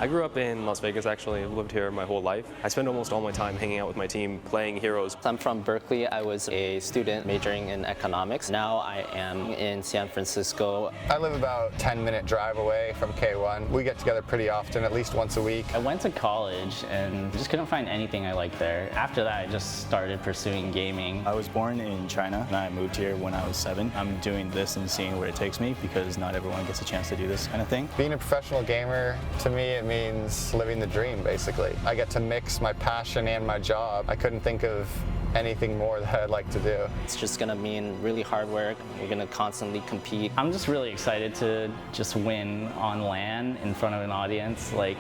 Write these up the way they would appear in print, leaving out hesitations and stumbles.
I grew up in Las Vegas, actually. I've lived here my whole life. I spend almost all my time hanging out with my team, playing heroes. I'm from Berkeley. I was a student majoring in economics. Now I am in San Francisco. I live about a 10-minute drive away from Keiwan. We get together pretty often, at least once a week. I went to college and just couldn't find anything I liked there. After that, I just started pursuing gaming. I was born in China and I moved here when I was 7. I'm doing this and seeing where it takes me because not everyone gets a chance to do this kind of thing. Being a professional gamer, to me, it means living the dream, basically. I get to mix my passion and my job. I couldn't think of anything more that I'd like to do. It's just gonna mean really hard work. We're gonna constantly compete. I'm just really excited to just win on LAN in front of an audience. Like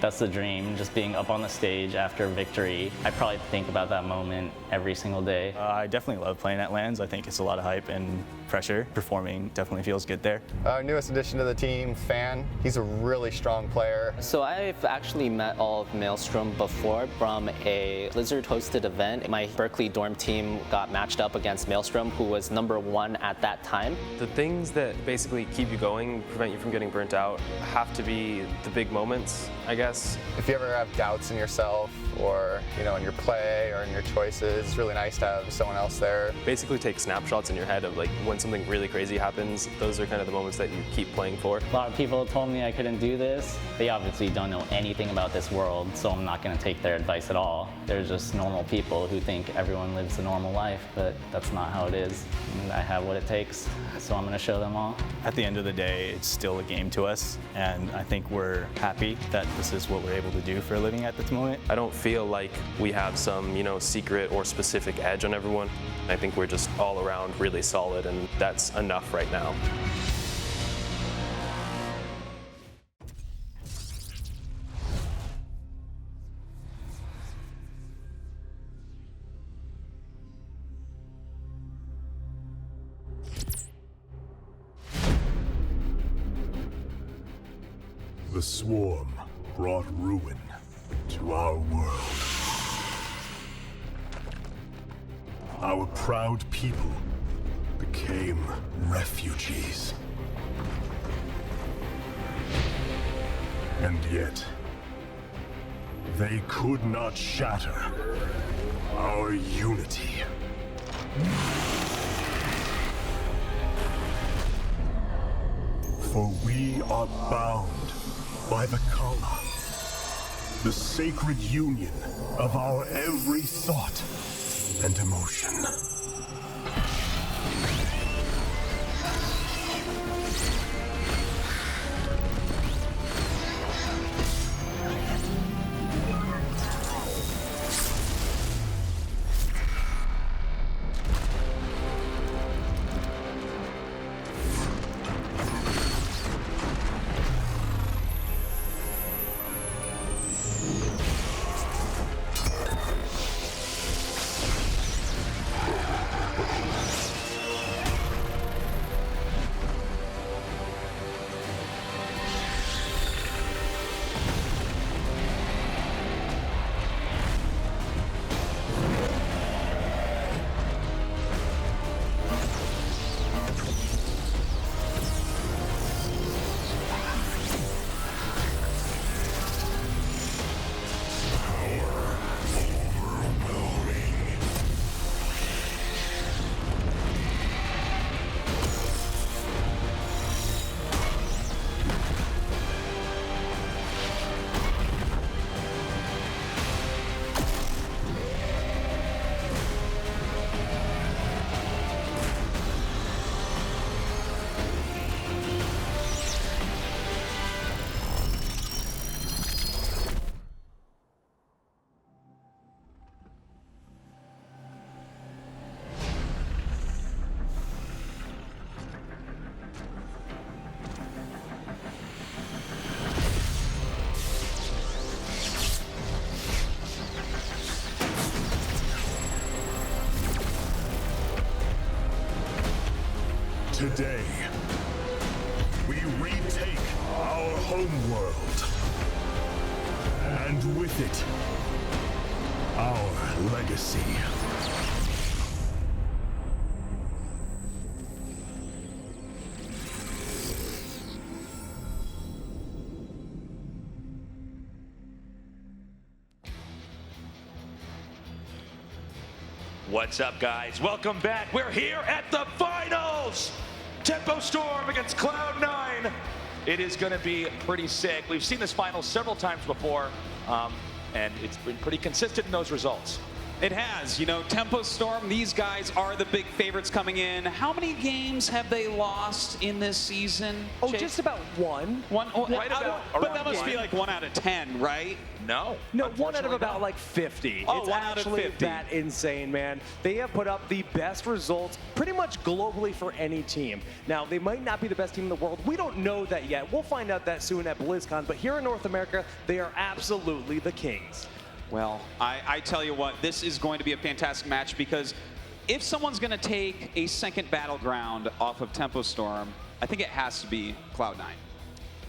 that's the dream, just being up on the stage after victory. I probably think about that moment every single day. I definitely love playing at LANs. I think it's a lot of hype and pressure. Performing definitely feels good there. Our newest addition to the team, Fan, he's a really strong player. So I've actually met all of Maelstrom before from a Blizzard-hosted event. My Berkeley dorm team got matched up against Maelstrom, who was #1 at that time. The things that basically keep you going, prevent you from getting burnt out, have to be the big moments, I guess. If you ever have doubts in yourself or, in your play or in your choices, it's really nice to have someone else there. Basically take snapshots in your head of like when something really crazy happens. Those are kind of the moments that you keep playing for. A lot of people told me I couldn't do this. They obviously don't know anything about this world, so I'm not going to take their advice at all. They're just normal people who think everyone lives a normal life, but that's not how it is. And I have what it takes, so I'm going to show them all. At the end of the day, it's still a game to us, and I think we're happy that this is what we're able to do for a living at this moment. I don't feel like we have some, secret or specific edge on everyone. I think we're just all around really solid, and that's enough right now. The swarm brought ruin to our world. Our proud people became refugees. And yet, they could not shatter our unity. For we are bound by the Kala, the sacred union of our every thought and emotion. Today, we retake our homeworld, and with it, our legacy. What's up, guys? Welcome back. We're here at the finals. Tempo Storm against Cloud9. It is going to be pretty sick. We've seen this final several times before, and it's been pretty consistent in those results. It has. You know, Tempo Storm, these guys are the big favorites coming in. How many games have they lost in this season? Oh, Jake? just about one. But that must be like 1 out of 10, right? No. No, 1 out of about like 50. Oh, it's 1 out of actually 50. that insane, man. They have put up the best results pretty much globally for any team. Now, they might not be the best team in the world. We don't know that yet. We'll find out that soon at BlizzCon. But here in North America, they are absolutely the kings. Well, I tell you what, this is going to be a fantastic match because if someone's going to take a second battleground off of Tempo Storm, I think it has to be Cloud9.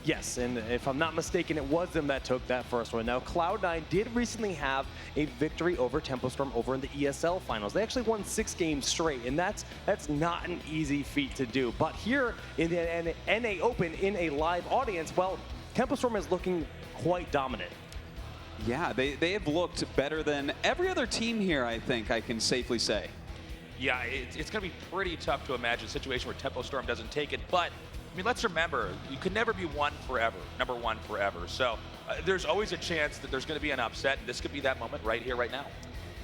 Yes, and if I'm not mistaken, it was them that took that first one. Now, Cloud9 did recently have a victory over Tempo Storm over in the ESL finals. They actually won 6 games straight, and that's not an easy feat to do. But here in the NA Open, in a live audience, well, Tempo Storm is looking quite dominant. Yeah, they have looked better than every other team here, I think I can safely say. Yeah, it's going to be pretty tough to imagine a situation where Tempo Storm doesn't take it. But, I mean, let's remember, you could never be number one forever. So there's always a chance that there's going to be an upset. And this could be that moment right here, right now.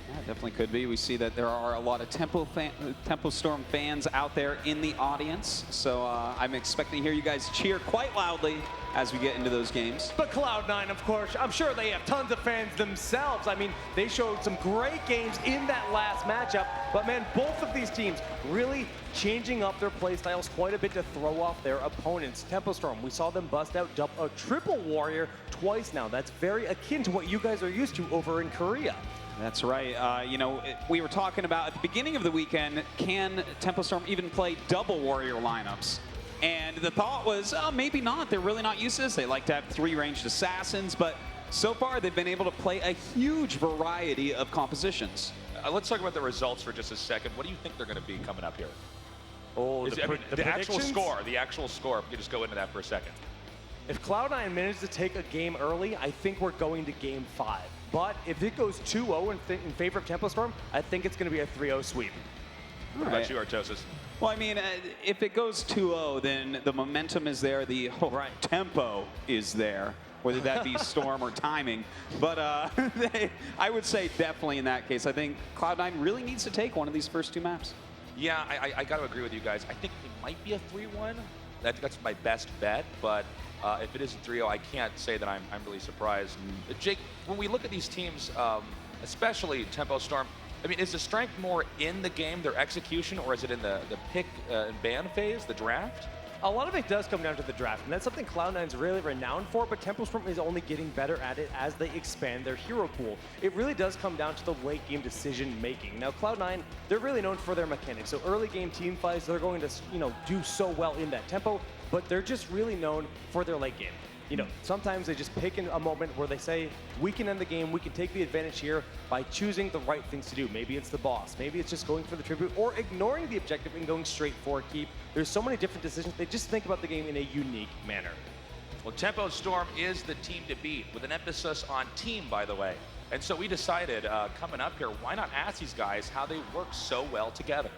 Yeah, definitely could be. We see that there are a lot of Tempo Storm fans out there in the audience. So I'm expecting to hear you guys cheer quite loudly as we get into those games. But Cloud9, of course, I'm sure they have tons of fans themselves. I mean, they showed some great games in that last matchup. But man, both of these teams really changing up their play styles quite a bit to throw off their opponents. Tempo Storm, we saw them bust out a triple warrior twice now. That's very akin to what you guys are used to over in Korea. That's right. You know, we were talking about at the beginning of the weekend, can Tempo Storm even play double warrior lineups? And the thought was, oh, maybe not. They're really not used to this. They like to have 3 ranged assassins, but so far they've been able to play a huge variety of compositions. Let's talk about the results for just a second. What do you think they're going to be coming up here? Oh, the actual score. The actual score. If we could just go into that for a second. If Cloud9 manages to take a game early, I think we're going to game 5. But if it goes 2-0 in favor of Tempo Storm, I think it's going to be a 3-0 sweep. What about you, Artosis? Well, I mean, if it goes 2-0, then the momentum is there, the tempo is there, whether that be storm or timing. But I would say definitely in that case, I think Cloud9 really needs to take one of these first 2 maps. Yeah, I got to agree with you guys. I think it might be a 3-1. That's my best bet, but if it is a 3-0, I can't say that I'm really surprised. Jake, when we look at these teams, especially Tempo Storm, I mean, is the strength more in the game, their execution, or is it in the pick and ban phase, the draft? A lot of it does come down to the draft, and that's something Cloud9's really renowned for, but Tempo Storm is only getting better at it as they expand their hero pool. It really does come down to the late game decision making. Now, Cloud9, they're really known for their mechanics. So early game team fights, they're going to, do so well in that tempo, but they're just really known for their late game. Sometimes they just pick in a moment where they say, we can end the game, we can take the advantage here by choosing the right things to do. Maybe it's the boss, maybe it's just going for the tribute, or ignoring the objective and going straight for a keep. There's so many different decisions. They just think about the game in a unique manner. Well, Tempo Storm is the team to beat, with an emphasis on team, by the way. And so we decided, coming up here, why not ask these guys how they work so well together?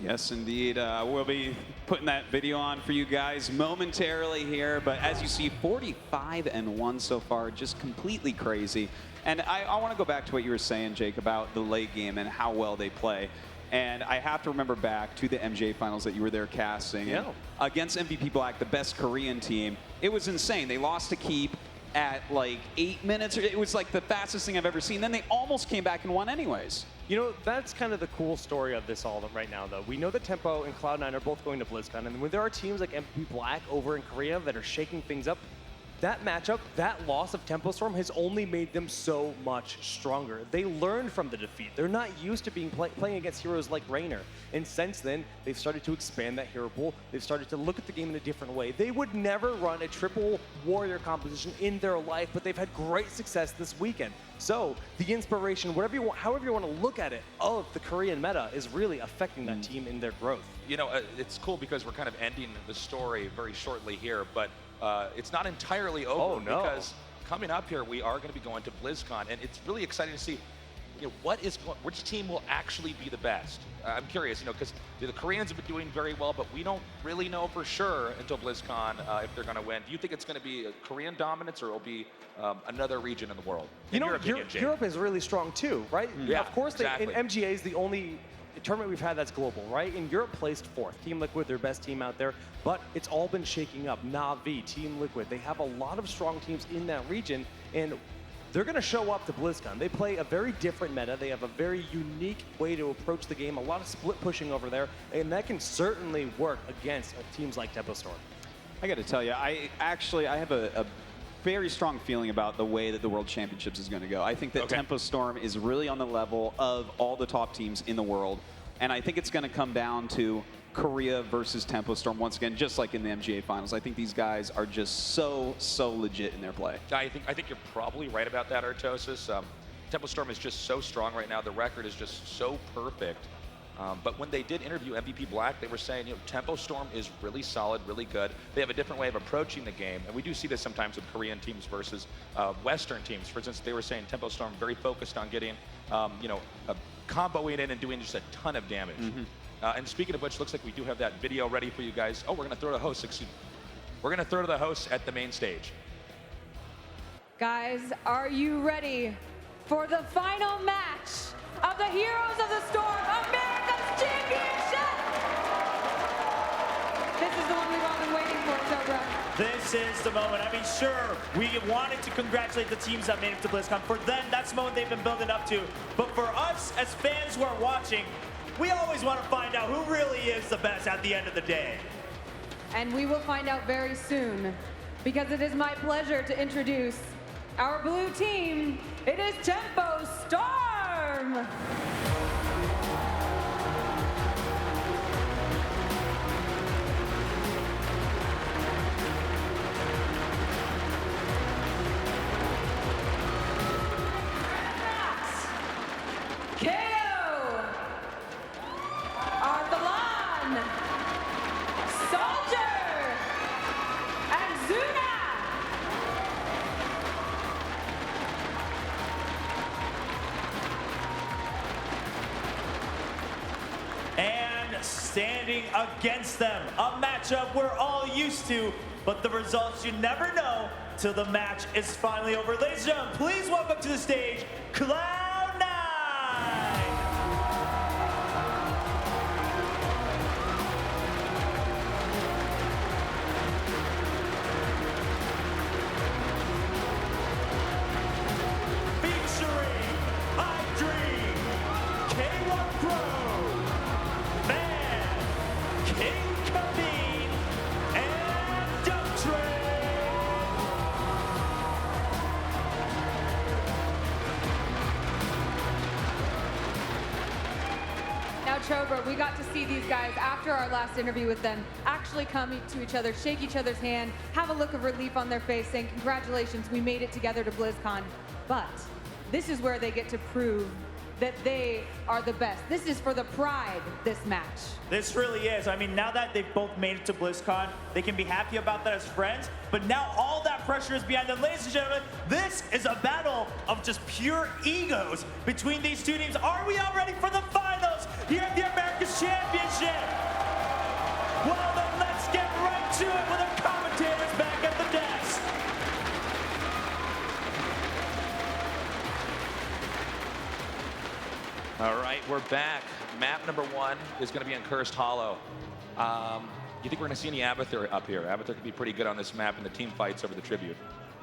Yes, indeed. We'll be putting that video on for you guys momentarily here. But as you see, 45-1 so far, just completely crazy. And I want to go back to what you were saying, Jake, about the late game and how well they play. And I have to remember back to the MJ finals that you were there casting. Yeah. Against MVP Black, the best Korean team. It was insane. They lost to Keep at like 8 minutes. It was like the fastest thing I've ever seen. Then they almost came back and won anyways. That's kind of the cool story of this all right now, though. We know that Tempo and Cloud9 are both going to BlizzCon, and when there are teams like MVP Black over in Korea that are shaking things up, that matchup, that loss of Tempo Storm has only made them so much stronger. They learned from the defeat. They're not used to being playing against heroes like Raynor. And since then, they've started to expand that hero pool. They've started to look at the game in a different way. They would never run a triple warrior composition in their life, but they've had great success this weekend. So the inspiration, however you want to look at it, of the Korean meta is really affecting that team in their growth. It's cool because we're kind of ending the story very shortly here, but it's not entirely over because coming up here, we are going to be going to BlizzCon, and it's really exciting to see, which team will actually be the best. I'm curious, because the Koreans have been doing very well, but we don't really know for sure until BlizzCon if they're going to win. Do you think it's going to be a Korean dominance, or it will be another region in the world? Europe is really strong too, right? Yeah, of course, exactly. MGA is the only tournament we've had that's global, right? And Europe placed 4th. Team Liquid, their best team out there, but it's all been shaking up. Na'Vi, Team Liquid, they have a lot of strong teams in that region, and they're going to show up to BlizzCon. They play a very different meta. They have a very unique way to approach the game, a lot of split pushing over there, and that can certainly work against teams like Tempo Storm. I got to tell you, I have a very strong feeling about the way that the World Championships is going to go. I think that Tempo Storm is really on the level of all the top teams in the world, and I think it's going to come down to Korea versus Tempo Storm once again, just like in the MGA finals. I think these guys are just so legit in their play. I think you're probably right about that, Artosis. Tempo Storm is just so strong right now. The record is just so perfect. But when they did interview MVP Black, they were saying, Tempo Storm is really solid, really good. They have a different way of approaching the game, and we do see this sometimes with Korean teams versus Western teams. For instance, they were saying Tempo Storm very focused on getting, comboing in and doing just a ton of damage. And speaking of which, looks like we do have that video ready for you guys. Oh, we're going to throw to the host. We're going to throw to the host at the main stage. Guys, are you ready for the final match of the Heroes of the Storm America's Championship? This is the one we've all been waiting for, Cobra. This is the moment. I mean, sure, we wanted to congratulate the teams that made it to BlizzCon. For them, that's the moment they've been building up to. But for us, as fans who are watching, we always want to find out who really is the best at the end of the day. And we will find out very soon, because it is my pleasure to introduce our blue team. It is Tempo Storm. Kaeyoh, Arthelon, and Zuna. And standing against them, a matchup we're all used to, but the results you never know till the match is finally over. Ladies and gentlemen, please welcome to the stage, Cloud9! Featuring iDream, Keiwan Pro, Man, King Caffeine, and DunkTrain. Now, Chobra, we got to see these guys after our last interview with them actually come to each other, shake each other's hand, have a look of relief on their face, saying, congratulations, we made it together to BlizzCon. But this is where they get to prove that they are the best. This is for the pride, this match. This really is. I mean, now that they've both made it to BlizzCon, they can be happy about that as friends, but now all that pressure is behind them. Ladies and gentlemen, this is a battle of just pure egos between these two teams. Are we all ready for the finals here at the America's Championship? Well, then let's get right to it with our commentators back at the desk. All right, we're back. Map number 1 is going to be in Cursed Hollow. You think we're going to see any Abathur up here? Abathur could be pretty good on this map in the team fights over the Tribute.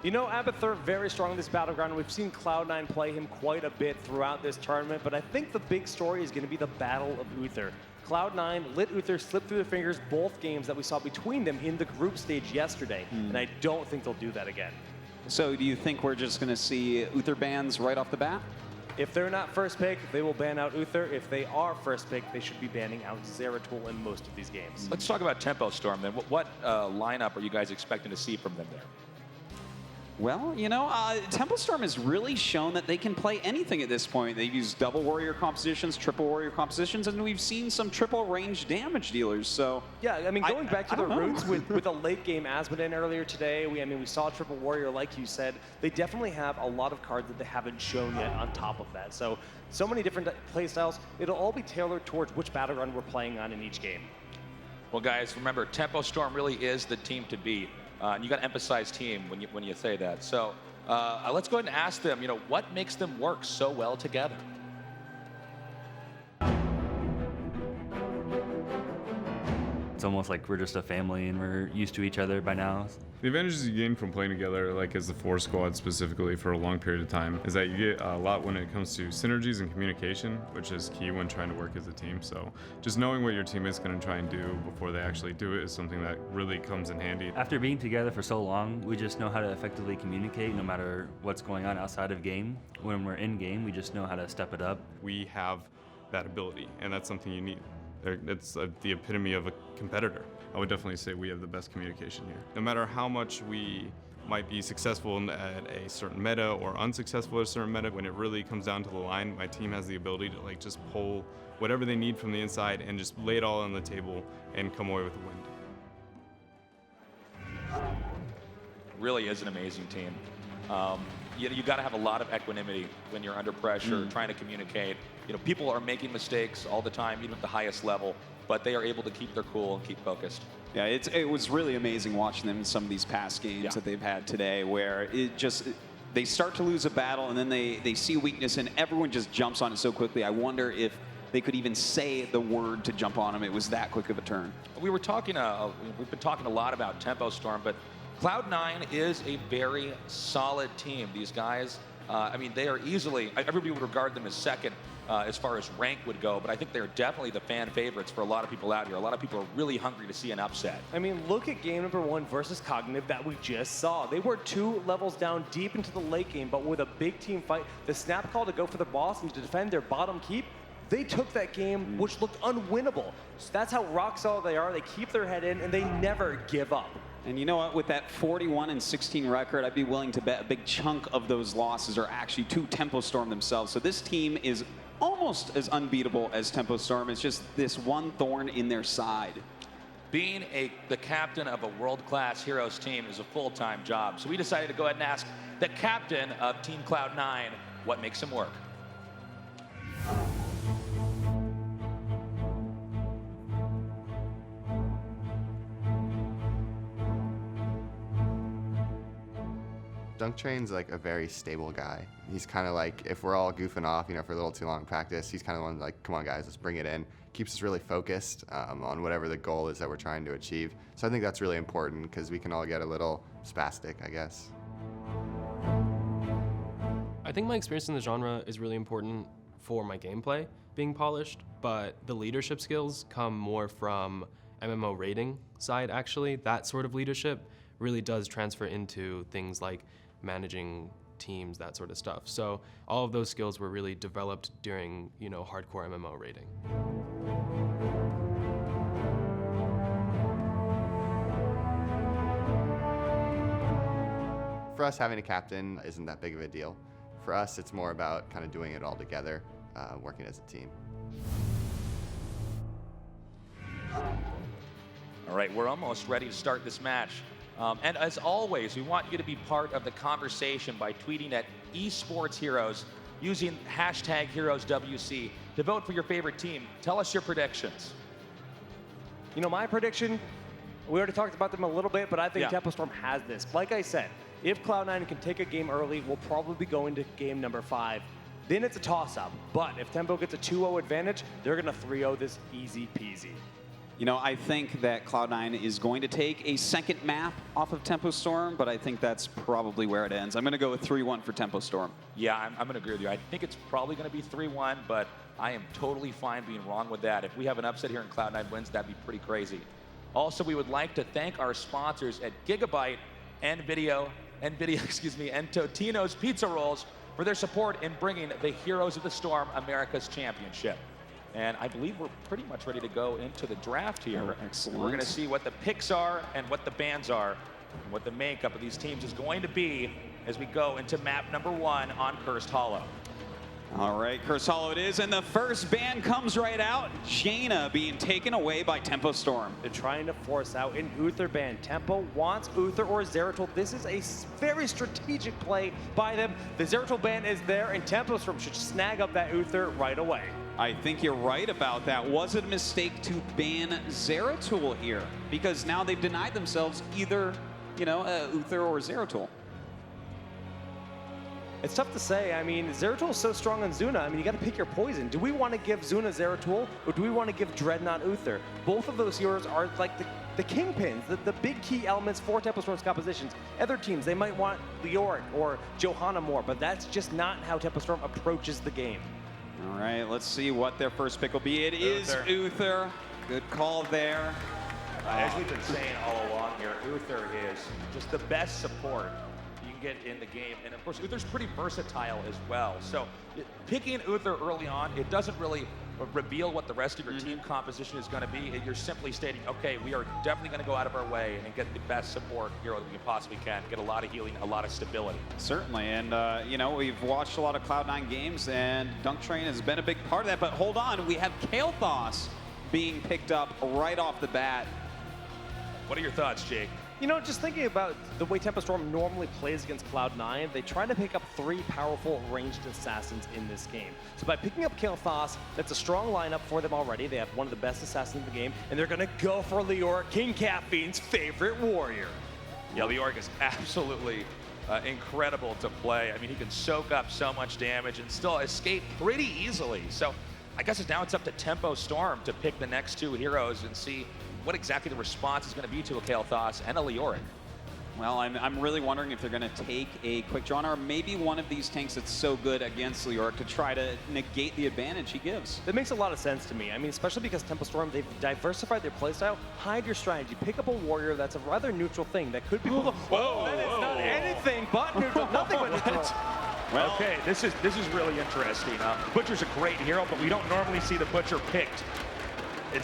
Abathur very strong in this battleground. We've seen Cloud9 play him quite a bit throughout this tournament, but I think the big story is going to be the Battle of Uther. Cloud9 let Uther slip through their fingers both games that we saw between them in the group stage yesterday, and I don't think they'll do that again. So do you think we're just going to see Uther bans right off the bat? If they're not first pick, they will ban out Uther. If they are first pick, they should be banning out Zeratul in most of these games. Let's talk about Tempo Storm then. What lineup are you guys expecting to see from them there? Well, you know, Tempo Storm has really shown that they can play anything at this point. They've used double warrior compositions, triple warrior compositions, and we've seen some triple range damage dealers. So yeah, I mean, going back to the roots with a late game Asmodee earlier today, we saw triple warrior, like you said. They definitely have a lot of cards that they haven't shown yet on top of that. So many different play styles. It'll all be tailored towards which battle run we're playing on in each game. Well, guys, remember, Tempo Storm really is the team to beat. And you got to emphasize team when you say that. So let's go ahead and ask them, what makes them work so well together? It's almost like we're just a family and we're used to each other by now. The advantages you gain from playing together, like as the 4 squad specifically for a long period of time, is that you get a lot when it comes to synergies and communication, which is key when trying to work as a team. So just knowing what your teammate's going to try and do before they actually do it is something that really comes in handy. After being together for so long, we just know how to effectively communicate no matter what's going on outside of game. When we're in game, we just know how to step it up. We have that ability, and that's something you need. It's the epitome of a competitor. I would definitely say we have the best communication here. No matter how much we might be successful at a certain meta or unsuccessful at a certain meta, when it really comes down to the line, my team has the ability to just pull whatever they need from the inside and just lay it all on the table and come away with the win. Really is an amazing team. You got to have a lot of equanimity when you're under pressure, trying to communicate. People are making mistakes all the time, even at the highest level, but they are able to keep their cool and keep focused. Yeah, it was really amazing watching them in some of these past games that they've had today, where they start to lose a battle and then they see weakness and everyone just jumps on it so quickly. I wonder if they could even say the word to jump on them. It was that quick of a turn. We've been talking a lot about Tempo Storm, but Cloud9 is a very solid team. These guys, they are easily, everybody would regard them as second as far as rank would go, but I think they're definitely the fan favorites for a lot of people out here. A lot of people are really hungry to see an upset. Look at game number 1 versus Cognitive that we just saw. They were 2 levels down deep into the late game, but with a big team fight, the snap call to go for the boss and to defend their bottom keep, they took that game, which looked unwinnable. So that's how rock solid they are. They keep their head in, and they never give up. And you know what? With that 41-16 record, I'd be willing to bet a big chunk of those losses are actually to Tempo Storm themselves. So this team is almost as unbeatable as Tempo Storm. It's just this one thorn in their side. Being the captain of a world-class Heroes team is a full-time job. So we decided to go ahead and ask the captain of Team Cloud9 what makes him work. DunkTrain's like a very stable guy. He's kind of like, if we're all goofing off, for a little too long practice, he's kind of the one like, come on guys, let's bring it in. Keeps us really focused on whatever the goal is that we're trying to achieve. So I think that's really important because we can all get a little spastic, I guess. I think my experience in the genre is really important for my gameplay being polished, but the leadership skills come more from MMO rating side actually. That sort of leadership really does transfer into things like managing teams, that sort of stuff. So all of those skills were really developed during, hardcore MMO raiding. For us, having a captain isn't that big of a deal. For us, it's more about kind of doing it all together, working as a team. All right, we're almost ready to start this match. And as always, we want you to be part of the conversation by tweeting at Esports Heroes using hashtag HeroesWC to vote for your favorite team. Tell us your predictions. My prediction, we already talked about them a little bit, but I think Tempo Storm has this. Like I said, if Cloud9 can take a game early, we'll probably be going to game number 5. Then it's a toss-up. But if Tempo gets a 2-0 advantage, they're going to 3-0 this easy peasy. I think that Cloud9 is going to take a second map off of Tempo Storm, but I think that's probably where it ends. I'm going to go with 3-1 for Tempo Storm. Yeah, I'm going to agree with you. I think it's probably going to be 3-1, but I am totally fine being wrong with that. If we have an upset here and Cloud9 wins, that'd be pretty crazy. Also, we would like to thank our sponsors at Gigabyte and Totino's Pizza Rolls for their support in bringing the Heroes of the Storm America's Championship. And I believe we're pretty much ready to go into the draft here. Excellent. We're going to see what the picks are and what the bans are and what the makeup of these teams is going to be as we go into map number 1 on Cursed Hollow. All right, Cursed Hollow it is, and the first ban comes right out. Jaina being taken away by Tempo Storm. They're trying to force out an Uther ban. Tempo wants Uther or Zeratul. This is a very strategic play by them. The Zeratul ban is there, and Tempo Storm should snag up that Uther right away. I think you're right about that. Was it a mistake to ban Zeratul here? Because now they've denied themselves either, Uther or Zeratul. It's tough to say. I mean, Zeratul is so strong on Zuna. I mean, you got to pick your poison. Do we want to give Zuna Zeratul, or do we want to give Dreadnaught Uther? Both of those heroes are like the kingpins, the big key elements for Tempo Storm's compositions. Other teams, they might want Leoric or Johanna more, but that's just not how Tempo Storm approaches the game. All right, let's see what their first pick will be. It is Uther. Good call there. As we've been saying all along here, Uther is just the best support you can get in the game. And of course, Uther's pretty versatile as well. So picking Uther early on, it doesn't really reveal what the rest of your team composition is going to be. You're simply stating, okay, we are definitely going to go out of our way and get the best support hero that we possibly can. Get a lot of healing, a lot of stability. Certainly, and we've watched a lot of Cloud9 games, and DunkTrain has been a big part of that. But hold on, we have Kaeyoh being picked up right off the bat. What are your thoughts, Jake? Just thinking about the way Tempo Storm normally plays against Cloud9, they try to pick up 3 powerful ranged assassins in this game. So by picking up Kaeyoh, that's a strong lineup for them already. They have one of the best assassins in the game, and they're going to go for Leoric, King Caffeine's favorite warrior. Yeah, Leoric is absolutely incredible to play. I mean, he can soak up so much damage and still escape pretty easily. So I guess now it's up to Tempo Storm to pick the next 2 heroes and see what exactly the response is going to be to a Kaeyoh and a Leoric. Well, I'm really wondering if they're going to take a quick draw or maybe one of these tanks that's so good against Leoric to try to negate the advantage he gives. That makes a lot of sense to me. I mean, especially because Tempo Storm, they've diversified their playstyle. Hide your strategy. Pick up a warrior that's a rather neutral thing that could be... That is not anything but neutral. Nothing but neutral. Well, okay, this is really interesting. Butcher's a great hero, but we don't normally see the Butcher picked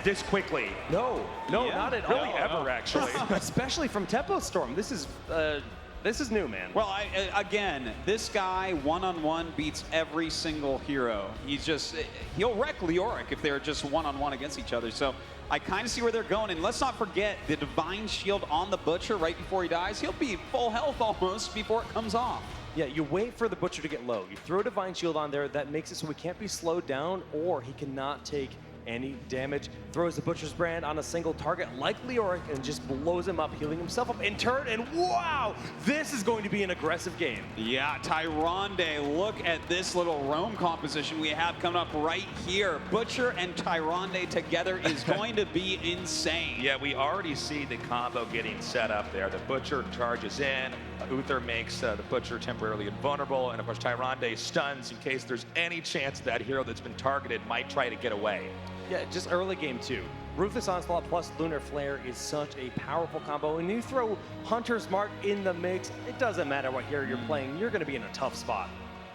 this quickly. No, not at all. Really ever, actually. Especially from Tempo Storm. This is new, man. Well, again, this guy one-on-one beats every single hero. He'll wreck Leoric if they're just one-on-one against each other. So I kind of see where they're going. And let's not forget the Divine Shield on the Butcher right before he dies. He'll be full health almost before it comes off. Yeah, you wait for the Butcher to get low. You throw a Divine Shield on there. That makes it so he can't be slowed down, or he cannot take any damage. Throws the Butcher's brand on a single target like Leoric and just blows him up, healing himself up in turn, and wow, this is going to be an aggressive game. Yeah, Tyrande, look at this little roam composition we have coming up right here. Butcher and Tyrande together is going to be insane. Yeah, we already see the combo getting set up there. The Butcher charges in, Uther makes the Butcher temporarily invulnerable, and of course Tyrande stuns in case there's any chance that hero that's been targeted might try to get away. Yeah, just early game too. Ruthless Onslaught plus Lunar Flare is such a powerful combo, and you throw Hunter's Mark in the mix, it doesn't matter what hero you're playing, you're going to be in a tough spot.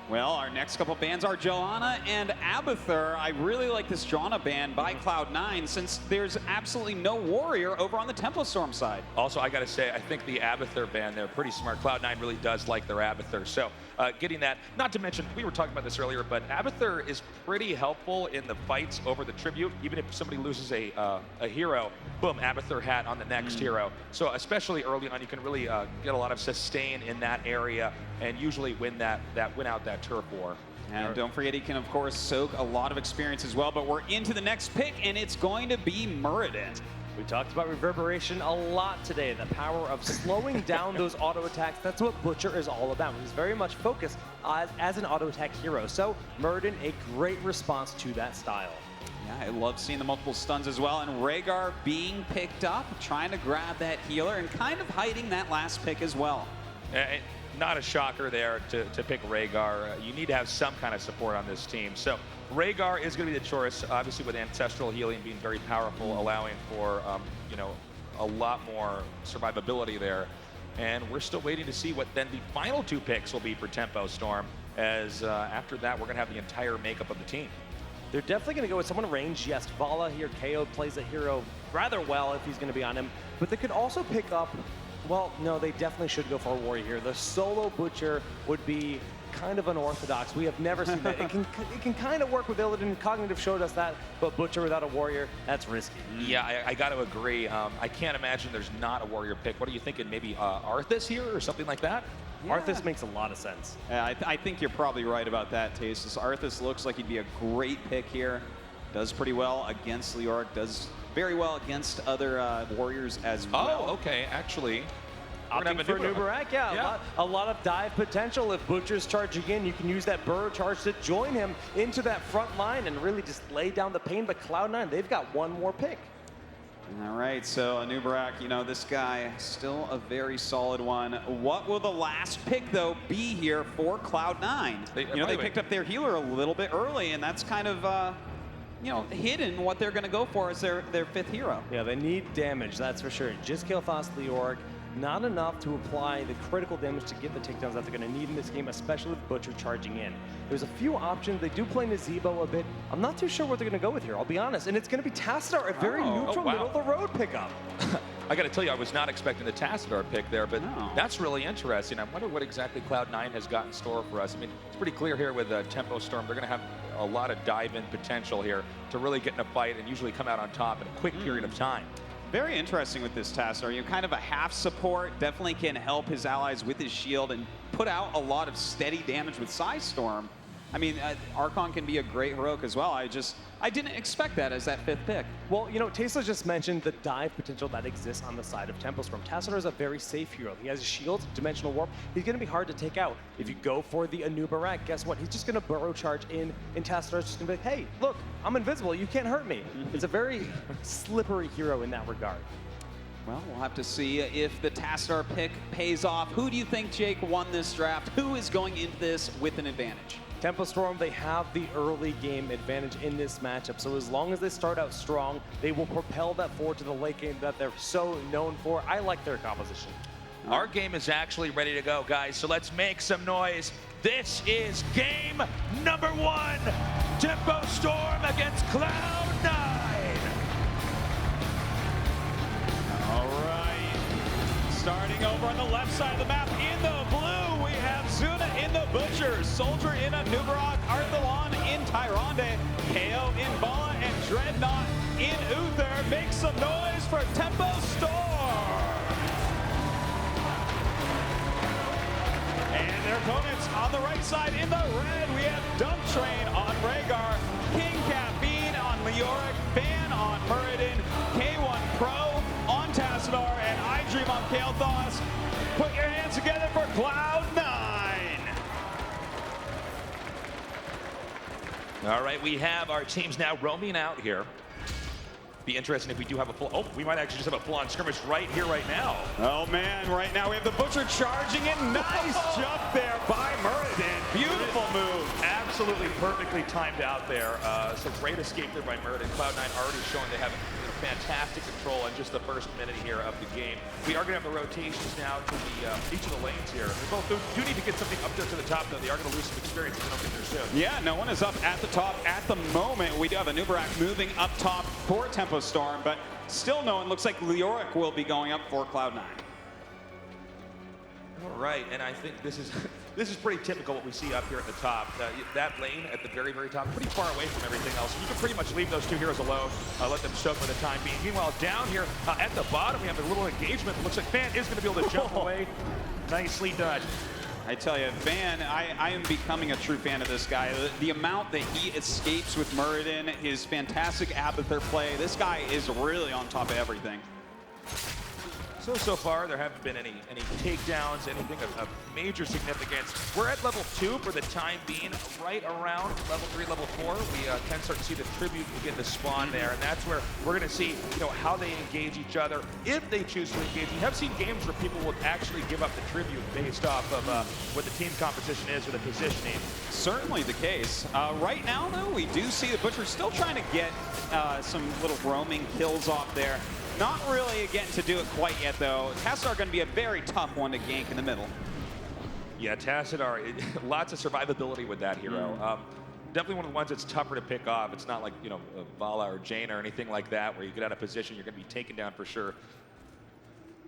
Well, our next couple bans are Johanna and Abathur. I really like this Johanna ban by Cloud9 since there's absolutely no warrior over on the Tempo Storm side. Also, I got to say, I think the Abathur ban, they're pretty smart. Cloud9 really does like their Abathur. So getting that, not to mention, we were talking about this earlier, but Abathur is pretty helpful in the fights over the tribute. Even if somebody loses a hero, boom, Abathur hat on the next hero. So especially early on, you can really get a lot of sustain in that area and usually win out that turf war. And don't forget, he can, of course, soak a lot of experience as well. But we're into the next pick, and it's going to be Muradin. We talked about Reverberation a lot today, the power of slowing down those auto attacks. That's what Butcher is all about. He's very much focused as an auto attack hero. So Muradin, a great response to that style. Yeah, I love seeing the multiple stuns as well. And Rhaegar being picked up, trying to grab that healer and kind of hiding that last pick as well. Not a shocker there to pick Rhaegar. You need to have some kind of support on this team. So Rhaegar is going to be the choice, obviously with Ancestral Healing being very powerful, allowing for a lot more survivability there. And we're still waiting to see what then the final 2 picks will be for Tempo Storm, as after that we're going to have the entire makeup of the team. They're definitely going to go with someone range. Yes, Vala here, Kaeyoh plays that hero rather well if he's going to be on him. But they could also pick up Well, no, they definitely should go for a warrior here. The solo Buechter would be kind of unorthodox. We have never seen that. It can kind of work with Illidan. Cognitive showed us that, but Buechter without a warrior, that's risky. Yeah, I got to agree. I can't imagine there's not a warrior pick. What are you thinking? Maybe Arthas here or something like that? Yeah. Arthas makes a lot of sense. I think you're probably right about that, Tastes. Arthas looks like he'd be a great pick here. Does pretty well against Leoric. Does very well against other warriors as well. Oh, okay. Actually, opting for Nubarak, yeah. A lot of dive potential. If Butcher's charging in, you can use that burrow charge to join him into that front line and really just lay down the pain. But Cloud9, they've got one more pick. All right, so Nubarak, you know, this guy still a very solid one. What will the last pick, though, be here for Cloud9? They picked up their healer a little bit early, and that's kind of, hidden what they're going to go for as their fifth hero. Yeah, they need damage, that's for sure. Just kill Thos Leoric. Not enough to apply the critical damage to get the takedowns that they're going to need in this game, especially with Butcher charging in. There's a few options. They do play Nazebo a bit. I'm not too sure what they're going to go with here, I'll be honest. And it's going to be Tassadar, a very neutral, middle-of-the-road pickup. I got to tell you, I was not expecting the Tassadar pick there, but that's really interesting. I wonder what exactly Cloud9 has got in store for us. I mean, it's pretty clear here with Tempo Storm. They're going to have a lot of dive-in potential here to really get in a fight and usually come out on top in a quick period of time. Very interesting with this Tassadar. You kind of a half support, definitely can help his allies with his shield and put out a lot of steady damage with Storm. I mean, Archon can be a great heroic as well. I didn't expect that as that fifth pick. Well, you know, Tesla just mentioned the dive potential that exists on the side of Tempo Storm. Tassadar is a very safe hero. He has a shield, dimensional warp. He's going to be hard to take out. If you go for the Anubarak, guess what? He's just going to burrow charge in, and Tasadar's just going to be like, hey, look, I'm invisible. You can't hurt me. It's a very slippery hero in that regard. Well, we'll have to see if the Tassadar pick pays off. Who do you think, Jake, won this draft? Who is going into this with an advantage? Tempo Storm, they have the early game advantage in this matchup. So as long as they start out strong, they will propel that forward to the late game that they're so known for. I like their composition. Our game is actually ready to go, guys. So let's make some noise. This is game number 1. Tempo Storm against Cloud9. All right. Starting over on the left side of the map in the blue, we have Zuna in the Butcher, Soldier in Nubarak, Arthelon in Tyrande, Kaeyoh in Bala, and Dreadnaught in Uther. Make some noise for Tempo Storm! And their opponents on the right side in the red, we have DunkTrain on Rhaegar, King Caffeine on Leoric, Fan on Muradin, Keiwan Pro on Tassadar, and iDream on Kaeyoh. Put your hands together for Cloud9. All right, we have our teams now roaming out here. Be interesting if we do have a full, we might actually just have a full-on skirmish right here, right now. Oh man, right now we have the Butcher charging in. Nice jump there by Muradin. Beautiful move. Absolutely perfectly timed out there. So great escape there by Muradin. Cloud9 already showing they have fantastic control in just the first minute here of the game. We are going to have the rotations now to the each of the lanes here. They both do need to get something up there to the top, though. They are going to lose some experience if they don't get there soon. Yeah, no one is up at the top at the moment. We do have a Nubarak moving up top for Tempo Storm, but still no one. Looks like Leoric will be going up for Cloud9. All right, and I think this is this is pretty typical what we see up here at the top. That lane at the very, very top, pretty far away from everything else. You can pretty much leave those two heroes alone, let them soak for the time being. Meanwhile, down here at the bottom, we have a little engagement. It looks like Fan is going to be able to jump away. Nicely done. I tell you, Van, I am becoming a true fan of this guy. The amount that he escapes with Muradin, his fantastic Abathur play, this guy is really on top of everything. So far, there haven't been any takedowns, anything of major significance. We're at level 2 for the time being. Right around level 3, level 4, we can start to see the tribute begin to spawn there, and that's where we're going to see, how they engage each other, if they choose to engage. We have seen games where people will actually give up the tribute based off of what the team composition is or the positioning. Certainly the case. Right now, though, we do see the Butcher still trying to get some little roaming kills off there. Not really getting to do it quite yet, though. Tassadar going to be a very tough one to gank in the middle. Yeah, Tassadar, lots of survivability with that hero. Definitely one of the ones that's tougher to pick off. It's not like, Vala or Jaina or anything like that, where you get out of position, you're going to be taken down for sure.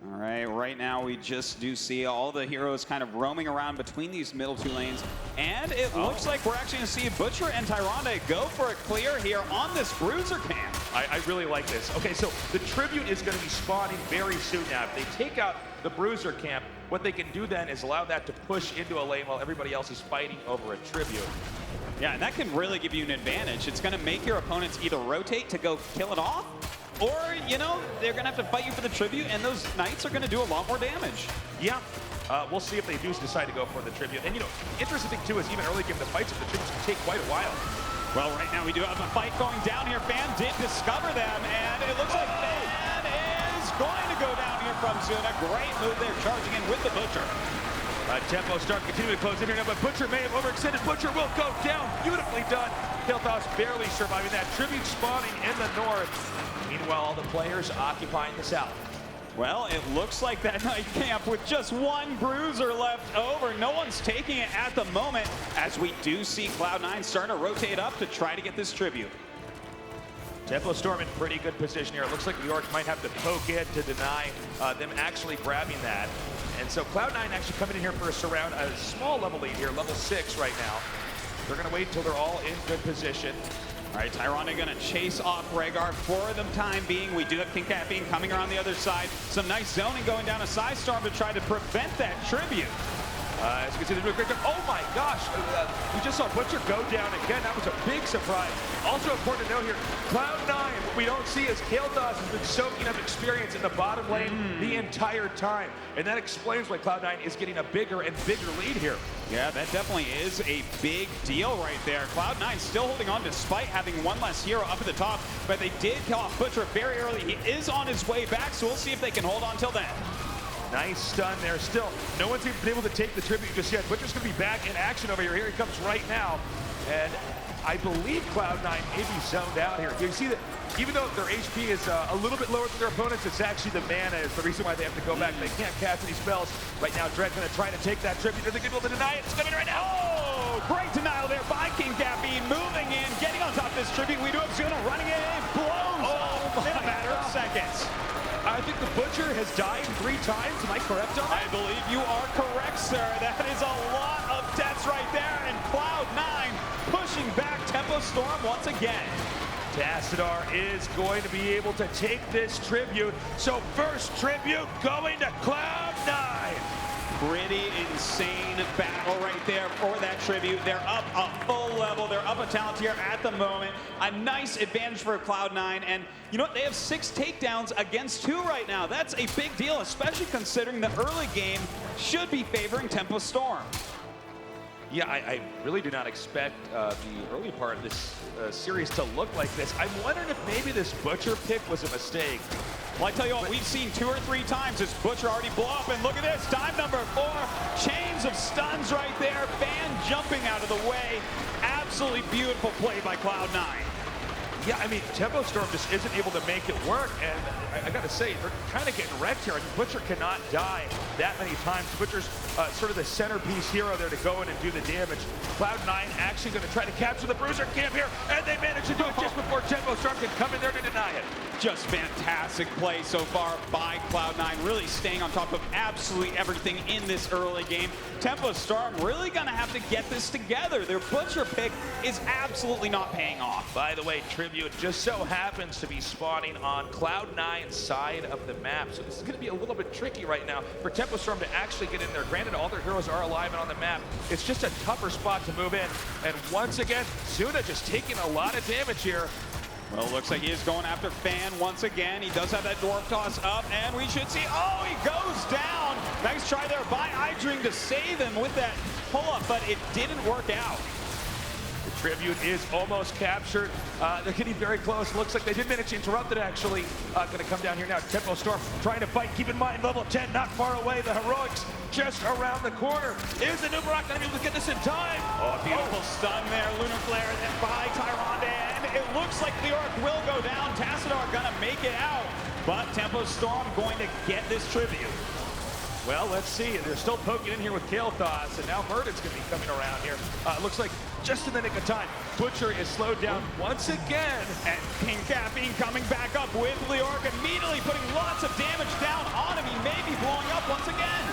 All right, right now we just do see all the heroes kind of roaming around between these middle two lanes. And it looks like we're actually going to see Buechter and Tyrande go for a clear here on this Bruiser camp. I really like this. Okay, so the Tribute is going to be spawning very soon now. If they take out the Bruiser camp, what they can do then is allow that to push into a lane while everybody else is fighting over a Tribute. Yeah, and that can really give you an advantage. It's going to make your opponents either rotate to go kill it off, or, you know, they're going to have to fight you for the Tribute, and those Knights are going to do a lot more damage. Yeah. We'll see if they do decide to go for the Tribute. And, you know, interesting thing, too, is even early game, the fights of the Tributes can take quite a while. Well, right now we do have a fight going down here. Fan did discover them, and it looks like Fan is going to go down here from Zuna. Great move there, charging in with the Buechter. Tempo start continuing to close in here now, but Buechter may have overextended. Buechter will go down. Beautifully done. Kaeyoh barely surviving that. Tribute spawning in the north. Meanwhile, all the players occupying the south. Well, it looks like that Knight camp with just one Bruiser left over. No one's taking it at the moment, as we do see Cloud9 starting to rotate up to try to get this Tribute. Tempo Storm in pretty good position here. It looks like New York might have to poke in to deny them actually grabbing that. And so Cloud9 actually coming in here for a surround, a small level lead here, level 6 right now. They're going to wait until they're all in good position. All right, Tyrande going to chase off Rhaegar for the time being. We do have King Caffeine coming around the other side. Some nice zoning going down a side storm to try to prevent that Tribute. As you can see, they're doing a great job. Oh my gosh, we just saw Buechter go down again. That was a big surprise. Also important to note here, Cloud9, what we don't see is Kaeyoh has been soaking up experience in the bottom lane the entire time. And that explains why Cloud9 is getting a bigger and bigger lead here. Yeah, that definitely is a big deal right there. Cloud9 still holding on despite having one less hero up at the top, but they did kill off Buechter very early. He is on his way back, so we'll see if they can hold on till then. Nice stun there. Still, no one's even been able to take the Tribute just yet. Butcher's going to be back in action over here. Here he comes right now. And I believe Cloud9 may be zoned out here. You see that even though their HP is a little bit lower than their opponents, it's actually the mana is the reason why they have to go back. They can't cast any spells. Right now, Dread going to try to take that Tribute. They're going to be able to deny it. It's coming right now. Oh, great denial there by King Caffeine. Moving in, getting on top of this Tribute. We do have Zuna running in. Blows off in a matter of seconds. I think the Butcher has died 3 times. Am I correct on that? I believe you are correct, sir. That is a lot of deaths right there. And Cloud9 pushing back Tempo Storm once again. Tassadar is going to be able to take this Tribute. So first Tribute going to Cloud9. Pretty insane battle right there for that Tribute. They're up a full level. They're up a talent tier at the moment. A nice advantage for Cloud9. And you know what? They have 6 takedowns against 2 right now. That's a big deal, especially considering the early game should be favoring Tempo Storm. Yeah, I really do not expect the early part of this series to look like this. I'm wondering if maybe this Butcher pick was a mistake. Well, I tell you what, we've seen 2 or 3 times this Butcher already blow up, and look at this, time number 4, chains of stuns right there, Fan jumping out of the way. Absolutely beautiful play by Cloud9. Yeah, I mean, Tempo Storm just isn't able to make it work, and I gotta say, they're kind of getting wrecked here. I mean, Butcher cannot die that many times. Butcher's sort of the centerpiece hero there to go in and do the damage. Cloud9 actually gonna try to capture the Bruiser camp here, and they managed to do it just before Tempo Storm can come in there to deny it. Just fantastic play so far by Cloud9, really staying on top of absolutely everything in this early game. Tempo Storm really gonna have to get this together. Their Butcher pick is absolutely not paying off. By the way, Tribute just so happens to be spawning on Cloud9's side of the map. So this is going to be a little bit tricky right now for Tempo Storm to actually get in there. Granted, all their heroes are alive and on the map. It's just a tougher spot to move in. And once again, Zuna just taking a lot of damage here. Well, it looks like he is going after Fan once again. He does have that Dwarf Toss up, and we should see, oh, he goes down. Nice try there by iDream to save him with that pull-up, but it didn't work out. The Tribute is almost captured. They're getting very close. Looks like they did manage to interrupt it, actually. Going to come down here now. Tempo Storm trying to fight. Keep in mind, level 10, not far away. The Heroics just around the corner. Is the Nubarak going to be able to get this in time? Oh, beautiful stun there. Lunar Flare then by Tyrande. And it looks like New York will go down. Tassadar going to make it out. But Tempo Storm going to get this Tribute. Well, let's see. They're still poking in here with Kaeyoh, and now Murden's going to be coming around here. Looks like just in the nick of time. Buechter is slowed down once again. And King Caffeine coming back up with Leoric, immediately putting lots of damage down on him. He may be blowing up once again.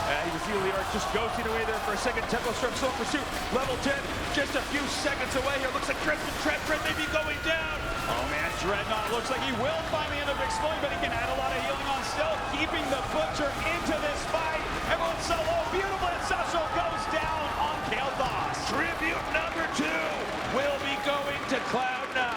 You can see Leoric just ghosting away there for a second. Tempo Storm still in pursuit. Level 10, just a few seconds away here. Looks like Dread may be going down. Oh man, Dreadnaught looks like he will finally end up exploding, but he can add a lot of healing on still, keeping the Butcher into this fight. Everyone solo, beautiful ancestral goes down on Kaeyoh. Tribute number 2 will be going to Cloud9.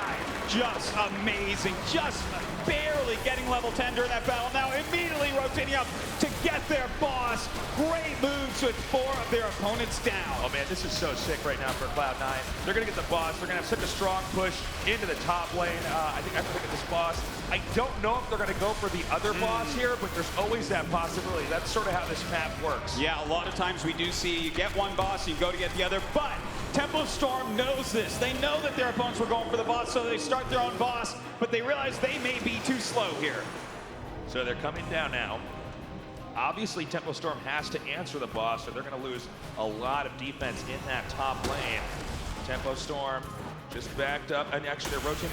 Just amazing, just barely getting level 10 during that battle. Now immediately rotating up to get their boss. Great moves with 4 of their opponents down. Oh man, this is so sick right now for Cloud9. They're gonna get the boss. They're gonna have such a strong push into the top lane. I think after they get this boss, I don't know if they're gonna go for the other boss here, but there's always that possibility. That's sort of how this map works. Yeah, a lot of times we do see you get one boss, you go to get the other, but Tempo Storm knows this. They know that their opponents were going for the boss, so they start their own boss, but they realize they may be too slow here. So they're coming down now. Obviously, Tempo Storm has to answer the boss, or they're going to lose a lot of defense in that top lane. Tempo Storm just backed up, and actually they're rotating,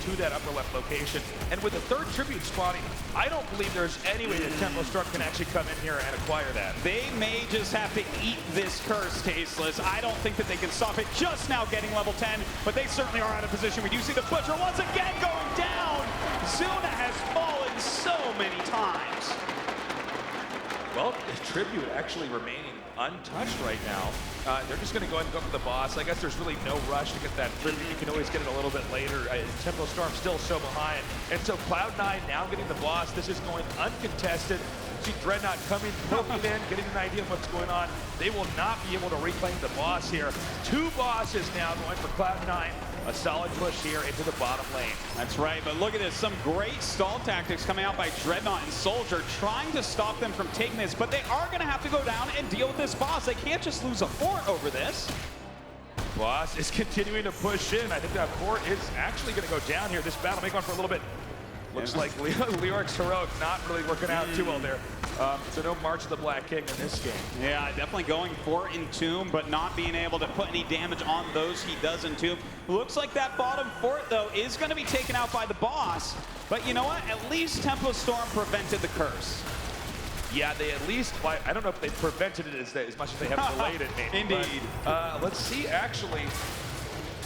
to that upper left location. And with the 3rd tribute spawning, I don't believe there's any way that Tempo Storm can actually come in here and acquire that. They may just have to eat this curse, Tasteless. I don't think that they can stop it just now getting level 10, but they certainly are out of position. We do see the Butcher once again going down. Zuna has fallen so many times. Well, the tribute actually remaining untouched right now. They're just going to go ahead and go for the boss. I guess there's really no rush to get that tribute. You can always get it a little bit later. Tempo Storm still so behind. And so Cloud9 now getting the boss. This is going uncontested. See Dreadnaught coming, poking in, getting an idea of what's going on. They will not be able to reclaim the boss here. 2 bosses now going for Cloud9. A solid push here into the bottom lane. That's right, but look at this. Some great stall tactics coming out by Dreadnaught and Soldier, trying to stop them from taking this, but they are going to have to go down and deal with this boss. They can't just lose a fort over this. Boss is continuing to push in. I think that fort is actually going to go down here. This battle may go on for a little bit. Looks like Leoric's heroic not really working out too well there. So no March of the Black King in this game. Yeah, definitely going for Entomb, but not being able to put any damage on those he does Entomb. Looks like that bottom fort, though, is going to be taken out by the boss. But you know what? At least Tempo Storm prevented the curse. Yeah, they at least, I don't know if they prevented it as much as they have delayed it, maybe. Indeed. But, let's see, actually,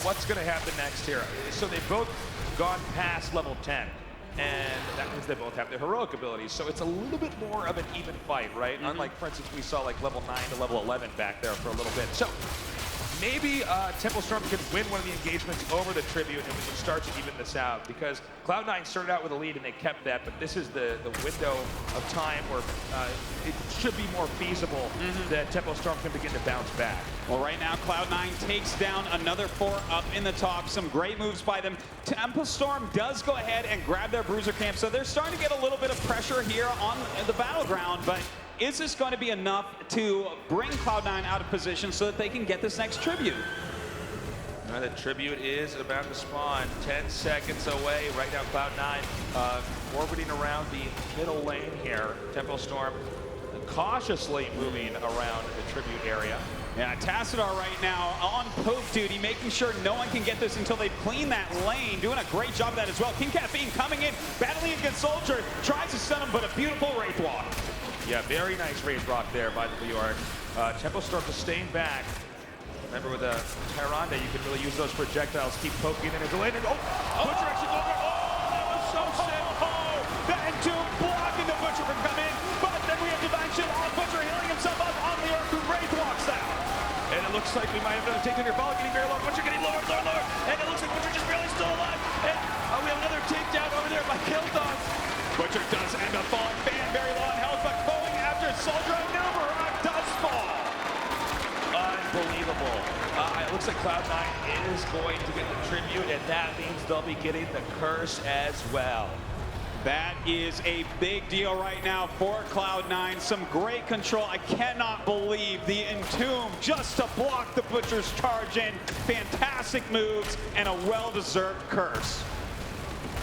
what's going to happen next here. So they've both gone past level 10. And that means they both have their heroic abilities. So it's a little bit more of an even fight, right? Unlike, for instance, we saw like level 9 to level 11 back there for a little bit. So maybe Tempo Storm can win one of the engagements over the tribute, and we can start to even this out, because Cloud9 started out with a lead and they kept that, but this is the window of time where it should be more feasible that Tempo Storm can begin to bounce back. Well, right now, Cloud9 takes down another fort up in the top. Some great moves by them. Tempo Storm does go ahead and grab their bruiser camp, so they're starting to get a little bit of pressure here on the battleground, but is this going to be enough to bring Cloud9 out of position so that they can get this next tribute? The tribute is about to spawn. 10 seconds away. Right now, Cloud9 orbiting around the middle lane here. Tempo Storm cautiously moving around the tribute area. Yeah, Tassadar right now on poke duty, making sure no one can get this until they clean that lane. Doing a great job of that as well. King Caffeine coming in, battling against Soldier, tries to stun him, but a beautiful Wraith Walk. Yeah, very nice Wraith Walk there by the Leoric. Tempo Storm to staying back. Remember with the Tyrande, you can really use those projectiles, keep poking in and delaying. Butcher actually going there. Oh, that was so sick. The Entomb blocking the Butcher from coming in, but then we have Divine Shield on Butcher, healing himself up on Leoric, who Wraith Walks out. And it looks like we might have done a takedown here. Ball getting very low. Butcher getting lower. And it looks like Butcher just barely still alive. And we have another takedown over there by Kaeyoh. Butcher does end up falling. Fan very low on health, but going after Soldier and Numerock does fall. Unbelievable. It looks like Cloud9 is going to get the tribute, and that means they'll be getting the curse as well. That is a big deal right now for Cloud9. Some great control. I cannot believe the Entomb just to block the Butcher's charge in. Fantastic moves and a well-deserved curse.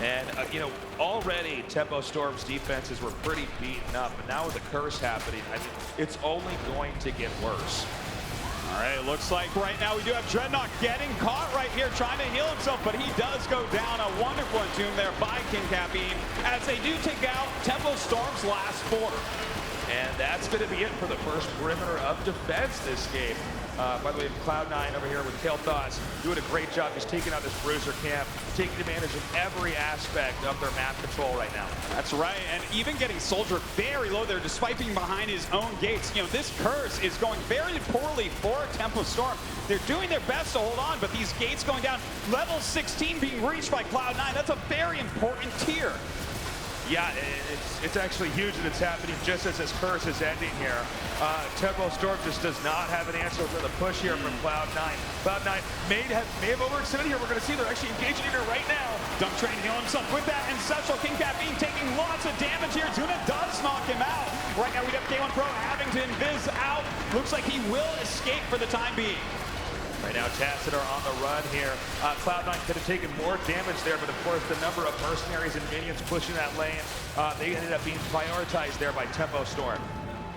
And, you know, already Tempo Storm's defenses were pretty beaten up, but now with the curse happening, I mean, it's only going to get worse. All right, it looks like right now we do have Dreadnaught getting caught right here, trying to heal himself, but he does go down. A wonderful entomb there by King Caffeine, as they do take out Tempo Storm's last 4. And that's going to be it for the first perimeter of defense this game. By the way, Cloud9 over here with Tail Thoughts doing a great job just taking out this bruiser camp, taking advantage of every aspect of their map control right now. That's right, and even getting Soldier very low there despite being behind his own gates. You know, this curse is going very poorly for Tempo Storm. They're doing their best to hold on, but these gates going down, level 16 being reached by Cloud9, that's a very important tier. Yeah, it's actually huge that it's happening just as this curse is ending here. Tempo Storm just does not have an answer for the push here from Cloud9. Cloud9 may have overextended here. We're going to see they're actually engaging in here right now. DunkTrain heal himself with that Ancestral. King Caffeine taking lots of damage here. Zuna does knock him out. Right now we have Keiwan Pro having to invis out. Looks like he will escape for the time being. Right now, Tacit are on the run here. Cloud9 could have taken more damage there, but of course, the number of mercenaries and minions pushing that lane, they ended up being prioritized there by Tempo Storm.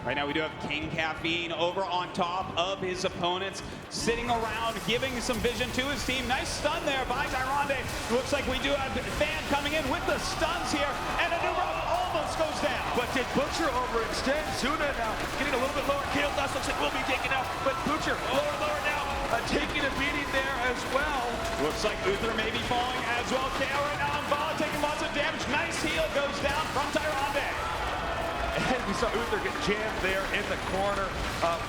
Right now, we do have King Caffeine over on top of his opponents, sitting around, giving some vision to his team. Nice stun there by Tyrande. Looks like we do have Fan coming in with the stuns here, and a new round almost goes down. But did Buechter overextend? Zuna now getting a little bit lower. Kill Dust looks like will be taken out, but Buechter lower now. Taking a beating there as well. Looks like Uther may be falling as well. Kaeyoh right now on ball, taking lots of damage. Nice heal goes down from Tyrande. And we saw Uther get jammed there in the corner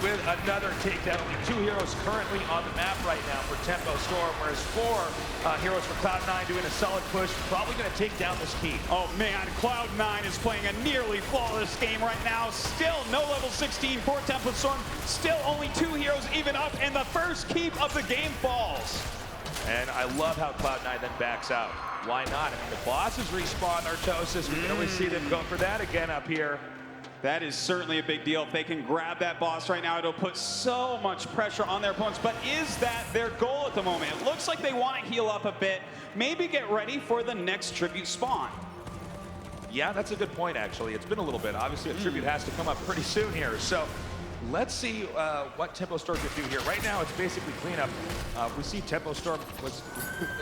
with another takedown. Only 2 heroes currently on the map right now for Tempo Storm, whereas 4 heroes for Cloud9 doing a solid push, probably going to take down this key. Oh man, Cloud9 is playing a nearly flawless game right now. Still no level 16 for Tempo Storm. Still only 2 heroes even up, and the first keep of the game falls. And I love how Cloud9 then backs out. Why not? I mean, the bosses respawn Artosis. We can always see them go for that again up here. That is certainly a big deal. If they can grab that boss right now, it'll put so much pressure on their opponents. But is that their goal at the moment? It looks like they want to heal up a bit, maybe get ready for the next tribute spawn. Yeah, that's a good point, actually. It's been a little bit. Obviously, a tribute has to come up pretty soon here. So let's see what Tempo Storm can do here. Right now, it's basically cleanup. We see Tempo Storm was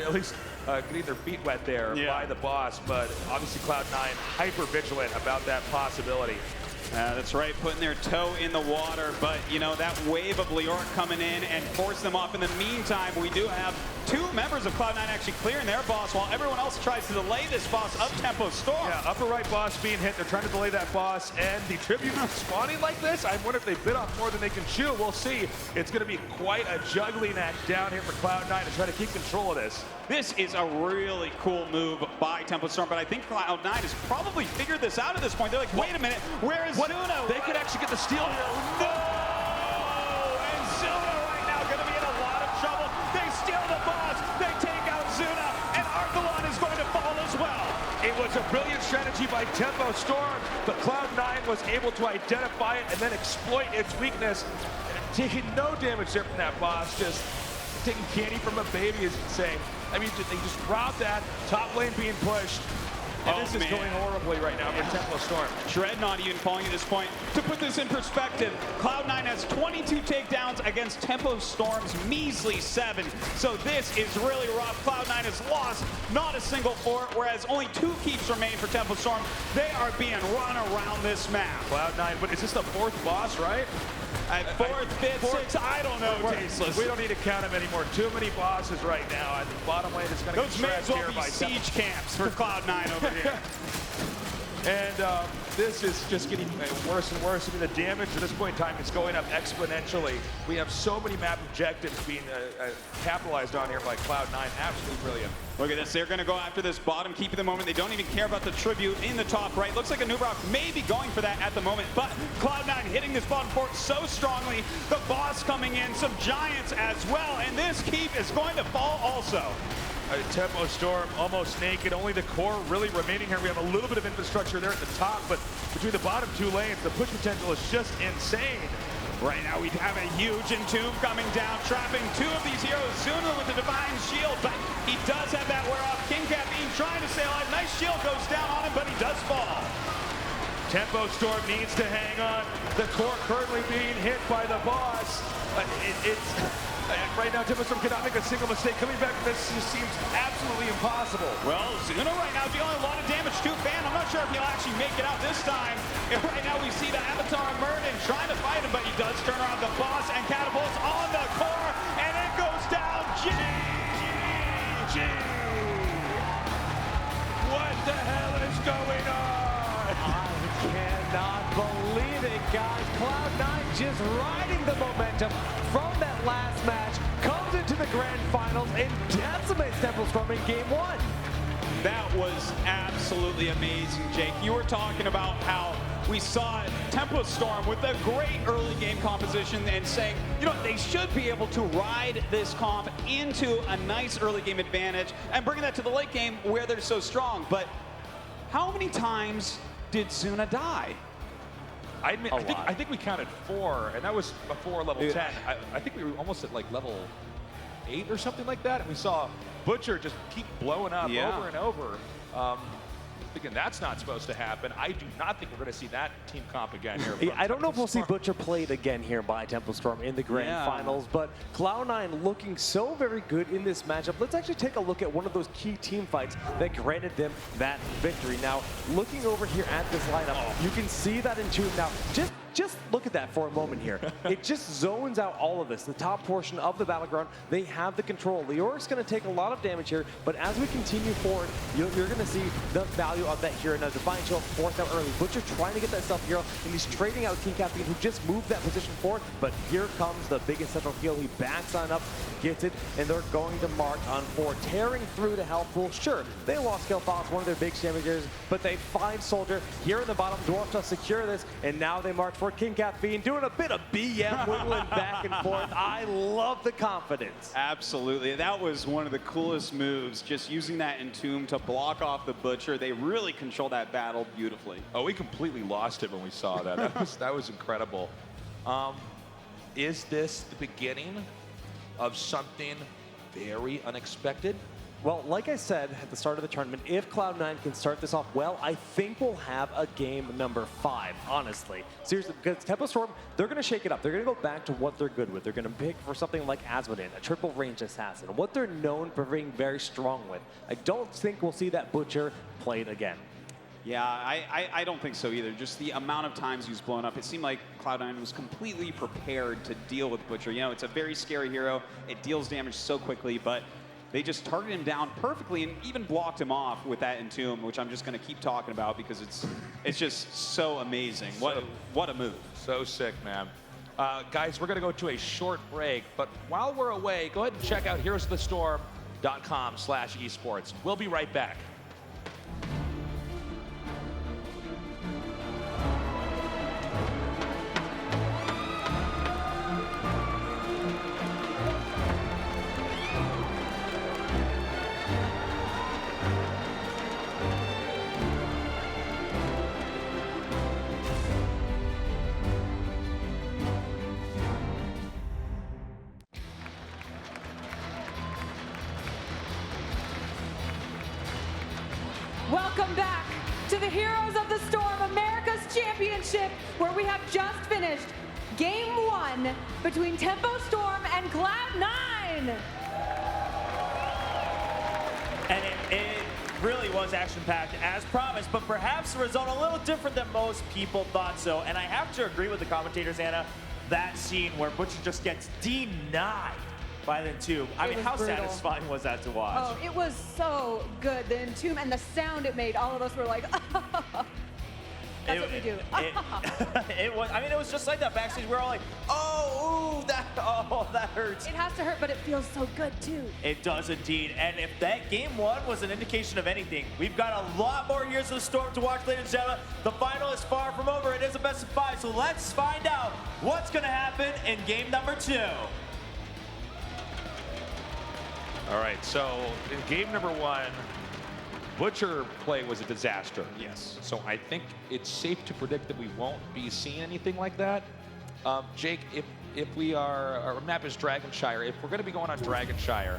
at least getting their feet wet there by the boss, but obviously Cloud9 hyper vigilant about that possibility. That's right, putting their toe in the water, but you know, that wave of Leoric coming in and force them off. In the meantime, we do have 2 members of Cloud9 actually clearing their boss while everyone else tries to delay this boss of Tempo Storm. Yeah, upper right boss being hit. They're trying to delay that boss, and the tribute spawning like this, I wonder if they bit off more than they can chew. We'll see. It's going to be quite a juggling act down here for Cloud9 to try to keep control of this. This is a really cool move by Tempo Storm, but I think Cloud9 has probably figured this out at this point. They're like, wait a minute, where is Zuna? They could actually get the steal here. No! And Zuna right now going to be in a lot of trouble. They steal the boss, they take out Zuna, and Arthelon is going to fall as well. It was a brilliant strategy by Tempo Storm, but Cloud9 was able to identify it and then exploit its weakness. Taking no damage there from that boss, just taking candy from a baby, as you'd say. I mean, they just robbed that, top lane being pushed. And this is going horribly right now for Tempo Storm. Dreadnaught even falling at this point. To put this in perspective, Cloud9 has 22 takedowns against Tempo Storm's measly 7. So this is really rough. Cloud9 has lost not a single fort, whereas only 2 keeps remain for Tempo Storm. They are being run around this map. Cloud9, but is this the 4th boss, right? At 4th, 5th, 6th, I don't know, Tasteless. We don't need to count them anymore. Too many bosses right now. I think bottom lane is going to get Those may as well here be by siege camps for Cloud9 over here. And this is just getting worse and worse. I mean, the damage at this point in time is going up exponentially. We have so many map objectives being capitalized on here by Cloud9. Absolutely brilliant. Look at this. They're going to go after this bottom keep at the moment. They don't even care about the tribute in the top right. Looks like a Nubrok may be going for that at the moment, but Cloud9 hitting this bottom fort so strongly. The boss coming in, some giants as well, and this keep is going to fall also. Tempo Storm almost naked. Only the core really remaining here. We have a little bit of infrastructure there at the top, but between the bottom 2 lanes, the push potential is just insane. Right now we have a huge Entomb coming down, trapping two of these heroes. Zuna with the Divine Shield, but he does have that wear off. King Caffeine trying to stay alive. Nice shield goes down on him, but he does fall. Tempo Storm needs to hang on. The core currently being hit by the boss. Right now, Tempo Storm cannot make a single mistake. Coming back from this just seems absolutely impossible. Well, Zuna right now dealing a lot of damage to Fan. I'm not sure if he'll actually make it out this time. And right now we see the Avatar Merlin trying to fight him, but he does turn around the boss and catapults on the core, and it goes down. GG! What the hell is going on? I cannot believe it, guys. Cloud9 just riding the momentum from that last match, comes into the grand finals and decimates Tempo Storm in game 1. That was absolutely amazing, Jake. You were talking about how we saw Tempo Storm with a great early game composition and saying, you know, they should be able to ride this comp into a nice early game advantage and bring that to the late game where they're so strong. But how many times did Zuna die? I think we counted 4, and that was before level 10. I think we were almost at like level 8 or something like that, and we saw Buechter just keep blowing up over and over. Thinking that's not supposed to happen. I do not think we're going to see that team comp again here. I don't know if we'll see Buechter played again here by Tempo Storm in the grand finals, but Cloud9 looking so very good in this matchup. Let's actually take a look at one of those key team fights that granted them that victory. Now, looking over here at this lineup, you can see that Entomb now. Just look at that for a moment here. It just zones out all of this. The top portion of the battleground, they have the control. Leoric's going to take a lot of damage here, but as we continue forward, you're going to see the value of that hero. Now, Divine Shield forced out early. Buechter trying to get that self hero, and he's trading out King Caffeine, who just moved that position forward, but here comes the biggest central heal. He backs on up, gets it, and they're going to mark on 4, tearing through the health pool. Sure, they lost Kel'Thas, one of their big damages, but they find Soldier here in the bottom. Dwarf to secure this, and now they mark for King Caffeine, doing a bit of BM wiggling back and forth. I love the confidence. Absolutely. That was one of the coolest moves, just using that Entomb to block off the Butcher. They really control that battle beautifully. Oh, we completely lost it when we saw that. That was incredible. Is this the beginning of something very unexpected? Well, like I said at the start of the tournament, if Cloud9 can start this off well, I think we'll have a game number 5, honestly. Seriously, because Tempo Storm, they're going to shake it up. They're going to go back to what they're good with. They're going to pick for something like Asmodee, a triple range assassin, what they're known for being very strong with. I don't think we'll see that Butcher played again. Yeah, I don't think so either. Just the amount of times he was blown up, it seemed like Cloud9 was completely prepared to deal with Butcher. You know, it's a very scary hero. It deals damage so quickly, but they just targeted him down perfectly and even blocked him off with that Entomb, which I'm just going to keep talking about because it's just so amazing. What a move. So sick, man. Guys, we're going to go to a short break, but while we're away, go ahead and check out heroesofthestorm.com/esports. We'll be right back. Welcome back to the Heroes of the Storm America's Championship, where we have just finished Game 1 between Tempo Storm and Cloud9. And it really was action-packed as promised, but perhaps the result a little different than most people thought so. And I have to agree with the commentators, Anna, that scene where Butcher just gets denied by the Entomb. I mean, how brutal. satisfying was that to watch? Oh, it was so good. The Entomb and the sound it made, all of us were like, that's what we do. It was. I mean, it was just like that backstage. We're all like, oh, ooh, that hurts. It has to hurt, but it feels so good too. It does indeed. And if that game 1 was an indication of anything, we've got a lot more Heroes of the Storm to watch, ladies and gentlemen. The final is far from over. It is a best of 5. So let's find out what's going to happen in game number 2. All right, so in game number 1, Butcher play was a disaster. Yes. So I think it's safe to predict that we won't be seeing anything like that. Jake, if we are, our map is Dragonshire, if we're going to be going on Dragonshire,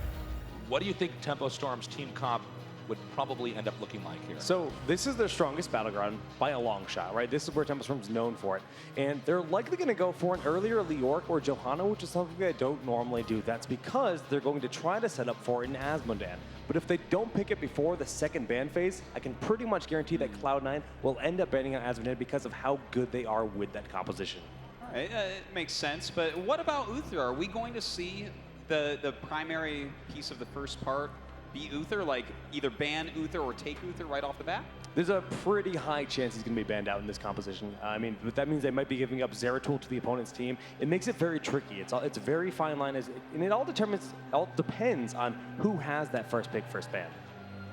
what do you think Tempo Storm's team comp would probably end up looking like here? So this is their strongest battleground by a long shot, right? This is where Tempo Storm's known for it. And they're likely going to go for an earlier Leoric or Johanna, which is something they don't normally do. That's because they're going to try to set up for an Asmodan. But if they don't pick it before the second ban phase, I can pretty much guarantee that Cloud9 will end up banning on Asmodan because of how good they are with that composition. All right, it makes sense. But what about Uther? Are we going to see the primary piece of the first part be Uther, like either ban Uther or take Uther right off the bat? There's a pretty high chance he's going to be banned out in this composition. I mean, but that means they might be giving up Zeratul to the opponent's team. It makes it very tricky. It's a very fine line, and it all depends on who has that first pick, first ban.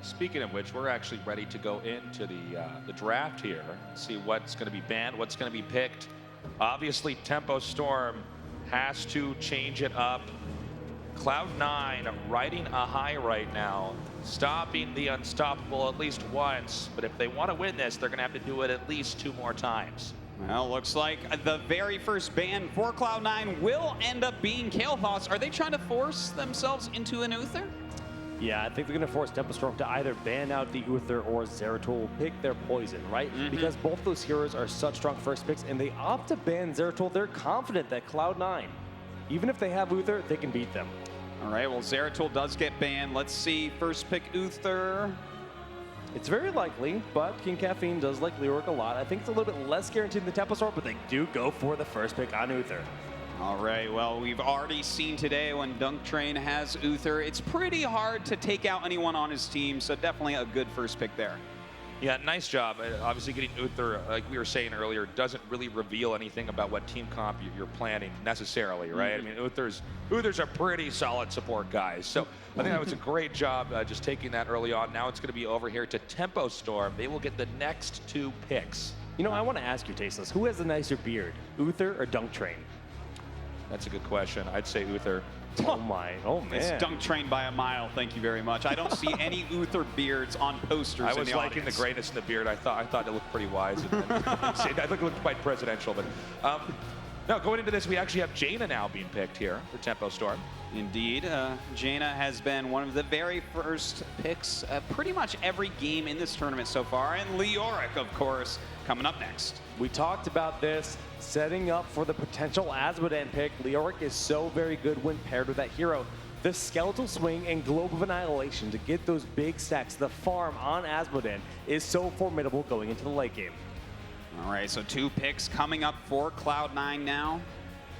Speaking of which, we're actually ready to go into the draft here, see what's going to be banned, what's going to be picked. Obviously, Tempo Storm has to change it up. Cloud9 riding a high right now, stopping the unstoppable at least once, but if they want to win this, they're going to have to do it at least 2 more times. Well, looks like the very first ban for Cloud9 will end up being Kaeyoh. Are they trying to force themselves into an Uther? Yeah, I think they're going to force Tempo Storm to either ban out the Uther or Zeratul, pick their poison, right? Because both those heroes are such strong first picks, and they opt to ban Zeratul. They're confident that Cloud9, even if they have Uther, they can beat them. All right, well, Zeratul does get banned. Let's see, first pick Uther. It's very likely, but King Caffeine does like Leoric a lot. I think it's a little bit less guaranteed than Tempo Storm, but they do go for the first pick on Uther. All right, well, we've already seen today when DunkTrain has Uther, it's pretty hard to take out anyone on his team, so definitely a good first pick there. Yeah, nice job. Obviously, getting Uther, like we were saying earlier, doesn't really reveal anything about what team comp you're planning necessarily, right? I mean, Uther's a pretty solid support guy. So I think that was a great job just taking that early on. Now it's going to be over here to Tempo Storm. They will get the next 2 picks. You know, I want to ask you, Tasteless, who has the nicer beard, Uther or DunkTrain? That's a good question. I'd say Uther. Oh my, oh man. It's DunkTrain by a mile, thank you very much. I don't see any Uther beards on posters I in was the liking audience. the greatness in the beard. I thought it looked pretty wise. I think it looked quite presidential. But no, going into this, we actually have Jaina now being picked here for Tempo Storm. Indeed, Jaina has been one of the very first picks pretty much every game in this tournament so far, and Leoric, of course, coming up next. We talked about this, setting up for the potential Asmodan pick. Leoric is so very good when paired with that hero. The Skeletal Swing and Globe of Annihilation to get those big stacks, the farm on Asmodan, is so formidable going into the late game. All right, so 2 picks coming up for Cloud9 now.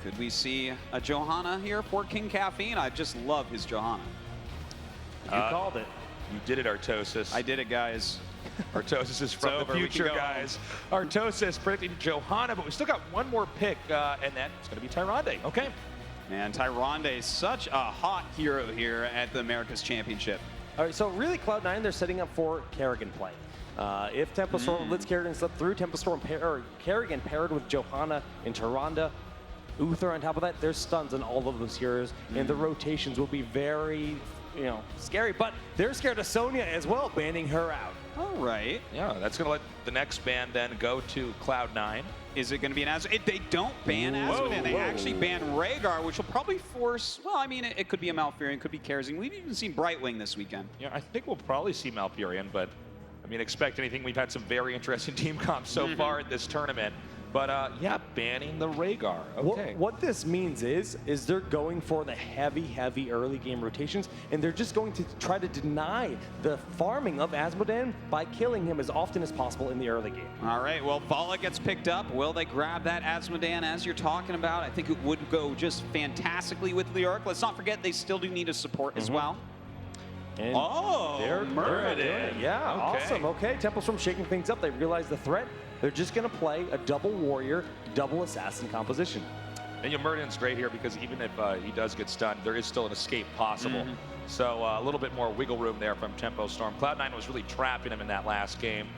Could we see a Johanna here for King Caffeine? I just love his Johanna. You called it. You did it, Artosis. I did it, guys. Artosis is from the future, guys. Artosis predicting Johanna, but we still got one more pick, and that's going to be Tyrande. Okay. Man, Tyrande is such a hot hero here at the America's Championship. All right, so really Cloud9, they're setting up for Kerrigan play. If Tempo Storm lets Kerrigan slip through, Tempo Storm Kerrigan paired with Johanna and Tyrande, Uther on top of that, there's stuns on all of those heroes, and the rotations will be very, scary. But they're scared of Sonya as well, banning her out. All right. Yeah, that's going to let the next ban then go to Cloud9. Is it going to be an Asmodan? They don't ban Asmodan. They actually ban Rhaegar, which will probably force, well, I mean, it could be a Malfurion, it could be Kerosene. We've even seen Brightwing this weekend. Yeah, I think we'll probably see Malfurion, but I mean, expect anything. We've had some very interesting team comps so far in this tournament. But yeah, banning the Rhaegar. Okay. What this means is they're going for the heavy early game rotations, and they're just going to try to deny the farming of Asmodan by killing him as often as possible in the early game. All right, well, Vala gets picked up. Will they grab that Asmodan as you're talking about? I think it would go just fantastically with Leoric. Let's not forget they still do need a support as well. And they're Muradin. Yeah, awesome. Okay, Tempo Storm shaking things up. They realize the threat. They're just going to play a double warrior, double assassin composition. And Muradin's great here because even if he does get stunned, there is still an escape possible. So a little bit more wiggle room there from Tempo Storm. Cloud9 was really trapping him in that last game.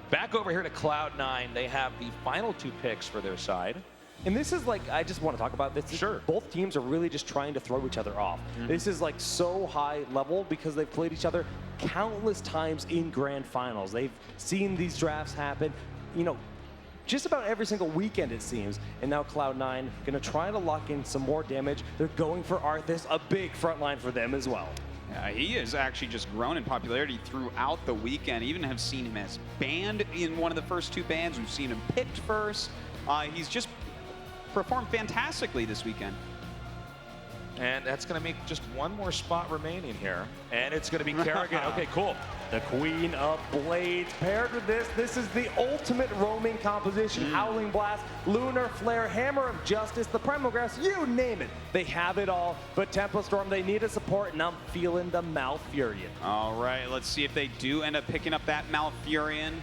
Back over here to Cloud9, they have the final 2 picks for their side. And this is like, I just want to talk about this. Sure. Both teams are really just trying to throw each other off. This is like so high level because they've played each other countless times in grand finals. They've seen these drafts happen. just about every single weekend, it seems. And now Cloud9 gonna try to lock in some more damage. They're going for Arthas, a big front line for them as well. He has actually just grown in popularity throughout the weekend. Even have seen him as banned in one of the first 2 bans. We've seen him picked first. He's just performed fantastically this weekend. And that's going to make just one more spot remaining here. And it's going to be Kerrigan. Okay, cool. The Queen of Blades paired with this is the ultimate roaming composition. Howling Blast, Lunar Flare, Hammer of Justice, the Primal Grasp, you name it. They have it all, but Tempo Storm, they need a support, and I'm feeling the Malfurion. All right, let's see if they do end up picking up that Malfurion.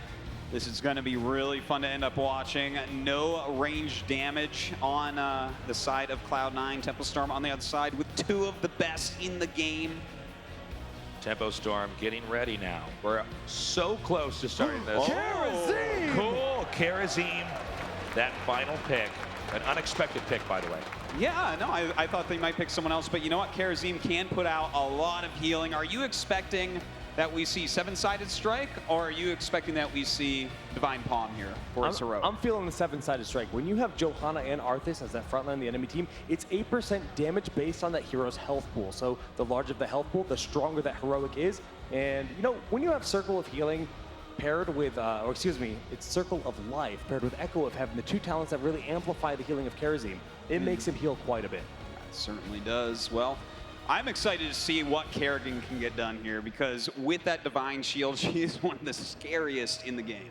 This is going to be really fun to end up watching. No range damage on the side of Cloud9. Tempo Storm on the other side with 2 of the best in the game. Tempo Storm getting ready now. We're so close to starting this. Karazim! Cool, Karazim. That final pick. An unexpected pick, by the way. Yeah, no, I thought they might pick someone else, but you know what? Karazim can put out a lot of healing. Are you expecting that we see 7-sided strike, or are you expecting that we see Divine Palm here for his heroic? I'm feeling the 7-sided strike. When you have Johanna and Arthas as that frontline of the enemy team, it's 8% damage based on that hero's health pool. So the larger the health pool, the stronger that heroic is. And you know, when you have Circle of Healing paired with, it's Circle of Life paired with Echo of Heaven, the 2 talents that really amplify the healing of Karazim, it makes him heal quite a bit. It certainly does. Well, I'm excited to see what Kerrigan can get done here, because with that Divine Shield, she is one of the scariest in the game.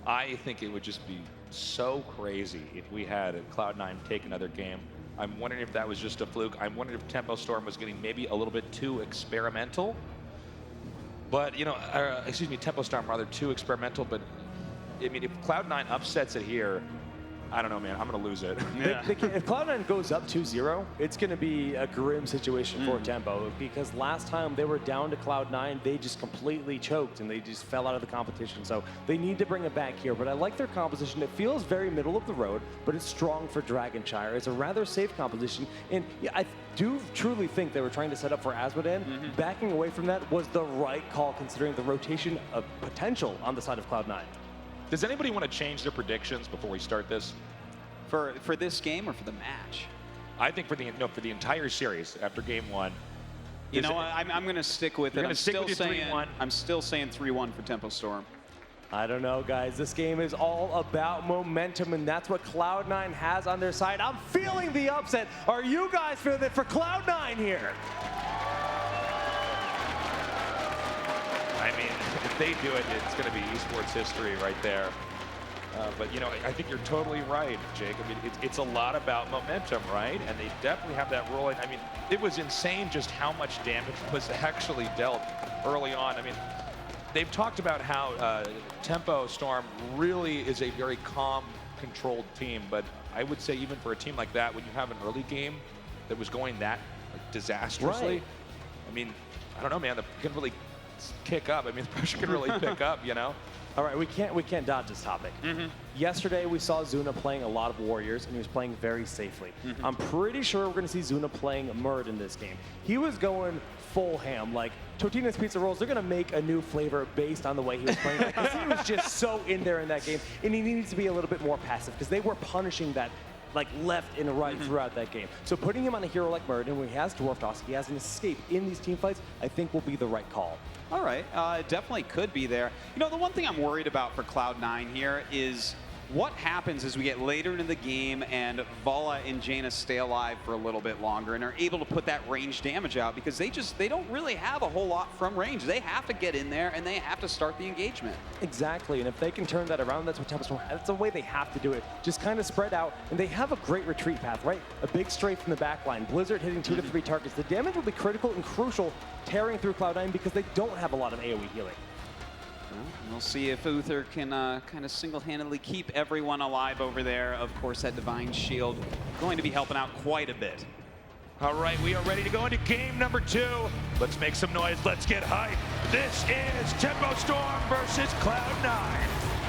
I think it would just be so crazy if we had Cloud9 take another game. I'm wondering if that was just a fluke. I'm wondering if Tempo Storm was getting maybe a little bit too experimental. But, you know, Tempo Storm rather too experimental. But, I mean, if Cloud9 upsets it here, I don't know, man. I'm going to lose it. Yeah. If Cloud9 goes up 2-0, it's going to be a grim situation for Tempo, because last time they were down to Cloud9, they just completely choked and they just fell out of the competition. So they need to bring it back here. But I like their composition. It feels very middle of the road, but it's strong for Dragonshire. It's a rather safe composition. And yeah, I do truly think they were trying to set up for Asmodan. Backing away from that was the right call, considering the rotation of potential on the side of Cloud9. Does anybody want to change their predictions before we start this? For this game or for the match? I think for the entire series after game 1. You know what? I'm going to stick with it. I'm still saying 3-1 for Tempo Storm. I don't know, guys. This game is all about momentum, and that's what Cloud9 has on their side. I'm feeling the upset. Are you guys feeling it for Cloud9 here? I mean, if they do it, it's going to be esports history right there. But, you know, I think you're totally right, Jake. I mean, it's a lot about momentum, right? And they definitely have that rolling. I mean, it was insane just how much damage was actually dealt early on. I mean, they've talked about how Tempo Storm really is a very calm, controlled team. But I would say even for a team like that, when you have an early game that was going that disastrously, right. I mean, I don't know, man. It can really kick up. I mean, the pressure can really pick up, you know? All right, we can't dodge this topic. Yesterday, we saw Zuna playing a lot of Warriors, and he was playing very safely. I'm pretty sure we're going to see Zuna playing Murd in this game. He was going full ham, like Totino's Pizza Rolls. They're going to make a new flavor based on the way he was playing. Because he was just so in there in that game, and he needs to be a little bit more passive, because they were punishing that like left and right throughout that game. So putting him on a hero like Murd, and when he has Dwarf Toss, he has an escape in these team fights, I think will be the right call. All right, it definitely could be there. You know, the one thing I'm worried about for Cloud9 here is what happens as we get later into the game and Vala and Jaina stay alive for a little bit longer and are able to put that range damage out, because they don't really have a whole lot from range. They have to get in there and they have to start the engagement. Exactly, and if they can turn that around, that's what Tempo Storm, that's the way they have to do it. Just kind of spread out, and they have a great retreat path, right? A big strafe from the back line, Blizzard hitting 2 to 3 targets. The damage will be critical and crucial tearing through Cloud9 because they don't have a lot of AoE healing. We'll see if Uther can kind of single-handedly keep everyone alive over there. Of course, that Divine Shield going to be helping out quite a bit. All right, we are ready to go into game number 2. Let's make some noise. Let's get hype. This is Tempo Storm versus Cloud9.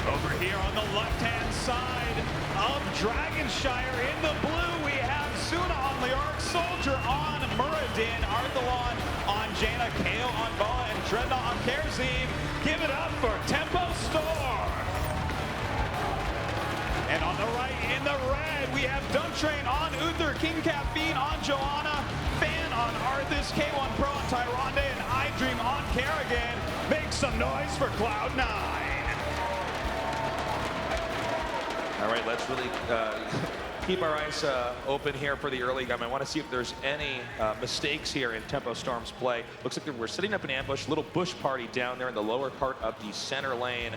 Over here on the left-hand side of Dragonshire in the blue, we have Zuna on Liark, Soldier on Muradin, Arthelon on Jaina, Kaeyoh on Vala, and Dreadnaught on Karazim. Give it up for Tempo Storm. And on the right, in the red, we have DunkTrain on Uther, King Caffeine on Johanna, Fan on Arthas, Keiwan Pro on Tyrande, and iDream on Kerrigan. Make some noise for Cloud9. All right, let's really keep our eyes open here for the early game. I want to see if there's any mistakes here in Tempo Storm's play. Looks like we're setting up an ambush, little bush party down there in the lower part of the center lane.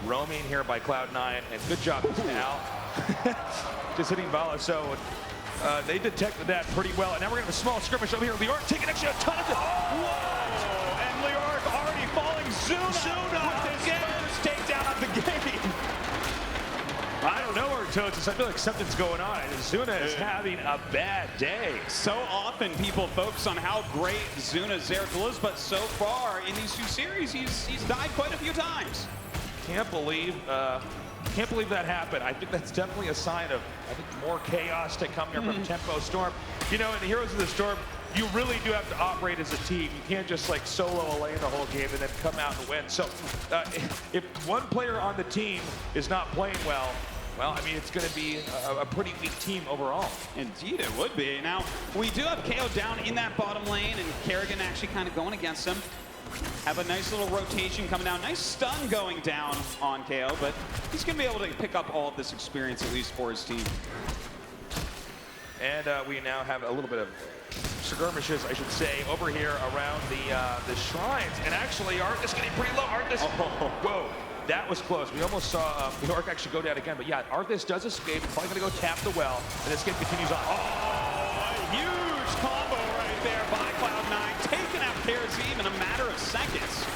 Roaming here by Cloud9, and good job now. Just hitting Vala, so they detected that pretty well. And now we're gonna have a small skirmish over here. Leoric taking actually a ton of it. Whoa! And Leoric already falling. Zuna with his first takedown of the game. I don't know, Artosis. I feel like something's going on. Zuna is having a bad day. So often people focus on how great Zuna's Zeratul is, but so far in these two series, he's died quite a few times. Can't believe that happened. I think that's definitely a sign of, I think, more chaos to come here from Tempo Storm. You know, in the Heroes of the Storm, you really do have to operate as a team. You can't just like solo a lane the whole game and then come out and win. So if one player on the team is not playing well, I mean, it's going to be a pretty weak team overall. Indeed, it would be. Now, we do have Kaeyoh down in that bottom lane, and Kerrigan actually kind of going against him. Have a nice little rotation coming down. Nice stun going down on Kaeyoh, but he's going to be able to pick up all of this experience, at least for his team. And we now have a little bit of skirmishes, I should say, over here around the shrines. And actually, Arthas getting pretty low. Arthas, whoa, that was close. We almost saw Leoric actually go down again. But yeah, Arthas does escape. Probably going to go tap the well. And this game continues on. Oh, a huge combo right there by Cloud9. Taking out KRZ in a matter of seconds.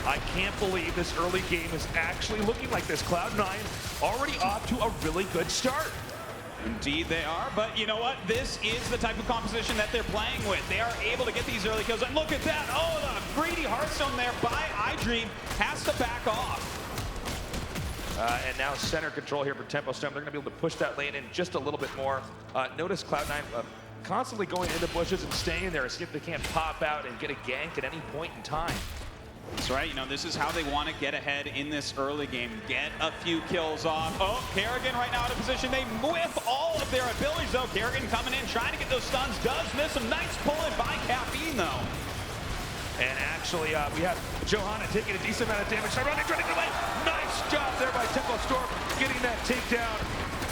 I can't believe this early game is actually looking like this. Cloud9 already off to a really good start. Indeed they are, but you know what? This is the type of composition that they're playing with. They are able to get these early kills, and look at that. Oh, the greedy Hearthstone there by iDream has to back off. And now center control here for Tempo Storm. They're going to be able to push that lane in just a little bit more. Notice Cloud9 constantly going into bushes and staying there, see if they can't pop out and get a gank at any point in time. That's right. You know, this is how they want to get ahead in this early game. Get a few kills off. Oh, Kerrigan right now out of position. They whiff all of their abilities, though. Kerrigan coming in, trying to get those stuns. Does miss some nice pull-in by Caffeine, though. And actually, we have Johanna taking a decent amount of damage. Running away. Nice job there by Tempo Storm getting that takedown.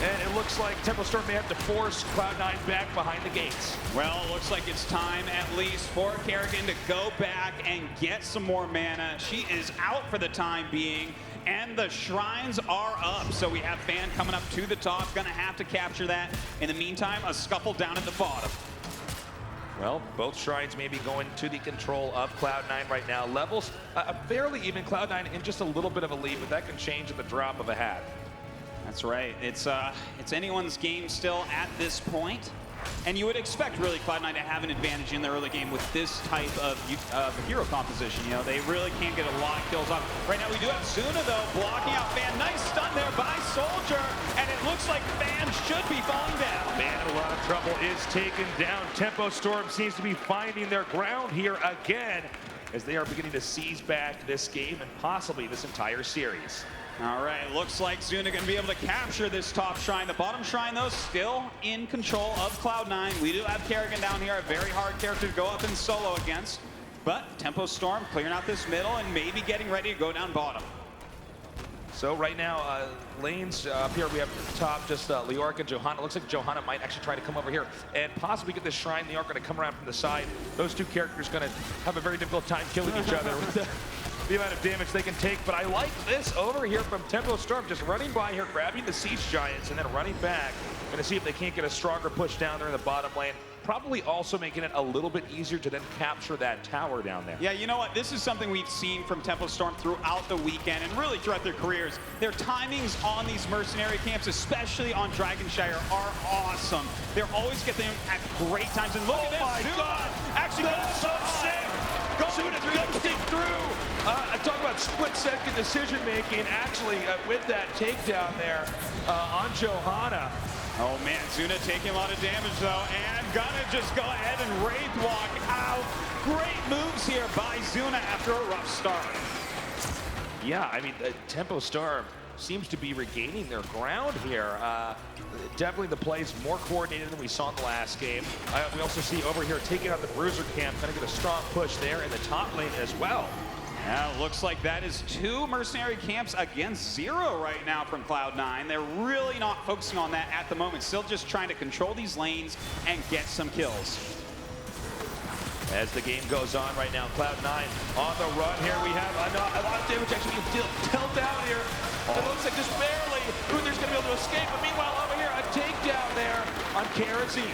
And it looks like Tempo Storm may have to force Cloud9 back behind the gates. Well, it looks like it's time at least for Kerrigan to go back and get some more mana. She is out for the time being, and the shrines are up. So we have Fan coming up to the top, gonna have to capture that. In the meantime, a scuffle down at the bottom. Well, both shrines may be going to the control of Cloud9 right now. Levels fairly even. Cloud9 in just a little bit of a lead, but that can change at the drop of a hat. That's right. It's anyone's game still at this point. And you would expect really Cloud9 to have an advantage in the early game with this type of hero composition. You know, they really can't get a lot of kills off. Right now we do have Zuna though blocking out Fan. Nice stun there by Soldier, and it looks like Fan should be falling down. Man, a lot of trouble is taken down. Tempo Storm seems to be finding their ground here again as they are beginning to seize back this game and possibly this entire series. All right, looks like Zuna going to be able to capture this top shrine. The bottom shrine, though, still in control of Cloud9. We do have Kerrigan down here, a very hard character to go up in solo against. But Tempo Storm clearing out this middle and maybe getting ready to go down bottom. So right now, lanes up here, we have top just Leoric and Johanna. Looks like Johanna might actually try to come over here and possibly get this shrine. Leoric going to come around from the side. Those two characters going to have a very difficult time killing each other with the amount of damage they can take. But I like this over here from Tempo Storm, just running by here, grabbing the Siege Giants, and then running back. Going to see if they can't get a stronger push down there in the bottom lane. Probably also making it a little bit easier to then capture that tower down there. Yeah, you know what? This is something we've seen from Tempo Storm throughout the weekend and really throughout their careers. Their timings on these mercenary camps, especially on Dragonshire, are awesome. They're always get them at great times. And look at this. My God! Actually, that's so sick! Ghosting through! Talk about split-second decision-making, actually, with that takedown there on Johanna. Oh man, Zuna taking a lot of damage though, and gonna just go ahead and Wraith Walk out. Great moves here by Zuna after a rough start. Yeah, I mean, Tempo Storm seems to be regaining their ground here. Definitely the plays more coordinated than we saw in the last game. We also see over here taking out the Bruiser camp, gonna get a strong push there in the top lane as well. Yeah, looks like that is 2 mercenary camps against 0 right now from Cloud9. They're really not focusing on that at the moment. Still just trying to control these lanes and get some kills. As the game goes on right now, Cloud9 on the run here. We have a lot of damage actually being dealt down here. It looks like just barely. Uther's going to be able to escape, but meanwhile over here, a takedown there on Kerosene.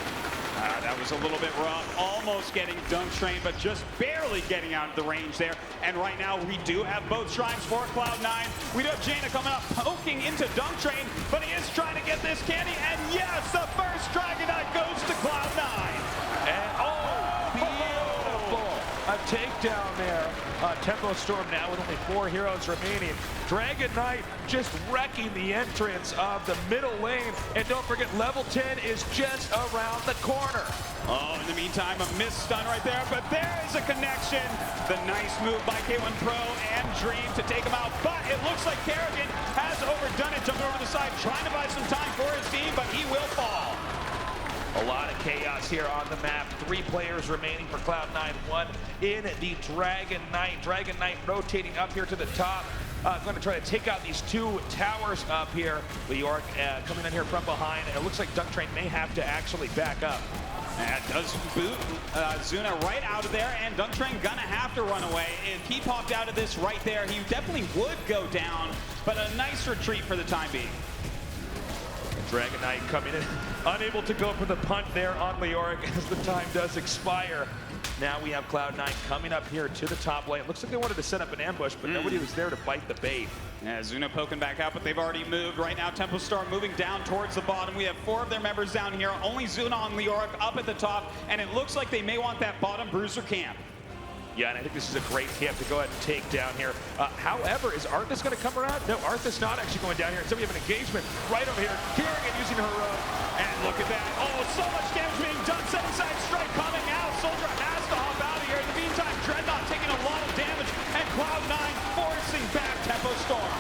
That was a little bit rough, almost getting DunkTrain, but just barely getting out of the range there. And right now, we do have both shrines for Cloud9. We do have Jaina coming up, poking into DunkTrain, but he is trying to get this candy. And yes, the first Dragonite goes to Cloud9. And beautiful. A takedown there. Tempo Storm now with only 4 heroes remaining. Dragonite just wrecking the entrance of the middle lane. And don't forget, level 10 is just around the corner. Oh, in the meantime, a missed stun right there, but there is a connection. The nice move by Keiwan Pro and Dream to take him out, but it looks like Kerrigan has overdone it, jumping over the side, trying to buy some time for his team, but he will fall. A lot of chaos here on the map. 3 players remaining for Cloud9. 1 in the Dragon Knight. Dragon Knight rotating up here to the top. Going to try to take out these 2 towers up here. Leoric coming in here from behind. And it looks like DunkTrain may have to actually back up. That does boot Zuna right out of there, and DunkTrain gonna have to run away. If he popped out of this right there, he definitely would go down, but a nice retreat for the time being. Dragon Knight coming in, unable to go for the punt there on Leoric as the time does expire. Now we have Cloud9 coming up here to the top lane. Looks like they wanted to set up an ambush, but nobody was there to bite the bait. Yeah, Zuna poking back out, but they've already moved. Right now, Tempo Storm moving down towards the bottom. We have 4 of their members down here. Only Zuna on Leoric up at the top, and it looks like they may want that bottom Bruiser camp. Yeah, and I think this is a great camp to go ahead and take down here. However, is Arthas going to come around? No, Arthas not actually going down here. So we have an engagement right over here. Kerrigan using her road. And look at that. Oh, so much damage being done. Setting side strike coming out. Soldier has to hop out of here. In the meantime, Dreadnaught taking a lot of damage. And Cloud9 forcing back Tempo Storm.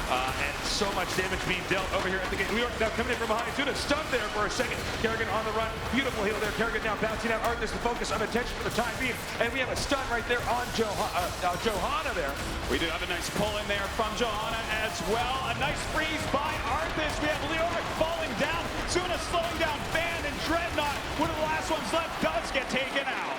And so much damage being dealt over here at the gate. Leoric now coming in from behind. Zuna stunned there for a second. Kerrigan on the run. Beautiful heal there. Kerrigan now bouncing out. Arthas to focus on attention for the time being. And we have a stun right there on Johanna there. We do have a nice pull in there from Johanna as well. A nice freeze by Arthas. We have Leoric falling down. Zuna slowing down Fan, and Dreadnaught, one of the last ones left, does get taken out.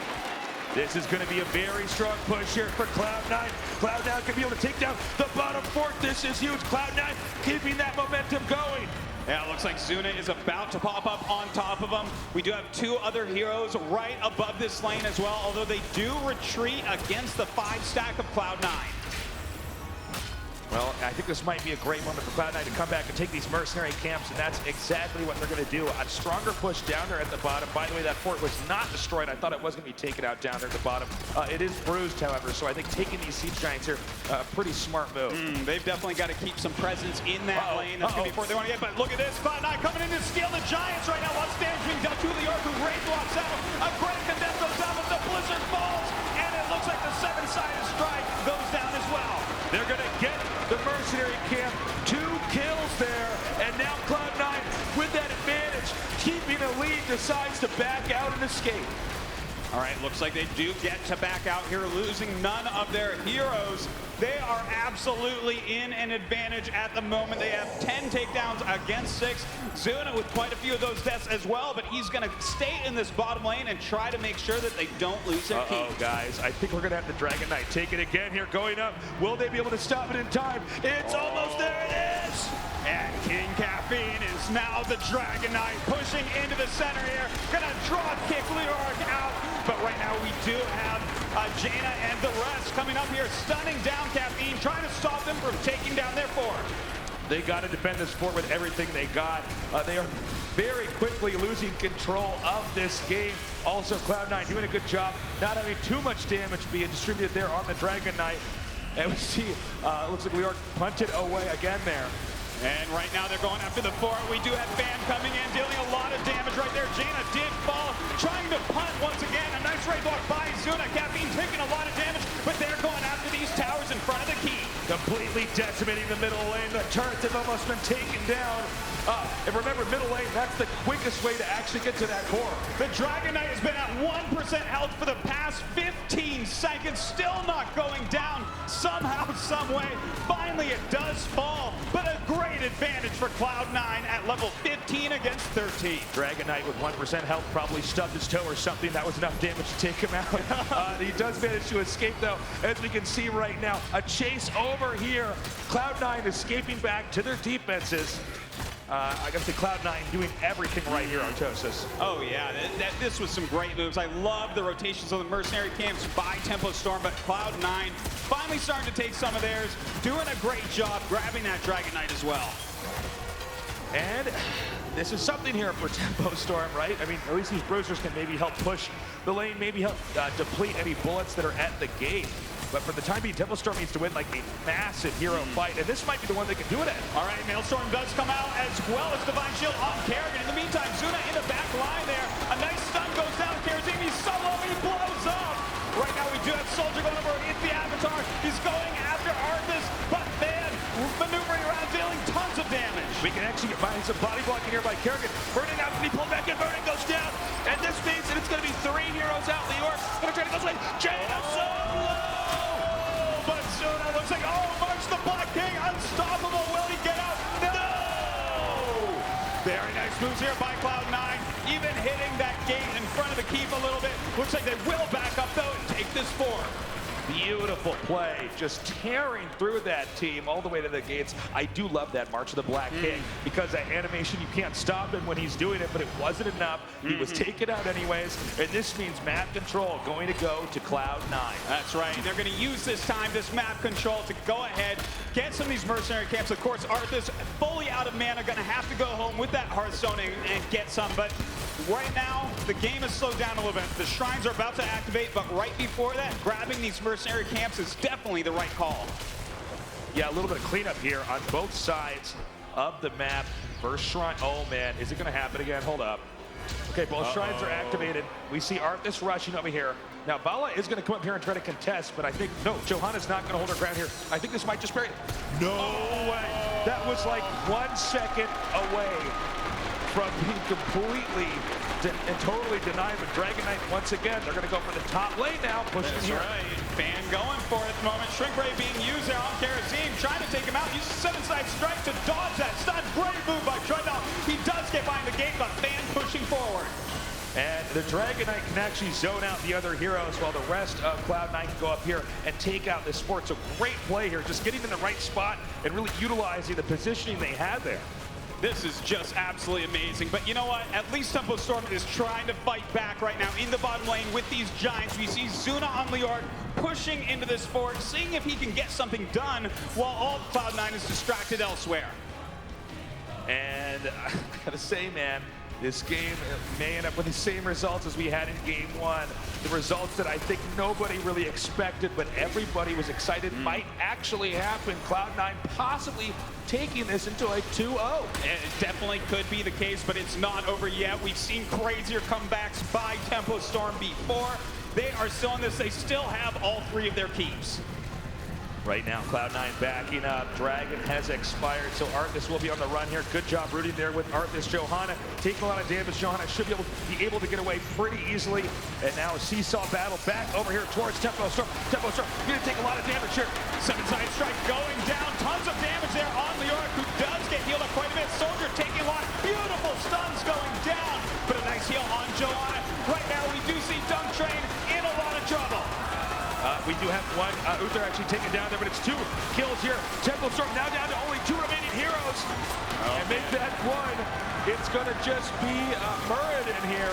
This is going to be a very strong push here for Cloud9. Cloud9 could be able to take down the bottom fort. This is huge. Cloud9 keeping that momentum going. Yeah, it looks like Zuna is about to pop up on top of them. We do have 2 other heroes right above this lane as well, although they do retreat against the 5 stack of Cloud9. Well, I think this might be a great moment for Cloud9 to come back and take these mercenary camps, and that's exactly what they're going to do. A stronger push down there at the bottom. By the way, that fort was not destroyed. I thought it was going to be taken out down there at the bottom. It is bruised, however, so I think taking these siege giants here, a pretty smart move. They've definitely got to keep some presence in that lane. That's going to be before they want to get, but look at this. Cloud9 coming in to steal the giants right now. Lots of damage being done to Leoric, who Rage walks out. A great condemn goes down, but the Blizzard falls, and it looks like the 7-sided strike goes down as well. They're going to get the mercenary camp. 2 kills there, and now Cloud9 with that advantage, keeping a lead, decides to back out and escape. All right, looks like they do get to back out here, losing none of their heroes. They are absolutely in an advantage at the moment. They have 10 takedowns against 6. Zuna with quite a few of those deaths as well, but he's going to stay in this bottom lane and try to make sure that they don't lose their key. Guys, I think we're going to have the Dragon Knight take it again here, going up. Will they be able to stop it in time? It's almost there. It is! And King Caffeine is now the Dragon Knight, pushing into the center here. Gonna drop kick Leoric out, but right now we do have Jaina and the rest coming up here, stunning down Caffeine, trying to stop them from taking down their fort. They got to defend this fort with everything they got. They are very quickly losing control of this game. Also, Cloud9 doing a good job, not having too much damage being distributed there on the Dragon Knight. And we see, looks like Leoric punted away again there. And right now they're going after the fort. We do have Fan coming in, dealing a lot of damage right there. Jaina did fall, trying to punt once again. A nice raid block by Zuna. Caffeine taking a lot of damage, but they're going after these towers in front of the key. The completely decimating the middle lane. The turrets have almost been taken down. And remember, middle lane, that's the quickest way to actually get to that core. The Dragon Knight has been at 1% health for the past 15 seconds, still not going down somehow, some way. Finally, it does fall, but a great advantage for Cloud9 at level 15 against 13. Dragon Knight with 1% health probably stubbed his toe or something. That was enough damage to take him out. He does manage to escape, though, as we can see right now. A chase over here. Cloud9 escaping back to their defenses. I gotta say, Cloud9 doing everything right here, Artosis. Oh yeah, this was some great moves. I love the rotations of the mercenary camps by Tempo Storm, but Cloud9 finally starting to take some of theirs, doing a great job grabbing that Dragon Knight as well. And this is something here for Tempo Storm, right? I mean, at least these bruisers can maybe help push the lane, maybe help deplete any bullets that are at the gate. But for the time being, Tempo Storm needs to win like a massive hero fight, and this might be the one they can do it at. All right, Maelstrom does come out as well as Divine Shield on Kerrigan. In the meantime, Zuna in the back line there. A nice stun goes down. Kerrigan, he's solo, he blows up. Right now, we do have Soldier going over into the Avatar. He's going after Arthas, but man, maneuvering around, dealing tons of damage. We can actually get behind some body blocking here by Kerrigan. Burning out, and he pulled back in, Burning goes down. And this means that it's going to be 3 heroes out. Leork going to try to go away. Jada solo! But Zuna looks like, oh, March the Black King, unstoppable. Will he get out? No! Very nice moves here by Cloud9, even hitting that gate in front of the keep a little bit. Looks like they will back up, though, and take this forward. Beautiful play, just tearing through that team all the way to the gates. I do love that March of the Black King, because that animation, you can't stop him when he's doing it, but it wasn't enough. He was taken out anyways, and this means map control going to go to Cloud9. That's right. They're going to use this time, this map control, to go ahead, get some of these mercenary camps. Of course, Arthas fully out of mana, going to have to go home with that Hearthstone and get some, but right now, the game has slowed down a little bit. The shrines are about to activate, but right before that, grabbing these mercenary camps is definitely the right call. Yeah, a little bit of cleanup here on both sides of the map. First shrine, oh man, is it gonna happen again? Hold up. Okay, both shrines are activated. We see Arthas rushing over here. Now, Bala is gonna come up here and try to contest, but I think, no, Johanna's not gonna hold her ground here. I think this might just bury it. No way. That was like 1 second away from being completely and totally denied. But Dragon Knight, once again, they're going to go for the top lane now, pushing here. Right. Fan going for it at the moment. Shrink Ray being used there on Karazim, trying to take him out. Uses 7-side strike to dodge that stun. Great move by Dreadnaught. He does get behind the gate, but Fan pushing forward. And the Dragon Knight can actually zone out the other heroes while the rest of Cloud9 can go up here and take out this sport. So great play here, just getting in the right spot and really utilizing the positioning they had there. This is just absolutely amazing. But you know what? At least Tempo Storm is trying to fight back right now in the bottom lane with these giants. We see Zuna on Leork pushing into this fort, seeing if he can get something done while all of Cloud9 is distracted elsewhere. And I gotta say, man, this game may end up with the same results as we had in Game 1. The results that I think nobody really expected, but everybody was excited might actually happen. Cloud9 possibly taking this into a 2-0. It definitely could be the case, but it's not over yet. We've seen crazier comebacks by Tempo Storm before. They are still in this. They still have all 3 of their keeps. Right now, Cloud9 backing up. Dragon has expired, so Arthas will be on the run here. Good job rooting there with Arthas. Johanna taking a lot of damage. Johanna should be able to get away pretty easily. And now a seesaw battle back over here towards Tempo Storm. Tempo Storm going to take a lot of damage here. 7-side strike going down. Tons of damage there on Leork, who does get healed up quite a bit. Soldier taking a lot. Beautiful stuns going down. But a nice heal on Johanna. Right now, we do see DunkTrain in a lot of trouble. We do have one Uther actually taken down there, but it's 2 kills here. Tempo Storm now down to only 2 remaining heroes. And make that 1. It's going to just be Muradin here.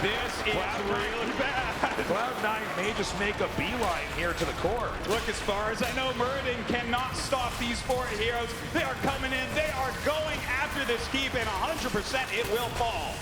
This is really bad. Cloud9 may just make a beeline here to the core. Look, as far as I know, Muradin cannot stop these 4 heroes. They are coming in. They are going after this keep, and 100% it will fall.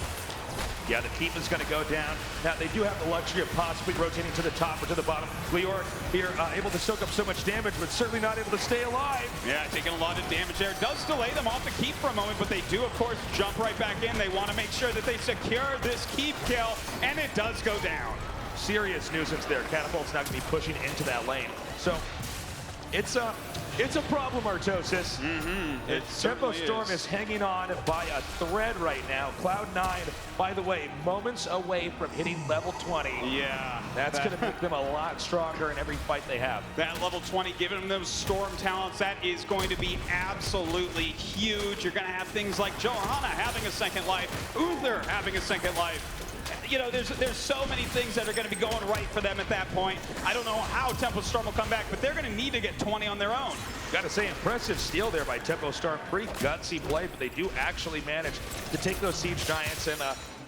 Yeah, the keep is going to go down. Now, they do have the luxury of possibly rotating to the top or to the bottom. Leork here able to soak up so much damage, but certainly not able to stay alive. Yeah, taking a lot of damage there. Does delay them off the keep for a moment, but they do, of course, jump right back in. They want to make sure that they secure this keep kill, and it does go down. Serious nuisance there. Catapult's not going to be pushing into that lane. So, it's It's a problem, Artosis. It Tempo certainly Storm is. is hanging on by a thread right now. Cloud9, by the way, moments away from hitting level 20. Yeah. That's going to make them a lot stronger in every fight they have. That level 20, giving them those Storm talents, that is going to be absolutely huge. You're going to have things like Johanna having a second life, Uther having a second life. You know, there's so many things that are going to be going right for them at that point. I don't know how Tempo Storm will come back, but they're going to need to get 20 on their own. Got to say, impressive steal there by Tempo Storm. Pretty gutsy play, but they do actually manage to take those Siege Giants, and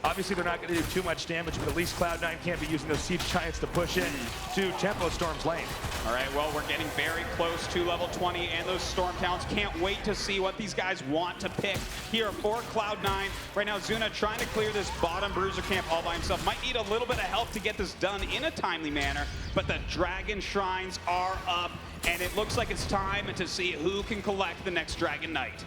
obviously they're not going to do too much damage, but at least Cloud9 can't be using those Siege Giants to push in to Tempo Storm's lane. All right, well, we're getting very close to level 20 and those Storm talents. Can't wait to see what these guys want to pick here for Cloud9. Right now, Zuna trying to clear this bottom bruiser camp all by himself. Might need a little bit of help to get this done in a timely manner, but the Dragon Shrines are up, and it looks like it's time to see who can collect the next Dragon Knight.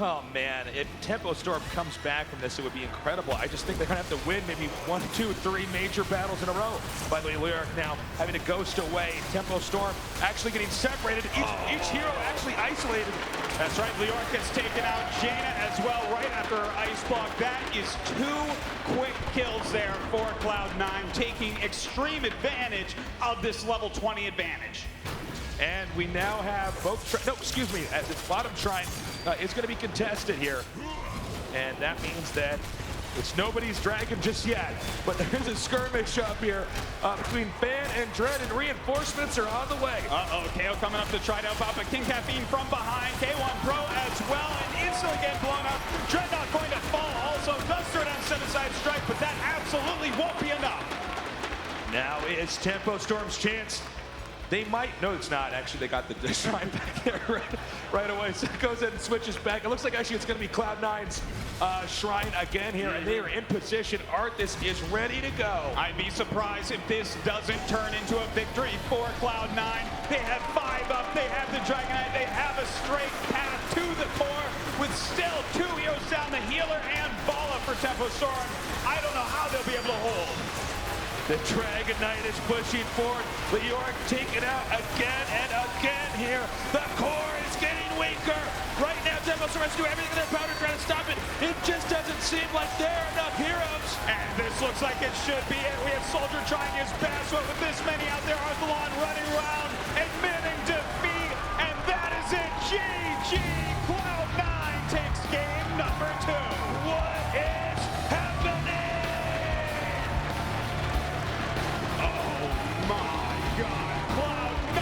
Oh man, if Tempo Storm comes back from this, it would be incredible. I just think they're gonna have to win maybe 1, 2, 3 major battles in a row. By the way, Lyric now having to ghost away. Tempo Storm actually getting separated. Each hero actually isolated. That's right, Lyric gets taken out. Jaina as well right after her ice block. That is 2 quick kills there for Cloud9, taking extreme advantage of this level 20 advantage. And we now have both, at this bottom shrine is going to be contested here. And that means that it's nobody's dragon just yet. But there's a skirmish up here between Fan and Dread, and reinforcements are on the way. Kaeyoh coming up to try to help out, but King Caffeine from behind. Keiwan Pro as well, and instantly get blown up. Dreadnaught going to fall also. Does throw down set-aside strike, but that absolutely won't be enough. Now is Tempo Storm's chance. They might, no it's not, actually they got the shrine back there right away, so it goes in and switches back. It looks like actually it's going to be Cloud9's shrine again here, and they are in position. Arthas is ready to go. I'd be surprised if this doesn't turn into a victory for Cloud9. They have 5 up, they have the Dragon Knight, they have a straight path to the core with still 2 heroes down, the healer and Bala for Tempo Storm. I don't know how they'll be able to hold. The Dragon Knight is pushing forward. Leoric taken out again and again here. The core is getting weaker. Right now, Tempo Storm has to do everything in their power to try to stop it. It just doesn't seem like there are enough heroes. And this looks like it should be it. We have Soldier trying his best, but with this many out there, Arthelon running around, admitting defeat, and that is it. GG, Cloud9 takes game number 2. What is happening? My God, Cloud9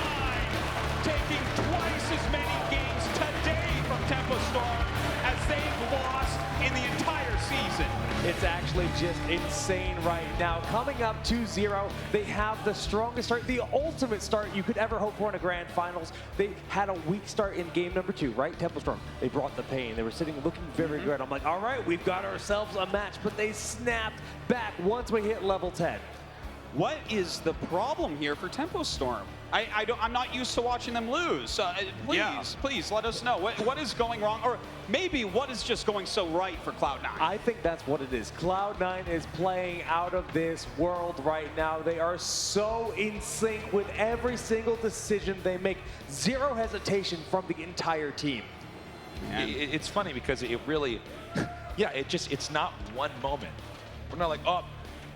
taking twice as many games today from Tempo Storm as they've lost in the entire season. It's actually just insane right now. Coming up 2-0, they have the strongest start, the ultimate start you could ever hope for in a grand finals. They had a weak start in game number 2, right? Tempo Storm, they brought the pain. They were sitting looking very good. I'm like, all right, we've got ourselves a match, but they snapped back once we hit level 10. What is the problem here for Tempo Storm? I'm not used to watching them lose. Please let us know. What is going wrong? Or maybe what is just going so right for Cloud9? I think that's what it is. Cloud9 is playing out of this world right now. They are so in sync with every single decision they make. Zero hesitation from the entire team. It's funny because it really, it's not one moment. We're not like, oh,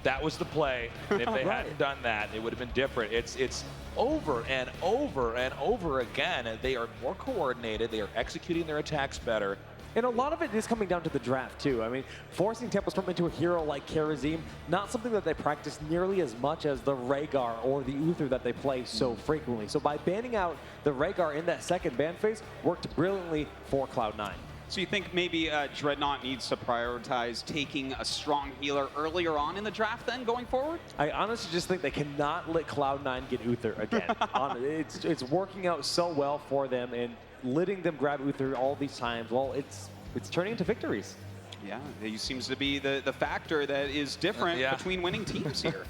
that was the play. And if they hadn't done that, it would have been different. It's over and over and over again. They are more coordinated. They are executing their attacks better. And a lot of it is coming down to the draft, too. I mean, forcing Tempo Storm into a hero like Karazim, not something that they practice nearly as much as the Rhaegar or the Uther that they play so frequently. So by banning out the Rhaegar in that second ban phase, worked brilliantly for Cloud9. So you think maybe Dreadnaught needs to prioritize taking a strong healer earlier on in the draft then, going forward? I honestly just think they cannot let Cloud9 get Uther again. It's working out so well for them, and letting them grab Uther all these times, well, it's turning into victories. Yeah, it seems to be the factor that is different between winning teams here.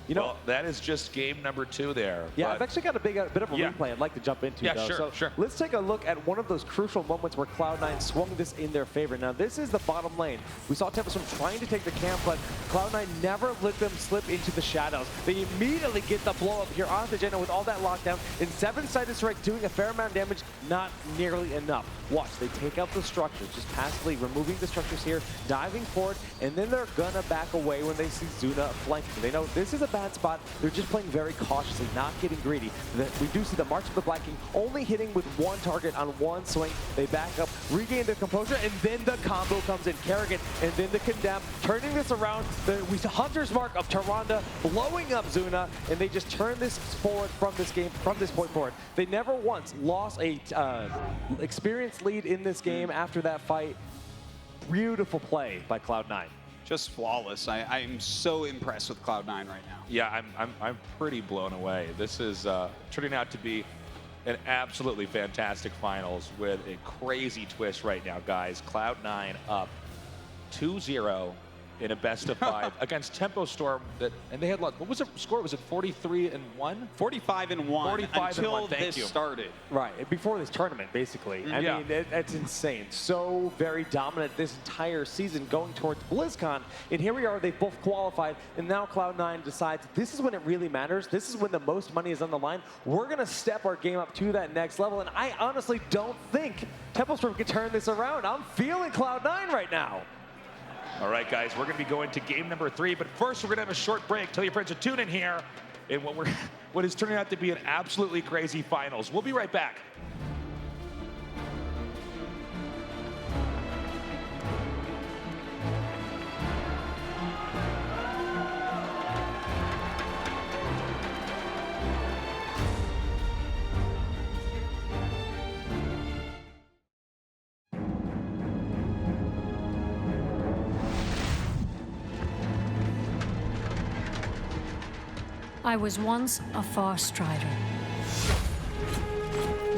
You know, well, that is just game number 2 there. yeah, but I've actually got a bit of a replay I'd like to jump into, Yeah, though. sure, So sure. let's take a look at one of those crucial moments where Cloud9 swung this in their favor. Now, this is the bottom lane. We saw TempoStorm trying to take the camp, but Cloud9 never let them slip into the shadows. They immediately get the blow up here on the Jenna with all that lockdown. And 7-sided strike doing a fair amount of damage, not nearly enough. Watch, they take out the structures, just passively removing the structures here, diving forward, and then they're gonna back away when they see Zuna flanking. They know this is a bad spot. They're just playing very cautiously, not getting greedy. We do see the March of the Black King only hitting with one target on one swing. They back up, regain their composure, and then the combo comes in. Kerrigan, and then the Condemn, turning this around. We see Hunter's Mark of Tyrande blowing up Zuna, and they just turn this forward from this game, from this point forward. They never once lost a experienced lead in this game after that fight. Beautiful play by Cloud9. Just flawless. I'm so impressed with Cloud9 right now. Yeah, I'm pretty blown away. This is turning out to be an absolutely fantastic finals with a crazy twist right now, guys. Cloud9 up 2-0 in a best of 5 against TempoStorm. And they had, what was the score? Was it 43-1? 45-1 until this started. Right, before this tournament, basically. I mean, it's insane. So very dominant this entire season going towards BlizzCon. And here we are, they both qualified, and now Cloud9 decides this is when it really matters. This is when the most money is on the line. We're going to step our game up to that next level, and I honestly don't think TempoStorm can turn this around. I'm feeling Cloud9 right now. All right, guys, we're going to be going to game number 3, but first we're going to have a short break. Tell your friends to tune in here in what is turning out to be an absolutely crazy finals. We'll be right back. I was once a far strider.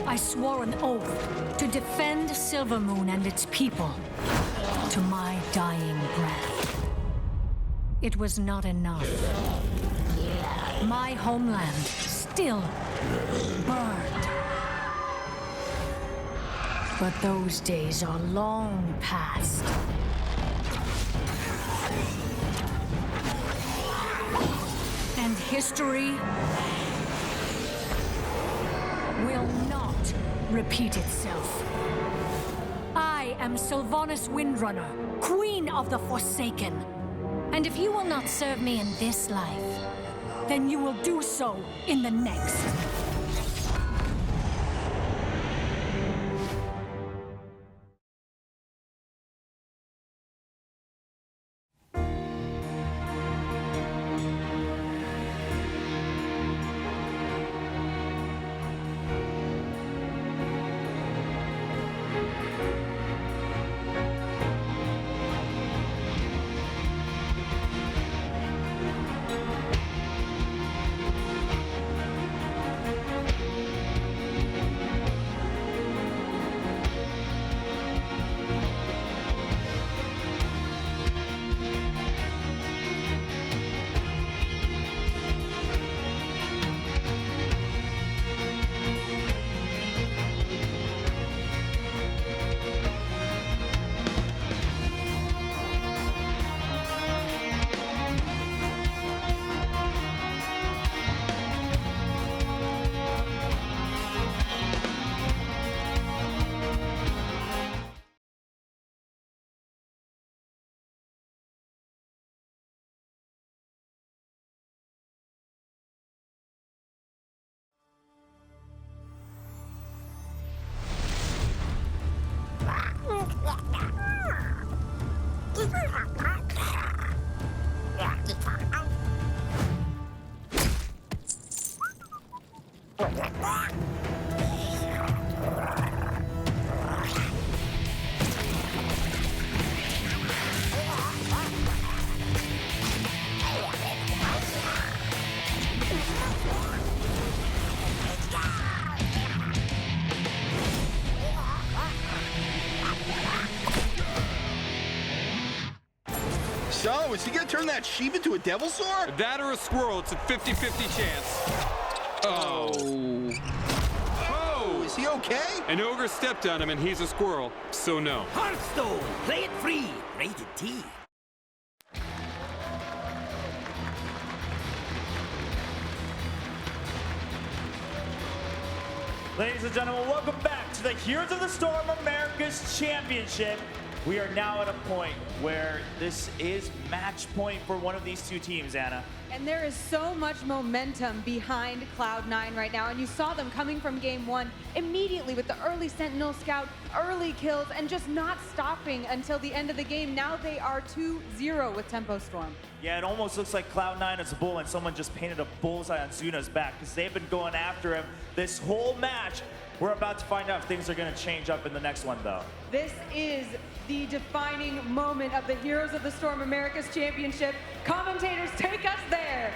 I swore an oath to defend Silvermoon and its people to my dying breath. It was not enough. My homeland still burned. But those days are long past. And history will not repeat itself. I am Sylvanas Windrunner, Queen of the Forsaken. And if you will not serve me in this life, then you will do so in the next. is he gonna turn that sheep into a devilsaur? That or a squirrel, it's a 50-50 chance. Oh. Oh, is he okay? An ogre stepped on him and he's a squirrel, so no. Hearthstone, play it free. Rated T. Ladies and gentlemen, welcome back to the Heroes of the Storm America's Championship. We are now at a point where this is match point for one of these two teams, Anna. And there is so much momentum behind Cloud9 right now, and you saw them coming from game one immediately with the early Sentinel Scout, early kills, and just not stopping until the end of the game. Now they are 2-0 with Tempo Storm. Yeah, it almost looks like Cloud9 is a bull and someone just painted a bullseye on Zuna's back because they've been going after him this whole match. We're about to find out if things are going to change up in the next one, though. This is the defining moment of the Heroes of the Storm America's Championship. Commentators, take us there.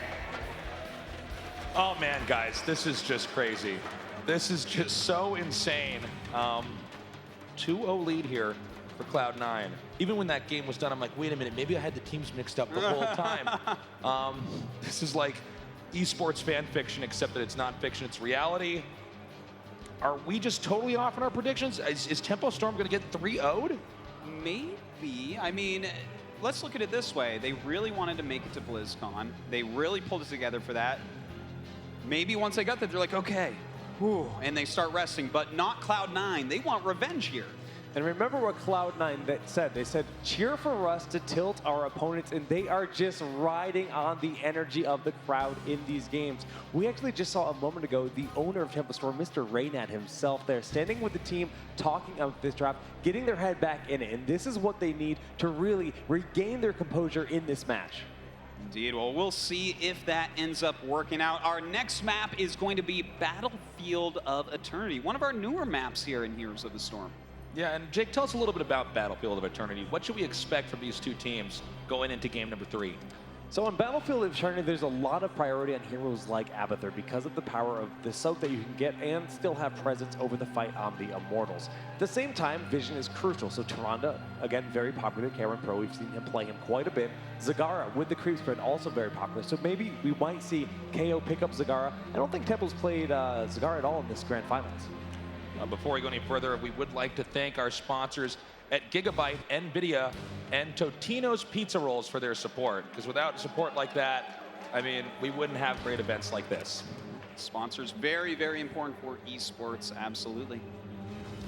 Oh man, guys, this is just crazy. This is just so insane. 2-0 lead here for Cloud9. Even when that game was done, I'm like, wait a minute, maybe I had the teams mixed up the whole time. This is like esports fan fiction, except that it's not fiction, it's reality. Are we just totally off on our predictions? Is Tempo Storm going to get 3-0'd? Maybe. I mean, let's look at it this way. They really wanted to make it to BlizzCon. They really pulled it together for that. Maybe once they got there, they're like, okay, whew, and they start resting, but not Cloud9. They want revenge here. And remember what Cloud9 said. They said, cheer for us to tilt our opponents, and they are just riding on the energy of the crowd in these games. We actually just saw a moment ago the owner of Tempo Storm, Mr. Dreadnaught himself there, standing with the team, talking about this draft, getting their head back in it. And this is what they need to really regain their composure in this match. Indeed. Well, we'll see if that ends up working out. Our next map is going to be Battlefield of Eternity, one of our newer maps here in Heroes of the Storm. Yeah, and Jake, tell us a little bit about Battlefield of Eternity. What should we expect from these two teams going into game number 3? So on Battlefield of Eternity, there's a lot of priority on heroes like Abathur because of the power of the soak that you can get and still have presence over the fight on the Immortals. At the same time, vision is crucial. So Tyrande, again, very popular. Keiwan Pro, we've seen him play him quite a bit. Zagara with the creep spread, also very popular. So maybe we might see Kaeyoh pick up Zagara. I don't think Tempo's played Zagara at all in this grand finals. Before we go any further, we would like to thank our sponsors at Gigabyte, NVIDIA, and Totino's Pizza Rolls for their support. Because without support like that, I mean, we wouldn't have great events like this. Sponsors, very, very important for esports, absolutely.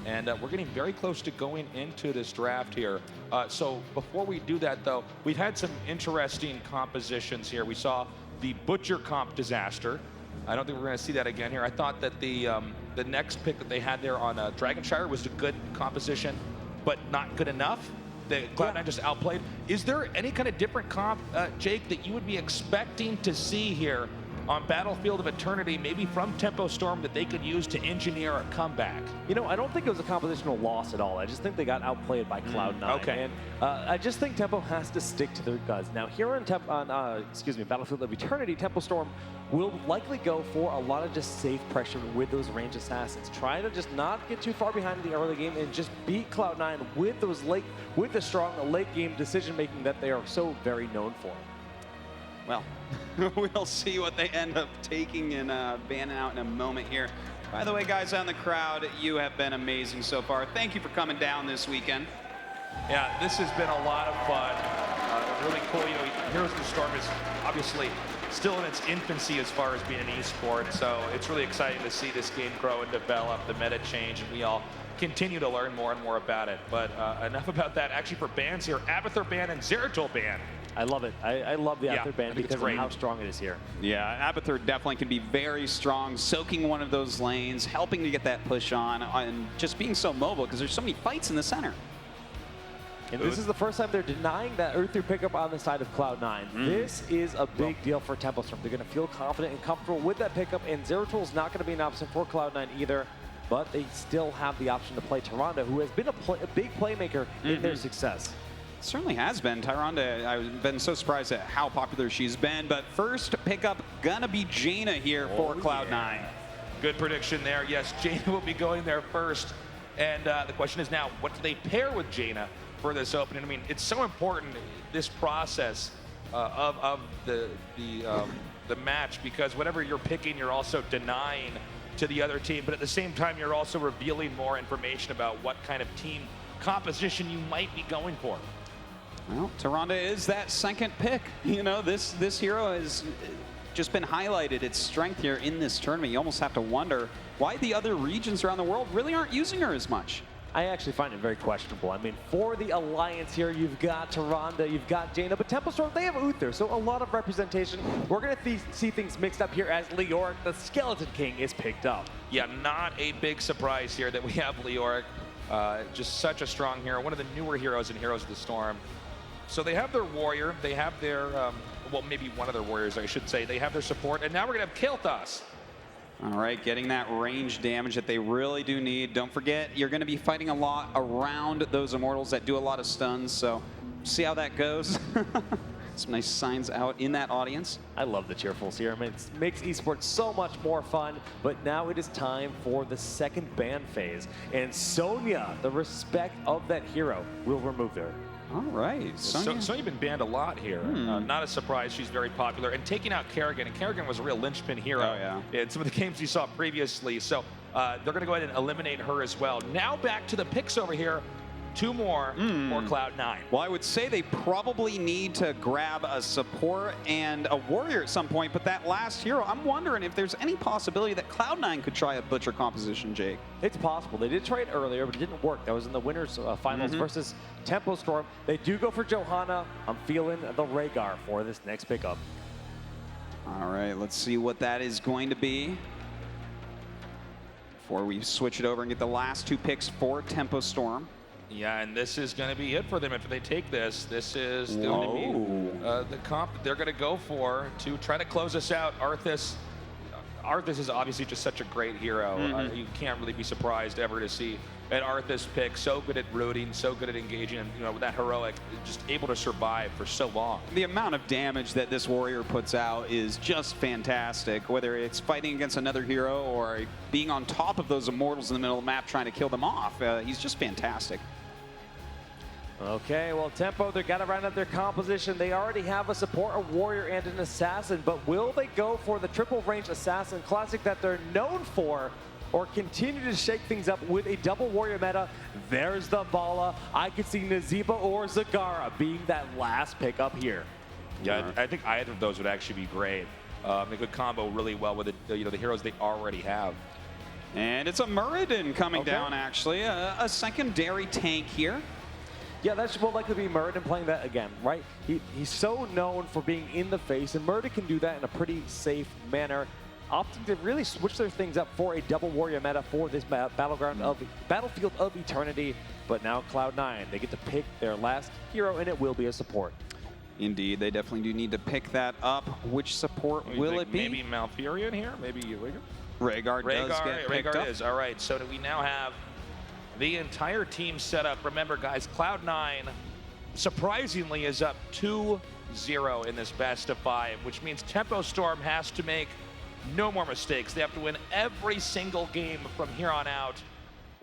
And we're getting very close to going into this draft here. So before we do that, though, we've had some interesting compositions here. We saw the Butcher comp disaster. I don't think we're going to see that again here. I thought that the next pick that they had there on Dragonshire was a good composition, but not good enough. The Cloud9 just outplayed. Is there any kind of different comp, Jake, that you would be expecting to see here on Battlefield of Eternity, maybe from Tempo Storm, that they could use to engineer a comeback? You know, I don't think it was a compositional loss at all. I just think they got outplayed by Cloud9. Okay. And I just think Tempo has to stick to their guns. Now, here on Battlefield of Eternity, Tempo Storm will likely go for a lot of just safe pressure with those ranged assassins. Try to just not get too far behind in the early game and just beat Cloud9 with those with the strong late game decision making that they are so very known for. Well, we'll see what they end up taking and banning out in a moment here. By the way, guys out in the crowd, you have been amazing so far. Thank you for coming down this weekend. Yeah, this has been a lot of fun. Really cool. You know, Heroes of the Storm is obviously still in its infancy as far as being an esport, so it's really exciting to see this game grow and develop, the meta change, and we all continue to learn more and more about it. But enough about that. Actually, for bans here, Abathur ban and Zeratul ban. I love it. I love the Abathur ban because of how strong it is here. Yeah, Abathur definitely can be very strong, soaking one of those lanes, helping to get that push on, and just being so mobile because there's so many fights in the center. And this is the first time they're denying that Earth through pickup on the side of Cloud9. This is a big deal for Tempo Storm. They're going to feel confident and comfortable with that pickup, and Zeratul's not going to be an option for Cloud9 either, but they still have the option to play Tyrande, who has been a big playmaker in their success. Certainly has been. Tyrande, I've been so surprised at how popular she's been, but first pickup gonna be Jaina here for Cloud9. Yeah. Good prediction there. Yes, Jaina will be going there first. And the question is now, what do they pair with Jaina for this opening? I mean, it's so important, this process, of the match, because whatever you're picking, you're also denying to the other team, but at the same time, you're also revealing more information about what kind of team composition you might be going for. Well, Tyrande is that second pick. You know, this hero has just been highlighted, its strength here in this tournament. You almost have to wonder why the other regions around the world really aren't using her as much. I actually find it very questionable. I mean, for the Alliance here, you've got Tyrande, you've got Jaina, but Tempo Storm, they have Uther, so a lot of representation. We're going to see things mixed up here as Leoric, the Skeleton King, is picked up. Yeah, not a big surprise here that we have Leoric. Just such a strong hero, one of the newer heroes in Heroes of the Storm. So they have their warrior, they have their, well, maybe one of their warriors, I should say. They have their support, and now we're going to have Kaeyoh. All right, getting that range damage that they really do need. Don't forget, you're going to be fighting a lot around those Immortals that do a lot of stuns, so see how that goes. Some nice signs out in that audience. I love the cheerfuls here. I mean, it makes esports so much more fun, but now it is time for the second ban phase. And Sonya, the respect of that hero, will remove her. All right. Sonya been banned a lot here. Not a surprise. She's very popular. And taking out Kerrigan, and Kerrigan was a real linchpin hero in some of the games you saw previously. So they're going to go ahead and eliminate her as well. Now back to the picks over here. 2 more for Cloud9. Well, I would say they probably need to grab a support and a warrior at some point, but that last hero, I'm wondering if there's any possibility that Cloud9 could try a Butcher composition, Jake. It's possible. They did try it earlier, but it didn't work. That was in the winners finals versus Tempo Storm. They do go for Johanna. I'm feeling the Rhaegar for this next pickup. All right, let's see what that is going to be. Before we switch it over and get the last 2 picks for Tempo Storm. Yeah, and this is going to be it for them if they take this. This is going to be the comp they're going to go for to try to close us out. Arthas is obviously just such a great hero. You can't really be surprised ever to see an Arthas pick. So good at rooting, so good at engaging, and with that heroic, just able to survive for so long. The amount of damage that this warrior puts out is just fantastic. Whether it's fighting against another hero or being on top of those Immortals in the middle of the map trying to kill them off, he's just fantastic. Okay, well, Tempo, they've got to round out their composition. They already have a support, a warrior, and an assassin, but will they go for the triple range assassin classic that they're known for, or continue to shake things up with a double warrior meta? There's the Bala. I could see Nazeeba or Zagara being that last pickup here. Yeah, I think either of those would actually be great. They could combo really well with the heroes they already have. And it's a Muradin coming down, actually, a secondary tank here. Yeah, that will likely be Muradin playing that again, right? He's so known for being in the face, and Muradin can do that in a pretty safe manner, opting to really switch their things up for a double warrior meta for this battlefield of eternity. But now Cloud9, they get to pick their last hero, and it will be a support. Indeed, they definitely do need to pick that up. Which support will it be? Maybe Malfurion here? Maybe Rhaegar does get picked up. Rhaegar is. All right, so do we now have the entire team set up? Remember, guys, Cloud9, surprisingly, is up 2-0 in this best of 5, which means Tempo Storm has to make no more mistakes. They have to win every single game from here on out,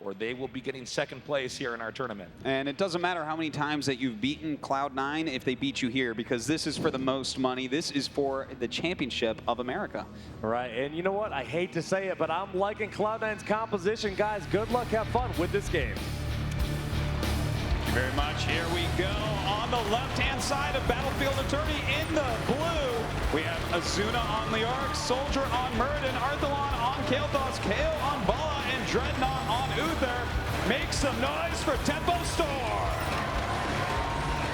or they will be getting second place here in our tournament. And it doesn't matter how many times that you've beaten Cloud9 if they beat you here, because this is for the most money. This is for the championship of America. Right, and you know what? I hate to say it, but I'm liking Cloud9's composition. Guys, good luck, have fun with this game. Thank you very much. Here we go on the left-hand side of Battlefield Eternity in the blue. We have Zuna on Leoric, Soldier on Muradin, Arthelon on Kaeyoh, Kaeyoh on Bala, and Dreadnaught on Uther. Make some noise for Tempo Storm.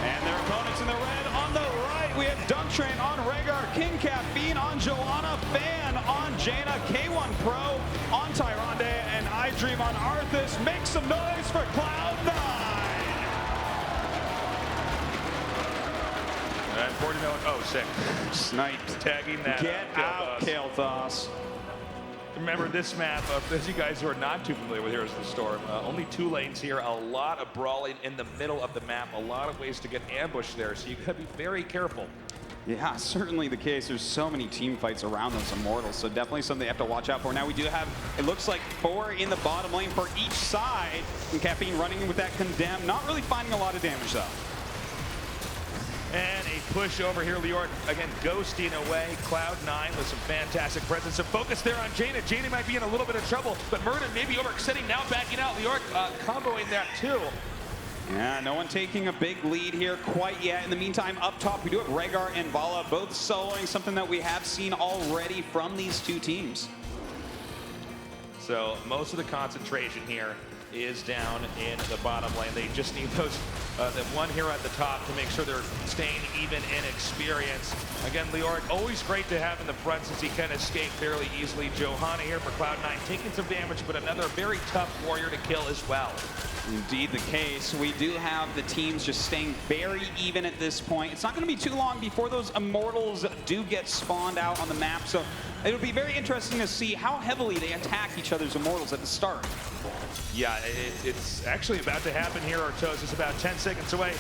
And their opponents in the red on the right, we have DunkTrain on Rhaegar, King Caffeine on Johanna, Fan on Jaina, Keiwan Pro on Tyrande, and iDream on Arthas. Make some noise for Cloud9. And 40-0, sniped. Tagging that. Get out, Kaeyoh. Remember this map, as you guys who are not too familiar with Heroes of the Storm, only 2 lanes here, a lot of brawling in the middle of the map, a lot of ways to get ambushed there, so you gotta be very careful. Yeah, certainly the case. There's so many team fights around those Immortals, so definitely something they have to watch out for. Now we do have, it looks like 4 in the bottom lane for each side, and Caffeine running with that Condemn, not really finding a lot of damage though. And a push over here, Lior, again, ghosting away. Cloud9 with some fantastic presence. Some focus there on Jaina. Jaina might be in a little bit of trouble, but Murden maybe overextending, now backing out. Lior comboing that too. Yeah, no one taking a big lead here quite yet. In the meantime, up top, we do have Rhaegar and Vala both soloing, something that we have seen already from these two teams. So most of the concentration here is down in the bottom lane. They just need those, the one hero at the top to make sure they're staying even in experience. Again, Lior, always great to have in the front since he can escape fairly easily. Johanna here for Cloud9 taking some damage, but another very tough warrior to kill as well. Indeed the case. We do have the teams just staying very even at this point. It's not going to be too long before those Immortals do get spawned out on the map, so it'll be very interesting to see how heavily they attack each other's Immortals at the start. Yeah, it's actually about to happen here. Artos is about 10 seconds away.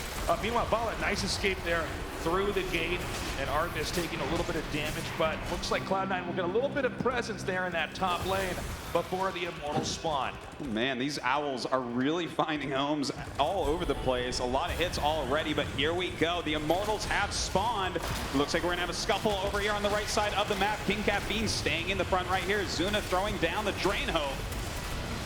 Meanwhile, Vala, nice escape there through the gate, and Arthas taking a little bit of damage, but looks like Cloud9 will get a little bit of presence there in that top lane before the Immortals spawn. Man, these Owls are really finding homes all over the place. A lot of hits already, but here we go. The Immortals have spawned. Looks like we're gonna have a scuffle over here on the right side of the map. King Caffeine staying in the front right here. Zuna throwing down the Dreadnaught.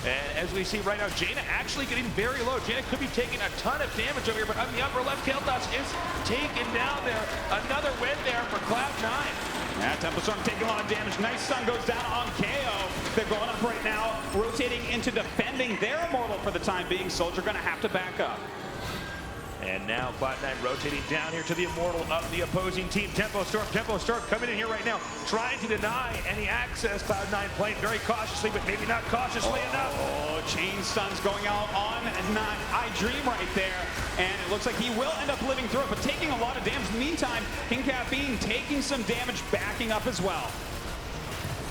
And as we see right now, Jaina actually getting very low. Jaina could be taking a ton of damage over here, but on the upper left, Kaeyoh is taken down there. Another win there for Cloud9. Yeah, Tempo Storm taking a lot of damage. Nice stun goes down on Kaeyoh. They're going up right now, rotating into defending their Immortal for the time being. Soldier gonna have to back up. And now Cloud9 rotating down here to the Immortal of the opposing team. Tempo Storm coming in here right now, trying to deny any access. Cloud9 playing very cautiously, but maybe not cautiously enough. Oh, chain stuns going out on not iDream right there. And it looks like he will end up living through it, but taking a lot of damage. In the meantime, King Caffeine taking some damage, backing up as well.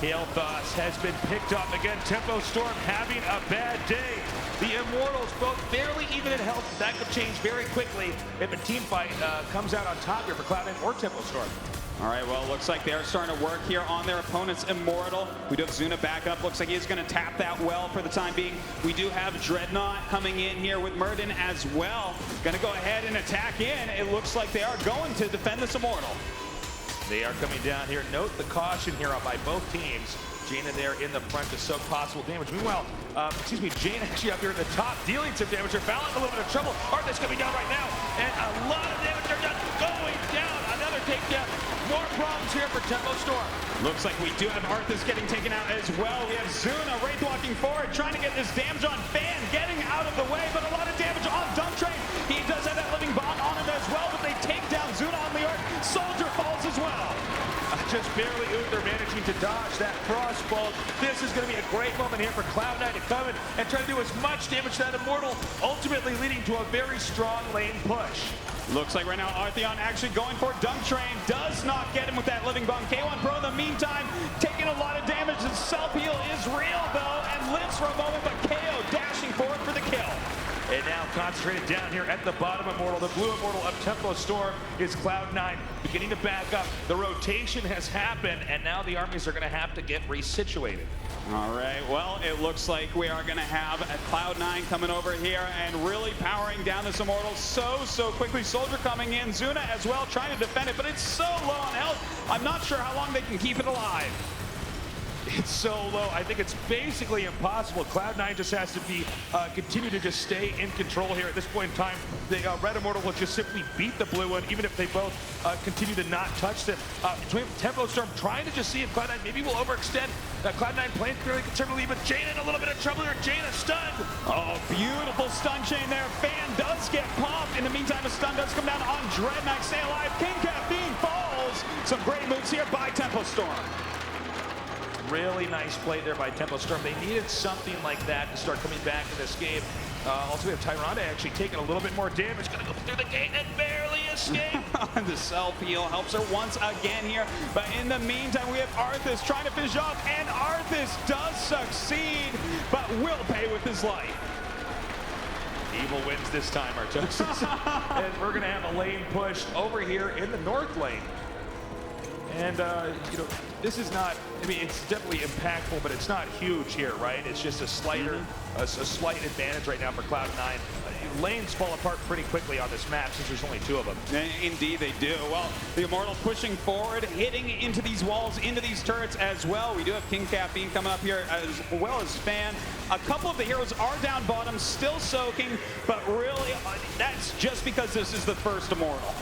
Kaeyoh has been picked up again. Tempo Storm having a bad day. The Immortals both barely even in health. That could change very quickly if a team fight comes out on top here for Cloud9 or Tempo Storm. All right, well, looks like they're starting to work here on their opponent's Immortal. We do have Zuna back up. Looks like he's going to tap that well for the time being. We do have Dreadnaught coming in here with Murden as well. Going to go ahead and attack in. It looks like they are going to defend this Immortal. They are coming down here. Note the caution here by both teams. Jaina there in the front to soak possible damage. Meanwhile, Jaina actually up here at the top dealing some damage. They're battling a little bit of trouble. Arthas coming down right now, and a lot of damage. They're just going down. Another takedown. More problems here for Tempo Storm. Looks like we do have Arthas getting taken out as well. We have Zuna Wraith walking forward, trying to get this damage on Fan, getting out of the way, but a lot of damage on DunkTrain. He does have that living bond on him as well, but they take down Zuna on Lior. Soldier falls as well. Just barely Uther managing to dodge that crossbow. This is going to be a great moment here for Cloud9 to come in and try to do as much damage to that Immortal, ultimately leading to a very strong lane push. Looks like right now Arthelon actually going for DunkTrain. Does not get him with that living bomb. Keiwan Pro in the meantime taking a lot of damage. His self-heal is real though and lives for a moment, but Kaeyoh dashing forward for the kill. And now concentrated down here at the bottom Immortal. The blue Immortal of Tempo Storm is Cloud9 beginning to back up. The rotation has happened, and now the armies are going to have to get resituated. All right, well, it looks like we are going to have a Cloud9 coming over here and really powering down this Immortal so quickly. Soldier coming in, Zuna as well, trying to defend it, but it's so low on health. I'm not sure how long they can keep it alive. It's so low. I think it's basically impossible. Cloud9 just has to be continue to just stay in control here. At this point in time, the Red Immortal will just simply beat the blue one, even if they both continue to not touch them. Tempo Storm trying to just see if Cloud9 maybe will overextend. Cloud9 playing fairly conservatively, but Jaina in a little bit of trouble here. Jaina stunned. Oh, beautiful stun chain there. Fan does get popped. In the meantime, a stun does come down on Dreadnaught. Stay alive. King Caffeine falls. Some great moves here by Tempo Storm. Really nice play there by Tempo Storm. They needed something like that to start coming back in this game. Also, we have Tyrande actually taking a little bit more damage. Gonna go through the gate and barely escape. The self-heal helps her once again here. But in the meantime, we have Arthas trying to finish off, and Arthas does succeed, but will pay with his life. Evil wins this time, Artosis. And we're gonna have a lane push over here in the north lane. And, you know, this is not, I mean, it's definitely impactful, but it's not huge here, right? It's just a slighter, a slight advantage right now for Cloud9. Lanes fall apart pretty quickly on this map since there's only 2 of them. Indeed they do. Well, the Immortal pushing forward, hitting into these walls, into these turrets as well. We do have King Caffeine coming up here as well as Fan. A couple of the heroes are down bottom, still soaking, but really that's just because this is the first Immortal.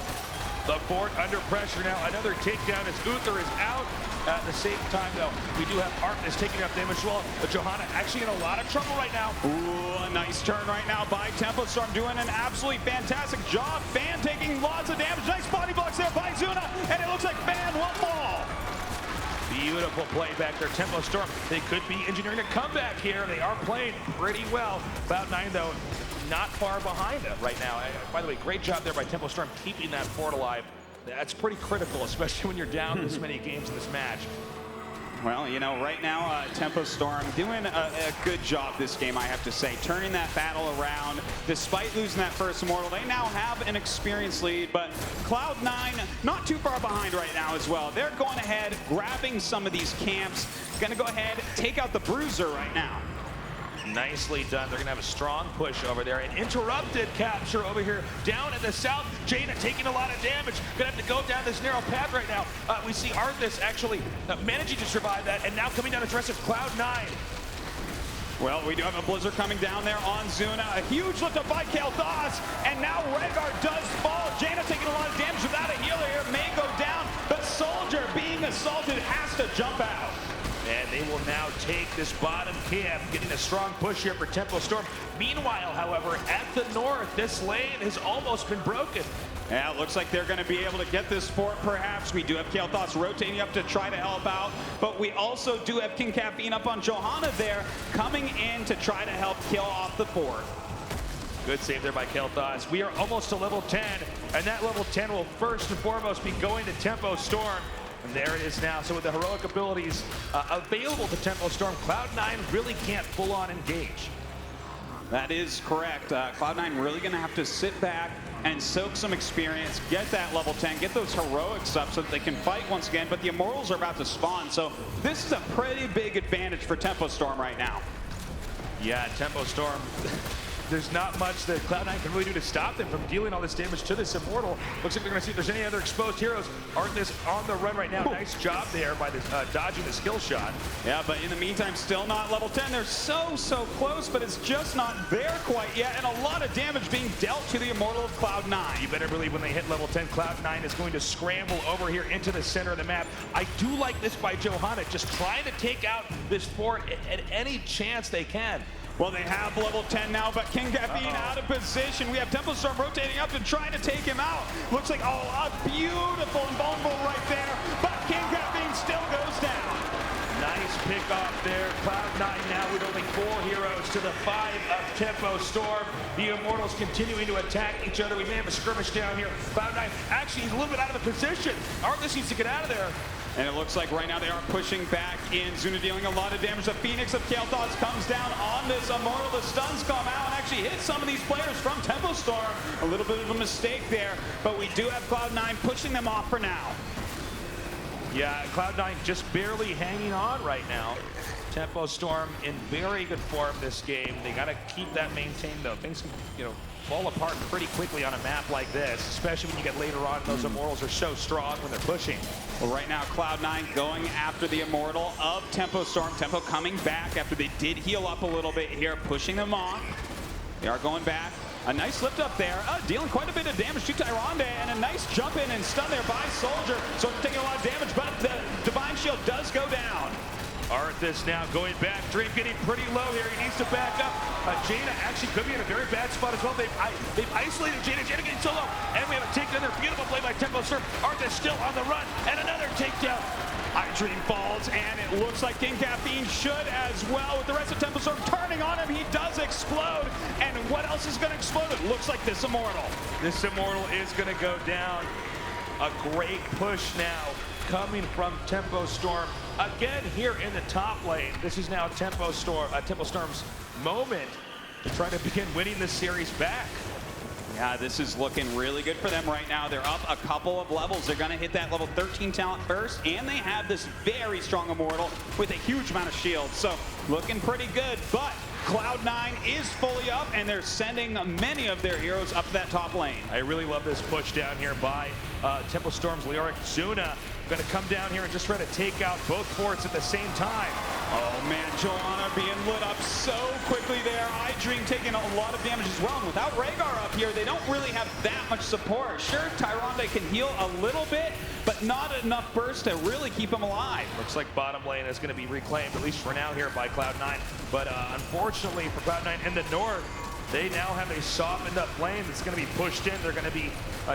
The fort under pressure now. Another takedown as Uther is out. At the same time, though, we do have Arthelon taking up damage as well. But Johanna actually in a lot of trouble right now. Ooh, a nice turn right now by Tempo Storm, doing an absolutely fantastic job. Fan taking lots of damage. Nice body blocks there by Zuna, and it looks like Fan will fall. Beautiful play back there. Tempo Storm, they could be engineering a comeback here. They are playing pretty well. Cloud9, though, not far behind them right now. By the way, great job there by Tempo Storm keeping that fort alive. That's pretty critical, especially when you're down this many games in this match. Well, you know, right now, Tempo Storm doing a good job this game, I have to say. Turning that battle around, despite losing that first Immortal. They now have an experienced lead, but Cloud9 not too far behind right now as well. They're going ahead, grabbing some of these camps. Gonna go ahead, take out the Bruiser right now. Nicely done. They're going to have a strong push over there. An interrupted capture over here down in the south. Jaina taking a lot of damage. Going to have to go down this narrow path right now. We see Arthas actually managing to survive that and now coming down to address Cloud9. Well, we do have a Blizzard coming down there on Zuna. A huge lift up by Kaeyoh, and now Rhaegar does fall. Jaina taking a lot of damage without a healer here. May go down, but Soldier being assaulted has to jump out. And they will now take this bottom camp, getting a strong push here for Tempo Storm. Meanwhile, however, at the north, this lane has almost been broken. Yeah, it looks like they're going to be able to get this fort, perhaps. We do have Kaeyoh rotating up to try to help out, but we also do have King Caffeine up on Johanna there, coming in to try to help kill off the fort. Good save there by Kaeyoh. We are almost to level 10, and that level 10 will first and foremost be going to Tempo Storm. And there it is now. So with the heroic abilities available to Tempo Storm, Cloud9 really can't full-on engage. That is correct. Cloud9 really going to have to sit back and soak some experience, get that level 10, get those heroics up so that they can fight once again. But the Immortals are about to spawn, so this is a pretty big advantage for Tempo Storm right now. Yeah, Tempo Storm. There's not much that Cloud9 can really do to stop them from dealing all this damage to this Immortal. Looks like they're going to see if there's any other exposed heroes. Arthas on the run right now. Ooh. Nice job there by this, dodging the skill shot. Yeah, but in the meantime, still not level 10. They're so close, but it's just not there quite yet. And a lot of damage being dealt to the Immortal of Cloud9. You better believe when they hit level 10, Cloud9 is going to scramble over here into the center of the map. I do like this by Johanna, just trying to take out this fort at any chance they can. Well, they have level 10 now, but King Caffeine out of position. We have Tempo Storm rotating up and trying to take him out. Looks like, oh, a beautiful invulnerable right there, but King Caffeine still goes down. Nice pick off there. Cloud9 now with only 4 heroes to the 5 of Tempo Storm. The Immortals continuing to attack each other. We may have a skirmish down here. Cloud9 actually is a little bit out of the position. Arthelon needs to get out of there. And it looks like right now they are pushing back in. Zuna dealing a lot of damage. The Phoenix of Kaeyoh comes down on this Immortal. The stuns come out and actually hit some of these players from Tempo Storm. A little bit of a mistake there, but we do have Cloud9 pushing them off for now. Yeah, Cloud9 just barely hanging on right now. Tempo Storm in very good form this game. They got to keep that maintained, though. Things can, you know, fall apart pretty quickly on a map like this, especially when you get later on. Those Immortals are so strong when they're pushing. Well, right now, Cloud9 going after the Immortal of Tempo Storm. Tempo coming back after they did heal up a little bit here, pushing them off. They are going back. A nice lift up there, dealing quite a bit of damage to Tyrande, and a nice jump in and stun there by Soldier. So taking a lot of damage, but the Divine Shield does go down. Arthas now going back. Dream getting pretty low here. He needs to back up. Jaina actually could be in a very bad spot as well. They've isolated Jaina. Jaina getting so low. And we have a takedown there. Beautiful play by Tempo Storm. Arthas still on the run. And another takedown. iDream falls, and it looks like King Caffeine should as well. With the rest of Tempo Storm turning on him, he does explode. And what else is going to explode? It looks like this Immortal. This Immortal is going to go down. A great push now coming from Tempo Storm. Again, here in the top lane, this is now Tempo Storm's moment to try to begin winning this series back. Yeah, this is looking really good for them right now. They're up a couple of levels. They're going to hit that level 13 talent first, and they have this very strong Immortal with a huge amount of shield. So looking pretty good, but Cloud9 is fully up, and they're sending many of their heroes up to that top lane. I really love this push down here by Tempo Storm's Leoric. Zuna going to come down here and just try to take out both forts at the same time. Oh man, Joanna being lit up so quickly there. iDream taking a lot of damage as well. And without Rhaegar up here, they don't really have that much support. Sure, Tyrande can heal a little bit, but not enough burst to really keep him alive. Looks like bottom lane is going to be reclaimed, at least for now here by Cloud9. But unfortunately for Cloud9 in the north, they now have a softened up lane that's going to be pushed in. They're going to be,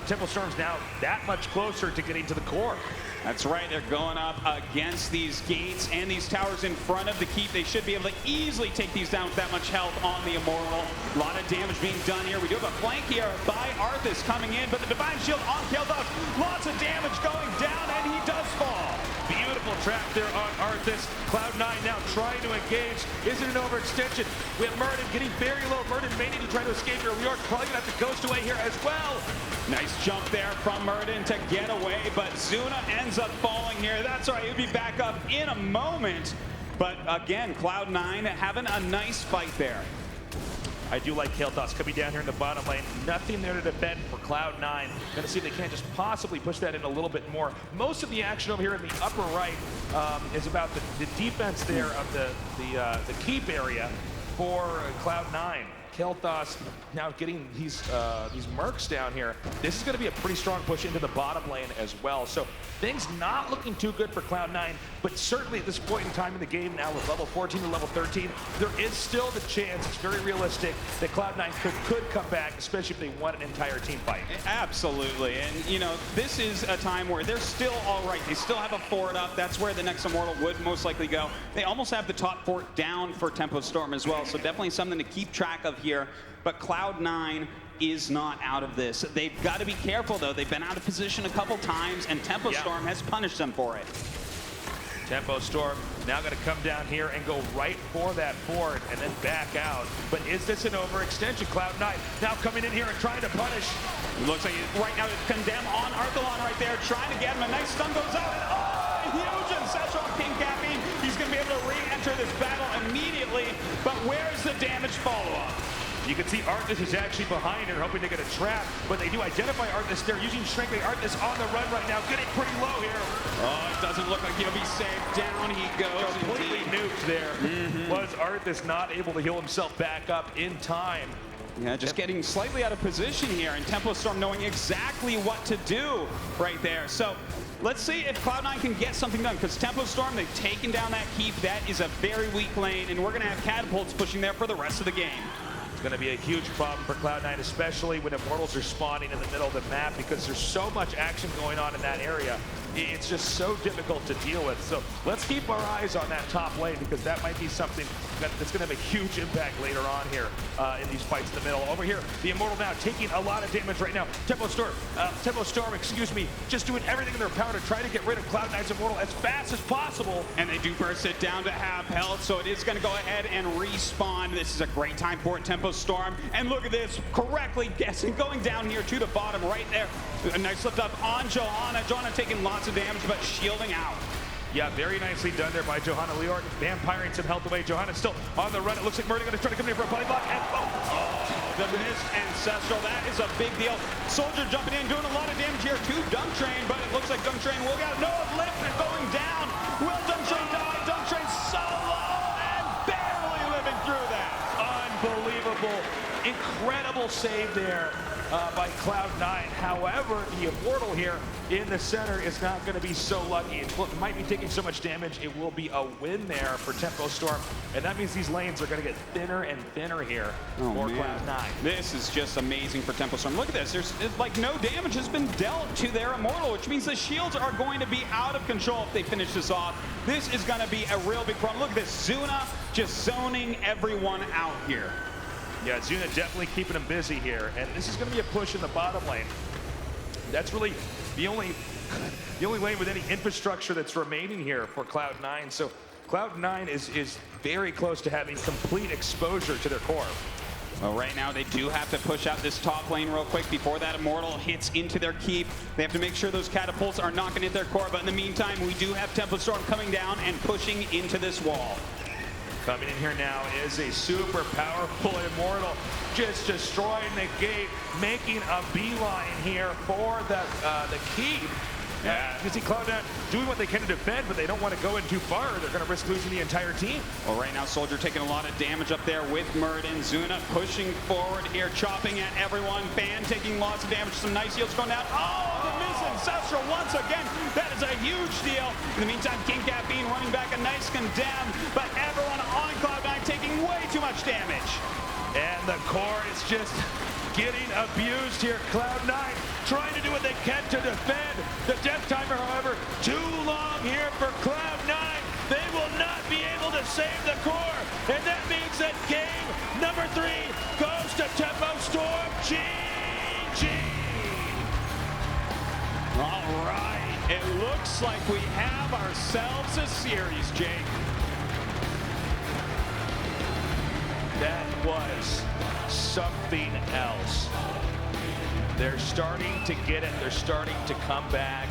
Tempo Storm's now that much closer to getting to the core. That's right, they're going up against these gates and these towers in front of the keep. They should be able to easily take these down with that much health on the Immortal. A lot of damage being done here. We do have a flank here by Arthas coming in, but the Divine Shield on Kaeyoh. Lots of damage going down, and he does fall. Beautiful trap there on Arthas. Cloud9 now trying to engage. Is it an overextension? We have Murden getting very low. Murden may need to try to escape here. Leoric probably going to have to ghost away here as well. Nice jump there from Murden to get away, but Zuna ends up falling here. That's all right, he'll be back up in a moment. But again, Cloud9 having a nice fight there. I do like Kaeyoh coming down here in the bottom lane. Nothing there to defend for Cloud9. Going to see if they can't just possibly push that in a little bit more. Most of the action over here in the upper right is about the defense there of the keep area for Cloud9. Kaeyoh now getting these mercs down here. This is going to be a pretty strong push into the bottom lane as well. So things not looking too good for Cloud9, but certainly at this point in time in the game now with level 14 to level 13, there is still the chance, it's very realistic, that Cloud9 could come back, especially if they want an entire team fight. Absolutely, and you know, this is a time where they're still all right. They still have a fort up. That's where the next Immortal would most likely go. They almost have the top fort down for Tempo Storm as well, so definitely something to keep track of here. But Cloud9 is not out of this. They've got to be careful, though. They've been out of position a couple times, and Tempo Storm has punished them for it. Tempo Storm now going to come down here and go right for that fort and then back out. But is this an overextension? Cloud9 now coming in here and trying to punish. It looks like right now it's condemn on Arthelon right there, trying to get him. A nice stun goes out. And, huge ancestral King Caffeine. He's going to be able to re-enter this battle immediately. But where's the damage follow-up? You can see Arthas is actually behind and hoping to get a trap, but they do identify Arthas. They're using Strength. Arthas on the run right now, getting pretty low here. Oh, it doesn't look like he'll be saved. Down he goes. Completely nuked there. Was Arthas not able to heal himself back up in time? Yeah, just getting slightly out of position here, and Tempo Storm knowing exactly what to do right there. So let's see if Cloud9 can get something done, because Tempo Storm, they've taken down that keep. That is a very weak lane, and we're going to have catapults pushing there for the rest of the game. Going to be a huge problem for Cloud9, especially when Immortals are spawning in the middle of the map, because there's so much action going on in that area. It's just so difficult to deal with. So let's keep our eyes on that top lane, because that might be something that's going to have a huge impact later on here in these fights in the middle. Over here, the Immortal now taking a lot of damage right now. Tempo Storm, excuse me, just doing everything in their power to try to get rid of Cloud9's Immortal as fast as possible. And they do burst it down to half health, so it is going to go ahead and respawn. This is a great time for it, Tempo Storm. And look at this, correctly guessing, going down here to the bottom right there. A nice lift up on Johanna. Johanna taking lots of damage, but shielding out. Yeah, very nicely done there by Johanna. Leoric vampiring some health away. Johanna's still on the run. It looks like Murdy going to try to come in for a body block. And the missed Ancestral, that is a big deal. Soldier jumping in, doing a lot of damage here to DunkTrain, but it looks like DunkTrain will get no lift and going down. Will DunkTrain die? DunkTrain so low and barely living through that. Unbelievable, incredible save there by Cloud9. However, the Immortal here in the center is not going to be so lucky. It might be taking so much damage. It will be a win there for Tempo Storm, and that means these lanes are going to get thinner and thinner here for Cloud9. This is just amazing for Tempo Storm. Look at this. There's like no damage has been dealt to their Immortal, which means the shields are going to be out of control if they finish this off. This is going to be a real big problem. Look at this. Zuna just zoning everyone out here. Yeah, Zuna definitely keeping him busy here, and this is going to be a push in the bottom lane. That's really the only lane with any infrastructure that's remaining here for Cloud9. So Cloud9 is very close to having complete exposure to their core. Well, right now they do have to push out this top lane real quick before that Immortal hits into their keep. They have to make sure those catapults are not going to hit their core, but in the meantime, we do have Tempo Storm coming down and pushing into this wall. Coming in here now is a super powerful Immortal, just destroying the gate, making a beeline here for the keep. Yeah. You see Cloud9 doing what they can to defend, but they don't want to go in too far. They're going to risk losing the entire team. Well, right now, Soldier taking a lot of damage up there with Muradin. Zuna pushing forward here, chopping at everyone. Fan taking lots of damage. Some nice heals going down. Oh, the miss Ancestral once again. That is a huge deal. In the meantime, King Caffeine running back a nice condemn, but everyone on Cloud9 taking way too much damage. And the core is just getting abused here. Cloud9 trying to do what they can to defend. The death timer, however, too long here for Cloud9. They will not be able to save the core. And that means that game number 3 goes to Tempo Storm. GG. All right. It looks like we have ourselves a series, Jake. That was something else. They're starting to get it. They're starting to come back.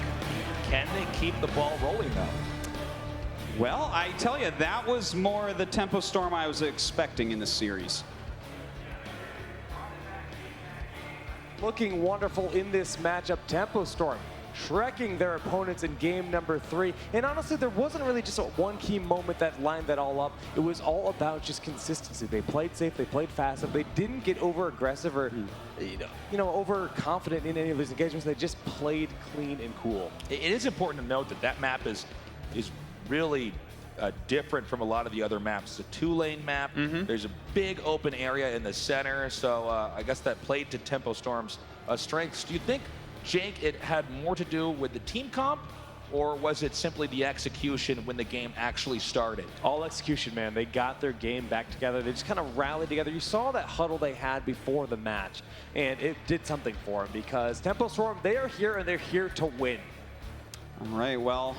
Can they keep the ball rolling, though? Well, I tell you, that was more the Tempo Storm I was expecting in the series. Looking wonderful in this matchup, Tempo Storm shrekking their opponents in game number 3. And honestly, there wasn't really just one key moment that lined that all up. It was all about just consistency. They played safe, they played fast, and they didn't get over-aggressive or overconfident in any of these engagements. They just played clean and cool. It is important to note that that map is really different from a lot of the other maps. It's a 2-lane map. There's a big open area in the center, so I guess that played to Tempo Storm's strengths. Do you think, Jake, it had more to do with the team comp, or was it simply the execution when the game actually started? All execution, man. They got their game back together. They just kind of rallied together. You saw that huddle they had before the match, and it did something for them because Tempo Storm, they are here and they're here to win. All right, well,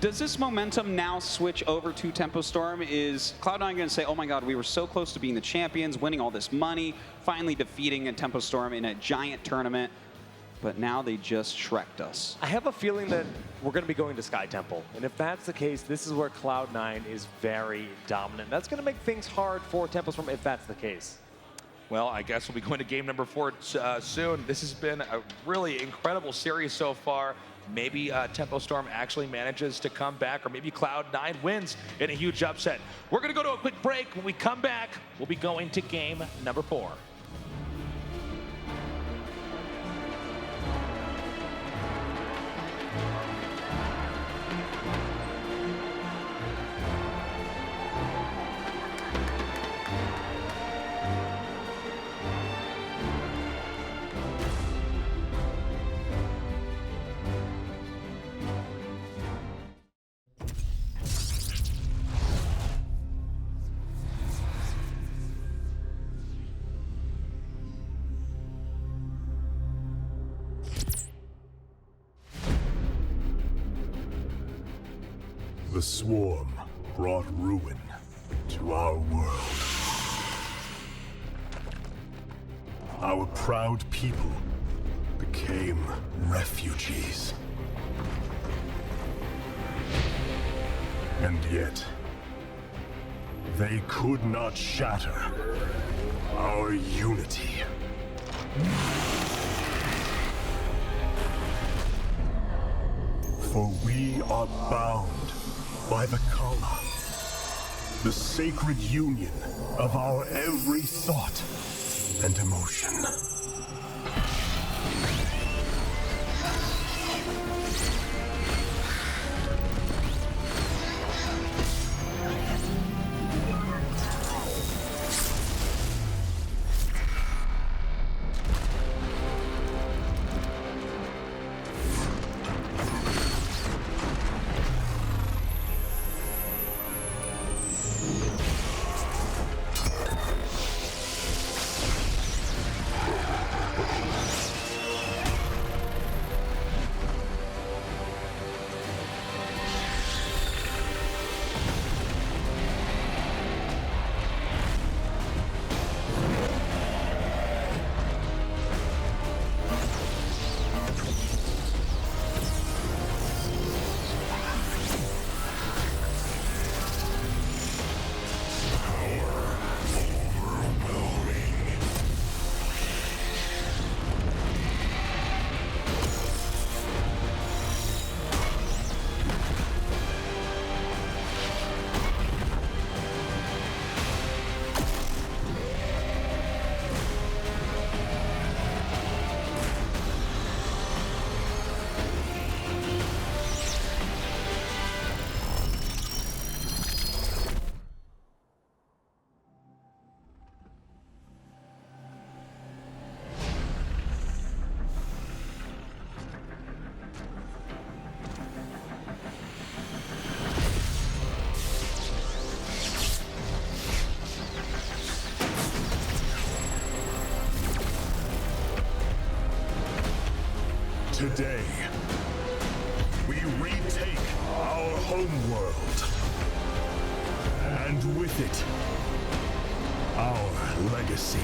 does this momentum now switch over to Tempo Storm? Is Cloud9 going to say, oh my god, we were so close to being the champions, winning all this money, finally defeating a Tempo Storm in a giant tournament, but now they just shreked us? I have a feeling that we're going to be going to Sky Temple, and if that's the case, this is where Cloud9 is very dominant. That's going to make things hard for Tempo Storm if that's the case. Well, I guess we'll be going to game number 4 soon. This has been a really incredible series so far. Maybe Tempo Storm actually manages to come back, or maybe Cloud9 wins in a huge upset. We're going to go to a quick break. When we come back, we'll be going to game number 4. The Swarm brought ruin to our world. Our proud people became refugees. And yet, they could not shatter our unity. For we are bound by the Kala, the sacred union of our every thought and emotion. Today, we retake our homeworld. And with it, our legacy.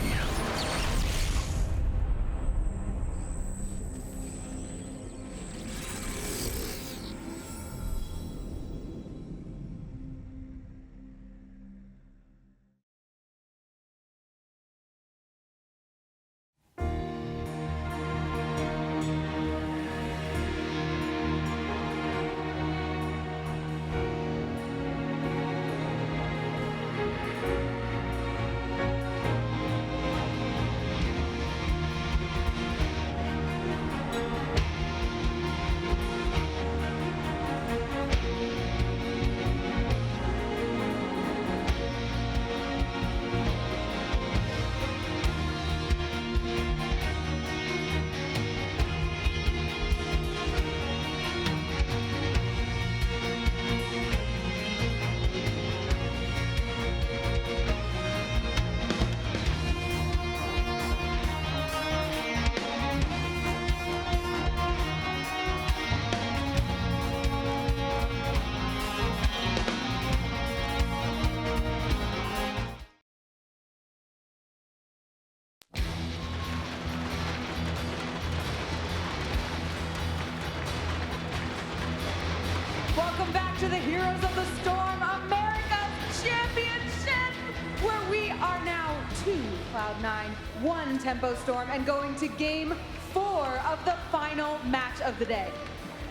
Welcome back to the Heroes of the Storm America's Championship, where we are now 2 Cloud9, 1 Tempo Storm, and going to game 4 of the final match of the day.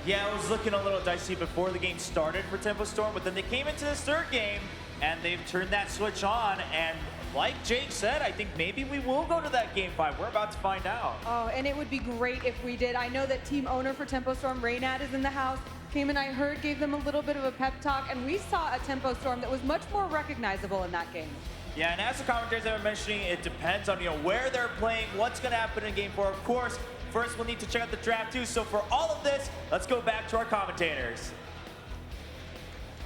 Yeah, it was looking a little dicey before the game started for Tempo Storm, but then they came into this third game, and they've turned that switch on, and like Jake said, I think maybe we will go to that game 5. We're about to find out. Oh, and it would be great if we did. I know that team owner for Tempo Storm, Reynad, is in the house. Came and I heard, gave them a little bit of a pep talk, and we saw a Tempo Storm that was much more recognizable in that game. Yeah, and as the commentators have been mentioning, it depends on where they're playing, what's going to happen in game 4. Of course, first we'll need to check out the draft too. So for all of this, let's go back to our commentators.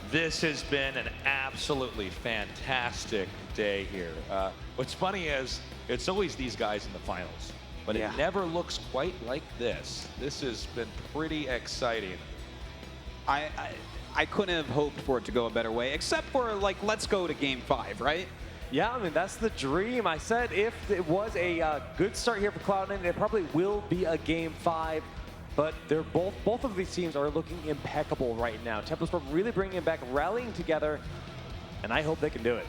This has been an absolutely fantastic day here. What's funny is it's always these guys in the finals, but it never looks quite like this. This has been pretty exciting. I couldn't have hoped for it to go a better way, except for, like, let's go to game 5, right? Yeah, I mean, that's the dream. I said if it was a good start here for Cloud9, it probably will be a game 5. But they're both of these teams are looking impeccable right now. Tempo Storm really bringing it back, rallying together, and I hope they can do it.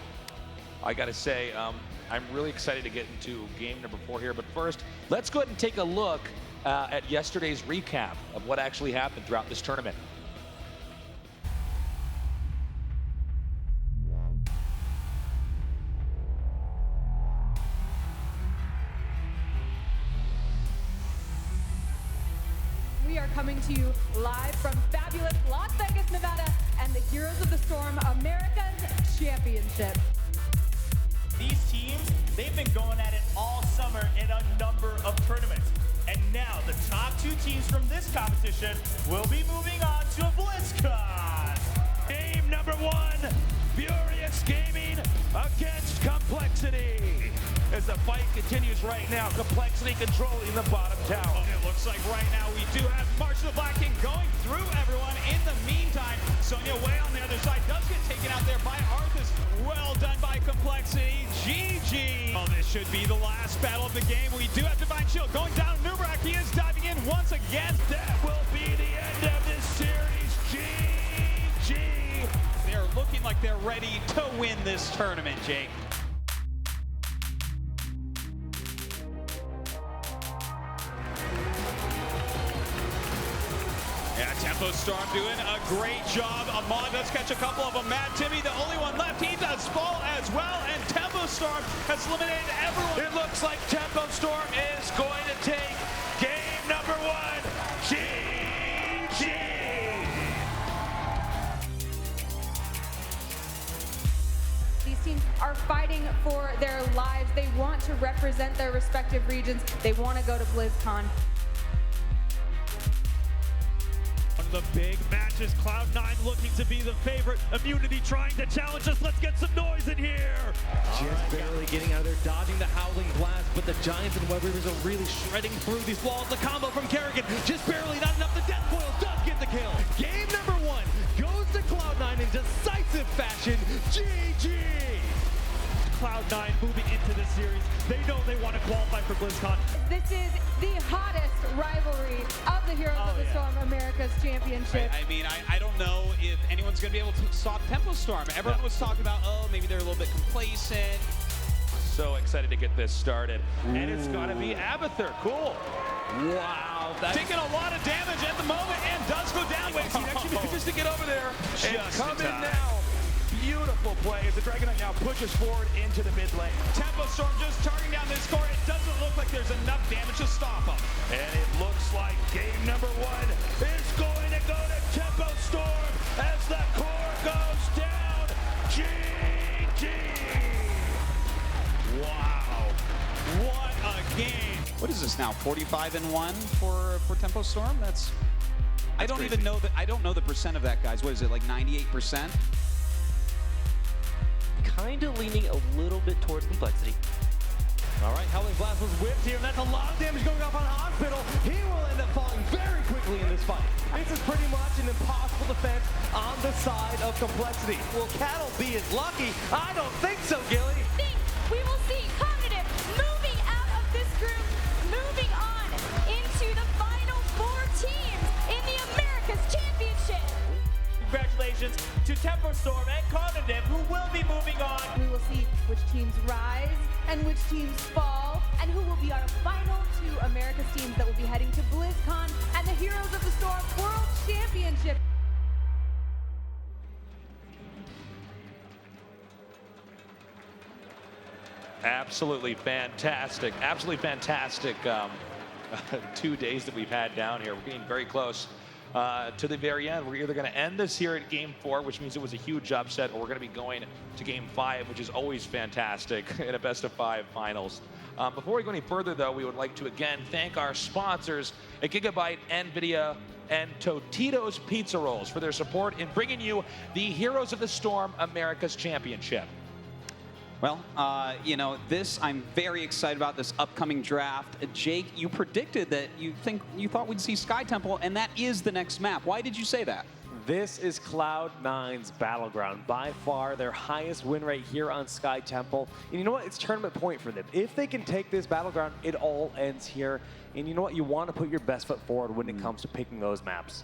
I got to say, I'm really excited to get into game number 4 here. But first, let's go ahead and take a look at yesterday's recap of what actually happened throughout this tournament. We are coming to you live from fabulous Las Vegas, Nevada, and the Heroes of the Storm America's Championship. These teams, they've been going at it all summer in a number of tournaments. And now the top 2 teams from this competition will be moving on to BlizzCon. Game number 1, Furious Gaming against Complexity. As the fight continues right now, Complexity controlling the bottom tower. It looks like right now we do have March of the Black King going through everyone. In the meantime, Sonya way on the other side does get taken out there by Arthas. Well done by Complexity. GG. Oh, this should be the last battle of the game. We do have Divine Shield going down. Nubarak, he is diving in once again. That will be the end of this series. GG. They're looking like they're ready to win this tournament, Jake. Yeah, Tempo Storm doing a great job. Ahmad does catch a couple of them. Mad Timmy, the only one left. He does fall as well, and Tempo Storm has eliminated everyone. It looks like Tempo Storm is going to take game number 1. GG! These teams are fighting for their lives. They want to represent their respective regions. They want to go to BlizzCon. the big matches. Cloud9 looking to be the favorite. Immunity trying to challenge us. Let's get some noise in here. Just barely getting out of there, dodging the Howling Blast, but the Giants and Web Reavers are really shredding through these walls. The combo from Kerrigan, just barely, not enough. The Death Coil does get the kill. Game number 1 goes to Cloud9 in decisive fashion. GG! Cloud9 moving into this series. They know they want to qualify for BlizzCon. This is the hottest rivalry of the Heroes of the Storm America's Championship. I mean, I don't know if anyone's going to be able to stop Tempo Storm. Everyone was talking about, oh, maybe they're a little bit complacent. So excited to get this started. And it's got to be Abathur. Cool. Wow. Taking a lot of damage at the moment and does go down. Wait, he actually manages to get over there and come in now. Beautiful play as the Dragonite now pushes forward into the mid lane. Tempo Storm just targeting down this core. It doesn't look like there's enough damage to stop him. And it looks like game number 1 is going to go to Tempo Storm as the core goes down. GG! Wow. What a game. What is this now? 45-1 for Tempo Storm? I don't even know I don't know the percent of that, guys. What is it, like 98%? Kind of leaning a little bit towards complexity. All right, Howling Blast was whipped here, and that's a lot of damage going off on Hospital. He will end up falling very quickly in this fight. This is pretty much an impossible defense on the side of complexity. Will Cattle be as lucky? I don't think so, Gilly. I think we will see Cognitive moving out of this group, moving on into the final 4 teams in the America's Championship. Congratulations to Tempo Storm and Cognitive, who will be moving on. We will see which teams rise and which teams fall, and who will be our final 2 America's teams that will be heading to BlizzCon and the Heroes of the Storm World Championship. Absolutely fantastic. Absolutely fantastic 2 days that we've had down here. We're getting very close to the very end. We're either going to end this here at Game 4, which means it was a huge upset, or we're going to be going to Game 5, which is always fantastic in a best-of-5 finals. Before we go any further, though, we would like to again thank our sponsors at Gigabyte, NVIDIA, and Totito's Pizza Rolls for their support in bringing you the Heroes of the Storm America's Championship. Well, you know, I'm very excited about this upcoming draft. Jake, you predicted that you thought we'd see Sky Temple, and that is the next map. Why did you say that? This is Cloud9's battleground. By far their highest win rate here on Sky Temple. And you know what? It's tournament point for them. If they can take this battleground, it all ends here. And you know what? You want to put your best foot forward when it comes to picking those maps.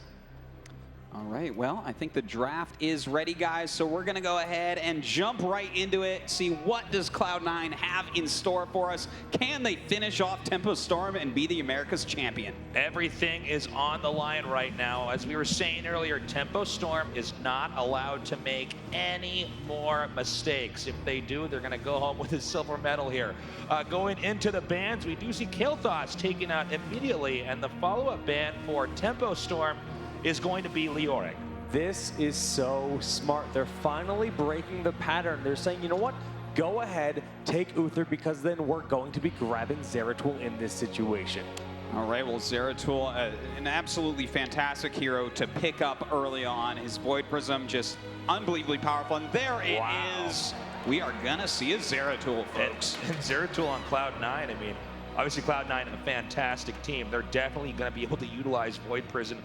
All right, well, I think the draft is ready, guys, so we're going to go ahead and jump right into it, see what does Cloud9 have in store for us. Can they finish off Tempo Storm and be the America's champion? Everything is on the line right now. As we were saying earlier, Tempo Storm is not allowed to make any more mistakes. If they do, they're going to go home with a silver medal here. Going into the bans, we do see Kaeyoh taken out immediately, and the follow-up ban for Tempo Storm is going to be Leoric. This is so smart. They're finally breaking the pattern. They're saying, you know what? Go ahead, take Uther, because then we're going to be grabbing Zeratul in this situation. All right, well, Zeratul, an absolutely fantastic hero to pick up early on. His Void Prism just unbelievably powerful, and there it is. We are going to see a Zeratul, folks. And Zeratul on Cloud9, I mean, obviously Cloud9, a fantastic team. They're definitely going to be able to utilize Void Prism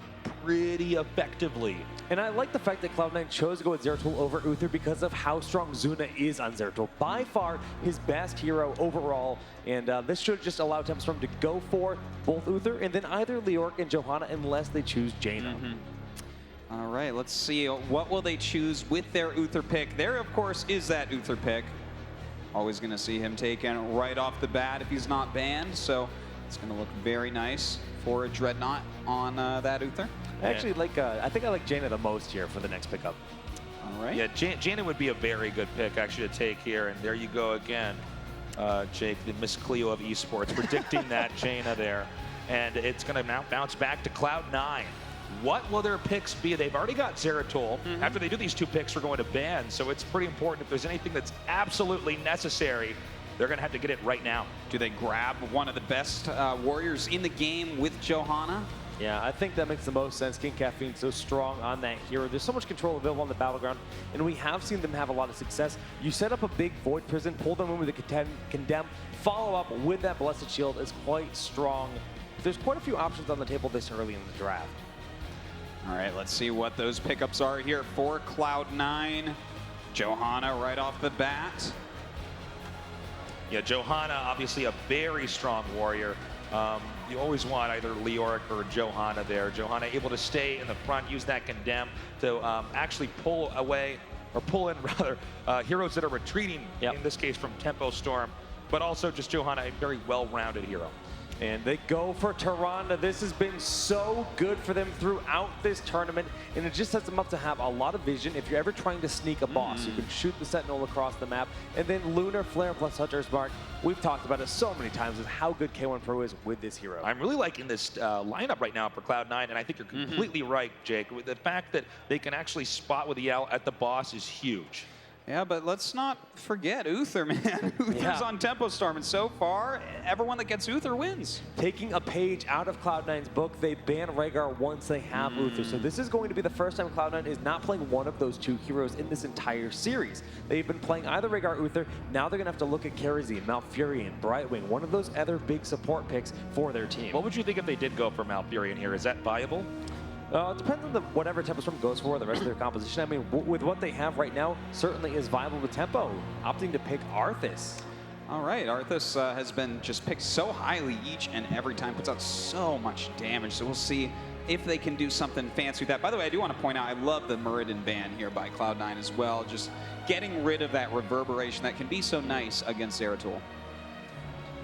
pretty effectively. And I like the fact that Cloud9 chose to go with Zeratul over Uther because of how strong Zuna is on Zeratul. By far his best hero overall, and this should just allow Tempo Storm to go for both Uther and then either Leoric and Johanna unless they choose Jaina. All right, let's see. What will they choose with their Uther pick? There, of course, is that Uther pick. Always going to see him taken right off the bat if he's not banned, so it's going to look very nice for a Dreadnaught on that Uther. Actually, I think I like Jaina the most here for the next pickup. All right. Yeah, Jaina would be a very good pick actually to take here, and there you go again, Jake, the Miss Cleo of esports, predicting that Jaina there, and it's going to now bounce back to Cloud9. What will their picks be? They've already got Zeratul. After they do these 2 picks, we're going to ban, so it's pretty important. If there's anything that's absolutely necessary, they're going to have to get it right now. Do they grab one of the best warriors in the game with Johanna? Yeah, I think that makes the most sense. King Caffeine so strong on that hero. There's so much control available on the battleground, and we have seen them have a lot of success. You set up a big Void Prison, pull them in with a Condemn, follow up with that Blessed Shield is quite strong. There's quite a few options on the table this early in the draft. All right, let's see what those pickups are here for Cloud9. Johanna right off the bat. Yeah, Johanna, obviously a very strong warrior. You always want either Leoric or Johanna there. Johanna able to stay in the front, use that Condemn to actually pull away, or pull in rather, heroes that are retreating, in this case from Tempo Storm, but also just Johanna, a very well-rounded hero. And they go for Tyrande. This has been so good for them throughout this tournament, and it just sets them up to have a lot of vision. If you're ever trying to sneak a boss, you can shoot the Sentinel across the map, and then Lunar Flare plus Hunter's Mark. We've talked about it so many times with how good Keiwan Pro is with this hero. I'm really liking this lineup right now for Cloud9, and I think you're completely right, Jake. With the fact that they can actually spot with the L at the boss is huge. Yeah, but let's not forget Uther, man. Uther's on Tempo Storm, and so far, everyone that gets Uther wins. Taking a page out of Cloud9's book, they ban Rhaegar once they have Uther. So this is going to be the first time Cloud9 is not playing one of those two heroes in this entire series. They've been playing either Rhaegar or Uther. Now they're going to have to look at Karazine, Malfurion, Brightwing, one of those other big support picks for their team. What would you think if they did go for Malfurion here? Is that viable? It depends on whatever Tempo Storm goes for, the rest of their composition. I mean, with what they have right now, certainly is viable with Tempo, opting to pick Arthas. All right, Arthas has been just picked so highly each and every time, puts out so much damage, so we'll see if they can do something fancy with that. By the way, I do want to point out, I love the Muradin ban here by Cloud9 as well, just getting rid of that reverberation that can be so nice against Zeratul.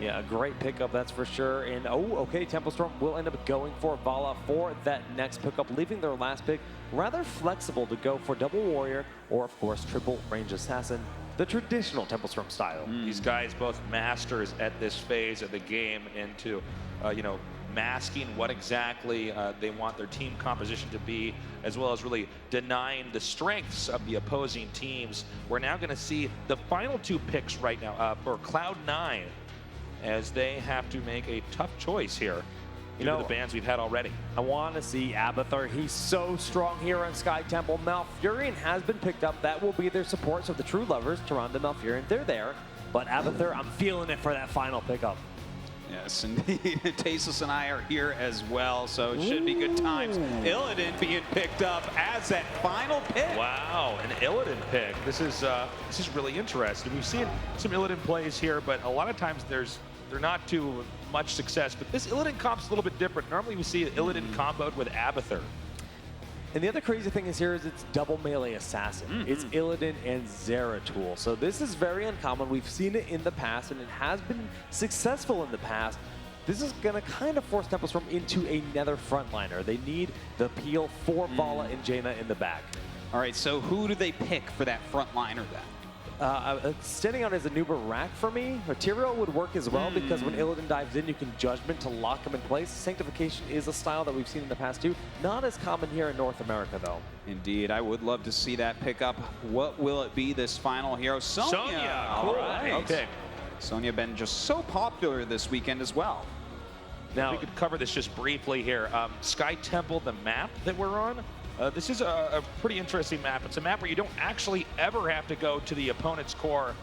Yeah, a great pickup, that's for sure. And, okay, Tempo Storm will end up going for Vala for that next pickup, leaving their last pick rather flexible to go for Double Warrior or, of course, Triple Range Assassin, the traditional Tempo Storm style. These guys both masters at this phase of the game into, you know, masking what exactly they want their team composition to be, as well as really denying the strengths of the opposing teams. We're now going to see the final two picks right now for Cloud9, as they have to make a tough choice here due to the bans we've had already. I want to see Abathur. He's so strong here on Sky Temple. Malfurion has been picked up. That will be their support. So the true lovers, Tyrande, Malfurion, they're there. But Abathur, I'm feeling it for that final pickup. Yes, indeed. Tasos and I are here as well, so it should be good times. Illidan being picked up as that final pick. Wow, an Illidan pick. This is really interesting. We've seen some Illidan plays here, but a lot of times they're not too much success. But this Illidan comp's a little bit different. Normally we see Illidan comboed with Abathur. And the other crazy thing is here is it's double melee assassin. It's Illidan and Zeratul. So this is very uncommon. We've seen it in the past, and it has been successful in the past. This is going to kind of force Tempo Storm into another frontliner. They need the peel for Vala and Jaina in the back. All right, so who do they pick for that frontliner then? Standing out as a Nuba rack for me, Tyrael would work as well because when Illidan dives in, you can Judgment to lock him in place. Sanctification is a style that we've seen in the past too. Not as common here in North America though. Indeed, I would love to see that pick up. What will it be this final hero? Sonya! All right. Okay. Sonya been just so popular this weekend as well. Now, we could cover this just briefly here. Sky Temple, the map that we're on, this is a pretty interesting map. It's a map where you don't actually ever have to go to the opponent's core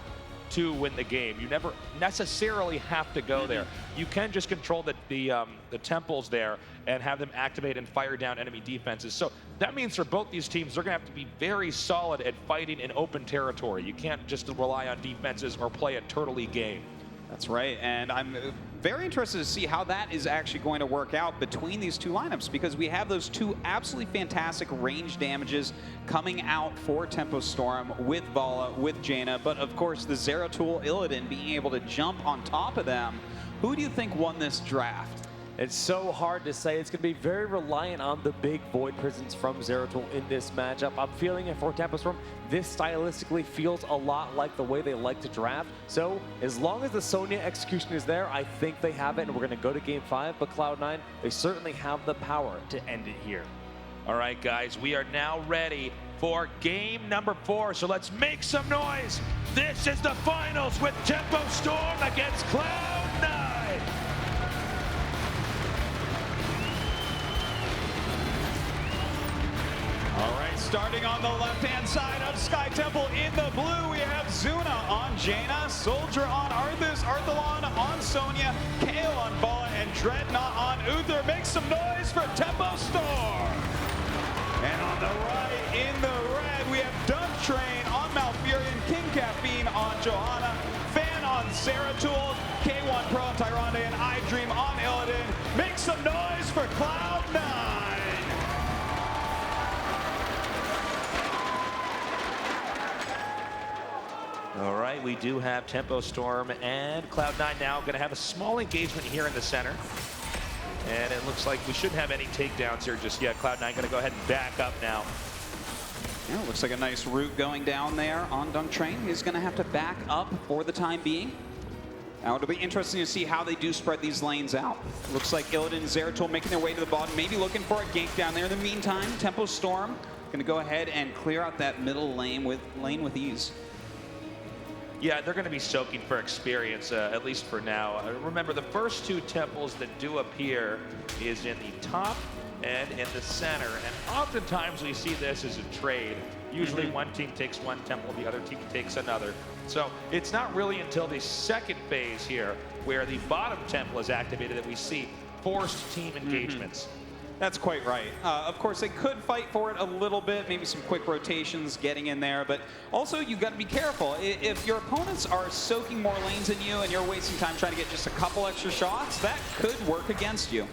to win the game. You never necessarily have to go there. You can just control the temples there and have them activate and fire down enemy defenses. So that means for both these teams, they're going to have to be very solid at fighting in open territory. You can't just rely on defenses or play a turtle-y game. That's right, and I'm very interested to see how that is actually going to work out between these two lineups, because we have those two absolutely fantastic range damages coming out for Tempo Storm with Vala, with Jaina, but of course the Zeratul Illidan being able to jump on top of them. Who do you think won this draft? It's so hard to say. It's going to be very reliant on the big Void Prisons from Zeratul in this matchup. I'm feeling it for Tempo Storm. This stylistically feels a lot like the way they like to draft. So as long as the Sonya execution is there, I think they have it, and we're going to go to Game 5. But Cloud9, they certainly have the power to end it here. All right, guys, we are now ready for game number 4. So let's make some noise. This is the finals with Tempo Storm against Cloud9. starting on the left-hand side of Sky Temple. In the blue, we have Zuna on Jaina, Soldier on Arthas, Arthelon on Sonya, Kaeyoh on Bala, and Dreadnaught on Uther. Make some noise for Tempo Storm. And on the right, in the red, we have DunkTrain on Malfurion, King Caffeine on Johanna, Fan on Zeratul, Keiwan Pro on Tyrande, and iDream on Illidan. Make some noise for Cloud9. All right, we do have Tempo Storm and Cloud9 now going to have a small engagement here in the center. And it looks like we shouldn't have any takedowns here just yet. Cloud9 going to go ahead and back up now. Yeah, looks like a nice route going down there on DunkTrain. He's going to have to back up for the time being. Now, it'll be interesting to see how they do spread these lanes out. Looks like Illidan and Zeratul making their way to the bottom, maybe looking for a gank down there. In the meantime, Tempo Storm going to go ahead and clear out that middle lane with ease. Yeah, they're going to be soaking for experience, at least for now. Remember, the first two temples that do appear is in the top and in the center. And oftentimes we see this as a trade. Usually one team takes one temple, the other team takes another. So it's not really until the second phase here where the bottom temple is activated that we see forced team engagements. That's quite right. Of course, they could fight for it a little bit, maybe some quick rotations getting in there, but also you've got to be careful. If your opponents are soaking more lanes than you and you're wasting time trying to get just a couple extra shots, that could work against you.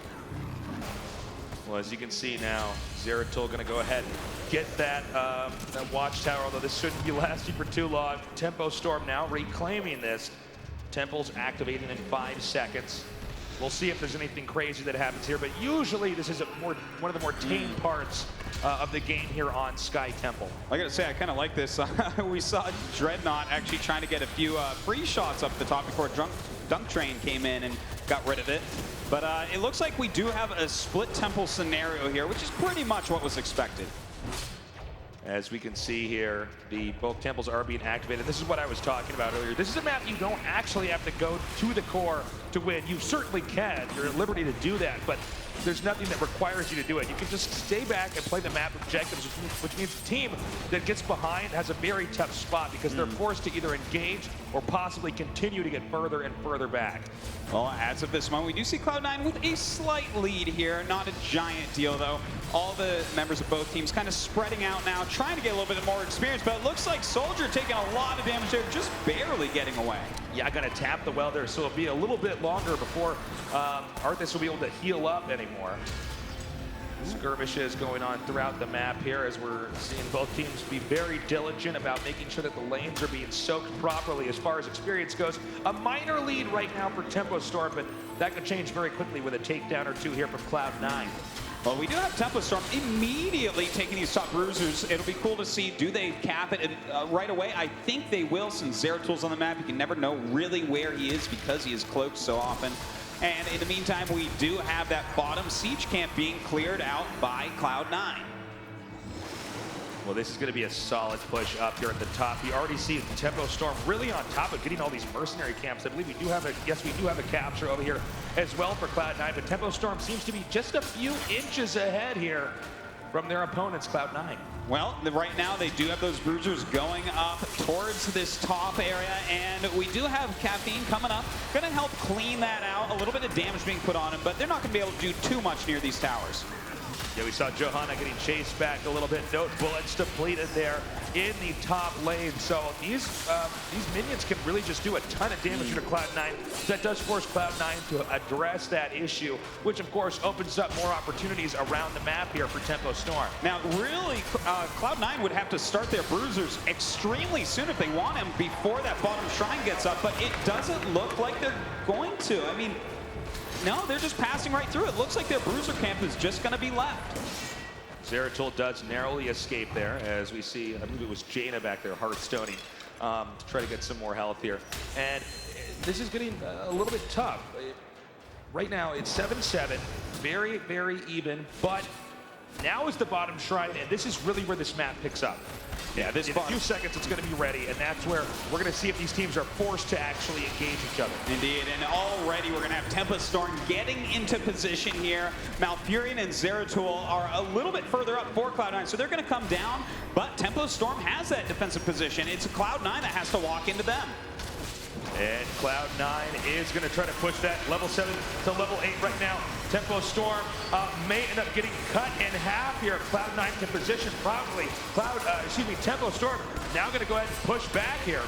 Well, as you can see now, Zeratul going to go ahead and get that watchtower, although this shouldn't be lasting for too long. Tempo Storm now reclaiming this. Temple's activating in 5 seconds. We'll see if there's anything crazy that happens here, but usually this is one of the more tame parts of the game here on Sky Temple. I gotta say, I kind of like this. We saw Dreadnaught actually trying to get a few free shots up the top before DunkTrain came in and got rid of it. But it looks like we do have a split temple scenario here, which is pretty much what was expected. As we can see here, both temples are being activated. This is what I was talking about earlier. This is a map you don't actually have to go to the core to win. You certainly can. You're at liberty to do that, but there's nothing that requires you to do it. You can just stay back and play the map objectives, which means the team that gets behind has a very tough spot because they're forced to either engage or possibly continue to get further and further back. Well, as of this moment, we do see Cloud9 with a slight lead here. Not a giant deal, though. All the members of both teams kind of spreading out now, trying to get a little bit more experience, but it looks like Soldier taking a lot of damage there, just barely getting away. Yeah, going to tap the well there, so it'll be a little bit longer before Arthas will be able to heal up anymore. Skirmishes going on throughout the map here as we're seeing both teams be very diligent about making sure that the lanes are being soaked properly as far as experience goes. A minor lead right now for Tempo Storm, but that could change very quickly with a takedown or two here from Cloud9. Well, we do have Tempo Storm immediately taking these top bruisers. It'll be cool to see, do they cap it right away? I think they will, since Zeratul's on the map. You can never know really where he is because he is cloaked so often. And in the meantime, we do have that bottom siege camp being cleared out by Cloud9. Well, this is going to be a solid push up here at the top. You already see Tempo Storm really on top of getting all these mercenary camps. I believe we do have a capture over here as well for Cloud9, but Tempo Storm seems to be just a few inches ahead here from their opponents, Cloud9. Well, right now they do have those bruisers going up towards this top area, and we do have Caffeine coming up. Going to help clean that out. A little bit of damage being put on him, but they're not going to be able to do too much near these towers. Yeah, we saw Johanna getting chased back a little bit. No bullets depleted there in the top lane. So these minions can really just do a ton of damage to Cloud9. That does force Cloud9 to address that issue, which of course opens up more opportunities around the map here for Tempo Storm. Now, really, Cloud9 would have to start their bruisers extremely soon if they want him before that bottom shrine gets up, but it doesn't look like they're going to. I mean, no, they're just passing right through. It looks like their bruiser camp is just going to be left. Zeratul does narrowly escape there, as we see, I believe it was Jaina back there, Hearthstoning, to try to get some more health here. And this is getting a little bit tough. Right now, it's 7-7, very, very even, but now is the bottom shrine, and this is really where this map picks up. Yeah, in a few seconds it's going to be ready, and that's where we're going to see if these teams are forced to actually engage each other. Indeed, and already we're going to have Tempo Storm getting into position here. Malfurion and Zeratul are a little bit further up for Cloud9, so they're going to come down, but Tempo Storm has that defensive position. It's Cloud9 that has to walk into them. And Cloud9 is going to try to push that level 7 to level 8 right now. Tempo Storm may end up getting cut in half here. Cloud9 can position properly. Tempo Storm now going to go ahead and push back here.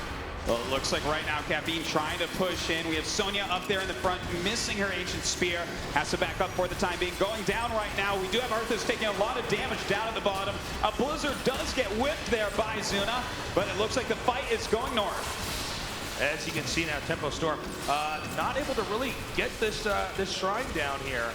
Well, it looks like right now Caffeine trying to push in. We have Sonya up there in the front, missing her Ancient Spear. Has to back up for the time being. Going down right now. We do have Arthas taking a lot of damage down at the bottom. A Blizzard does get whipped there by Zuna, but it looks like the fight is going north. As you can see now, Tempo Storm not able to really get this shrine down here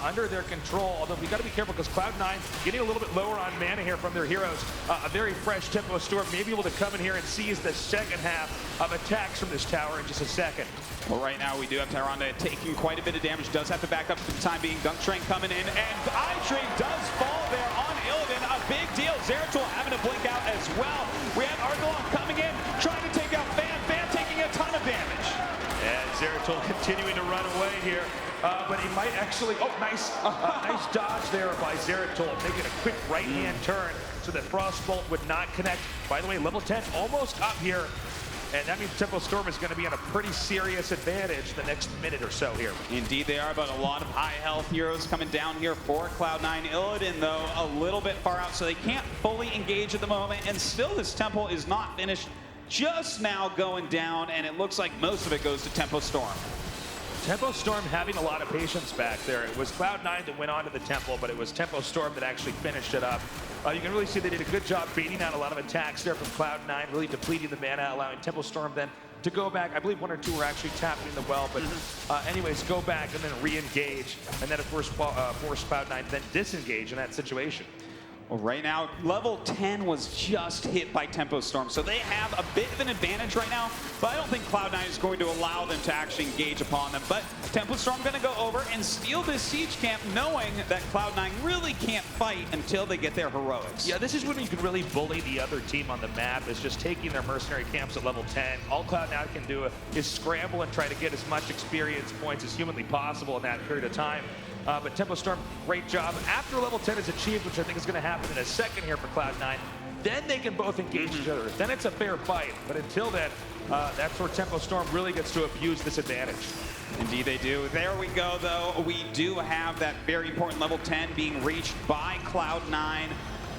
under their control. Although we got to be careful because Cloud9 getting a little bit lower on mana here from their heroes. A very fresh Tempo Storm may be able to come in here and seize the second half of attacks from this tower in just a second. Well, right now we do have Tyrande taking quite a bit of damage. Does have to back up for the time being. DunkTrain coming in, and iDream does fall there on Illidan. A big deal. Zeratul having to blink out as well. We have Arthelon coming in, trying to take out Fan taking a ton of damage. And Zeratul continuing to run away here. But he might actually, nice dodge there by Zeratul, making a quick right-hand turn so that Frostbolt would not connect. By the way, level 10 almost up here. And that means Tempo Storm is going to be on a pretty serious advantage the next minute or so here. Indeed they are, but a lot of high health heroes coming down here for Cloud9. Illidan, though, a little bit far out, so they can't fully engage at the moment. And still this temple is not finished. Just now going down, and it looks like most of it goes to Tempo Storm. Tempo Storm having a lot of patience back there. It was Cloud9 that went onto the temple, but it was Tempo Storm that actually finished it up. You can really see they did a good job baiting out a lot of attacks there from Cloud9, really depleting the mana, allowing Tempo Storm then to go back. I believe 1 or 2 were actually tapping the well, but anyways, go back and then re-engage, and then of course force Cloud9 to then disengage in that situation. Well, right now, level 10 was just hit by Tempo Storm, so they have a bit of an advantage right now, but I don't think Cloud9 is going to allow them to actually engage upon them. But Tempo Storm going to go over and steal this siege camp, knowing that Cloud9 really can't fight until they get their heroics. Yeah, this is when you can really bully the other team on the map, is just taking their mercenary camps at level 10. All Cloud9 can do is scramble and try to get as much experience points as humanly possible in that period of time. But Tempo Storm, great job. After level 10 is achieved, which I think is going to happen in a second here for Cloud9, then they can both engage each other. Then it's a fair fight. But until then, that's where Tempo Storm really gets to abuse this advantage. Indeed they do. There we go, though. We do have that very important level 10 being reached by Cloud9.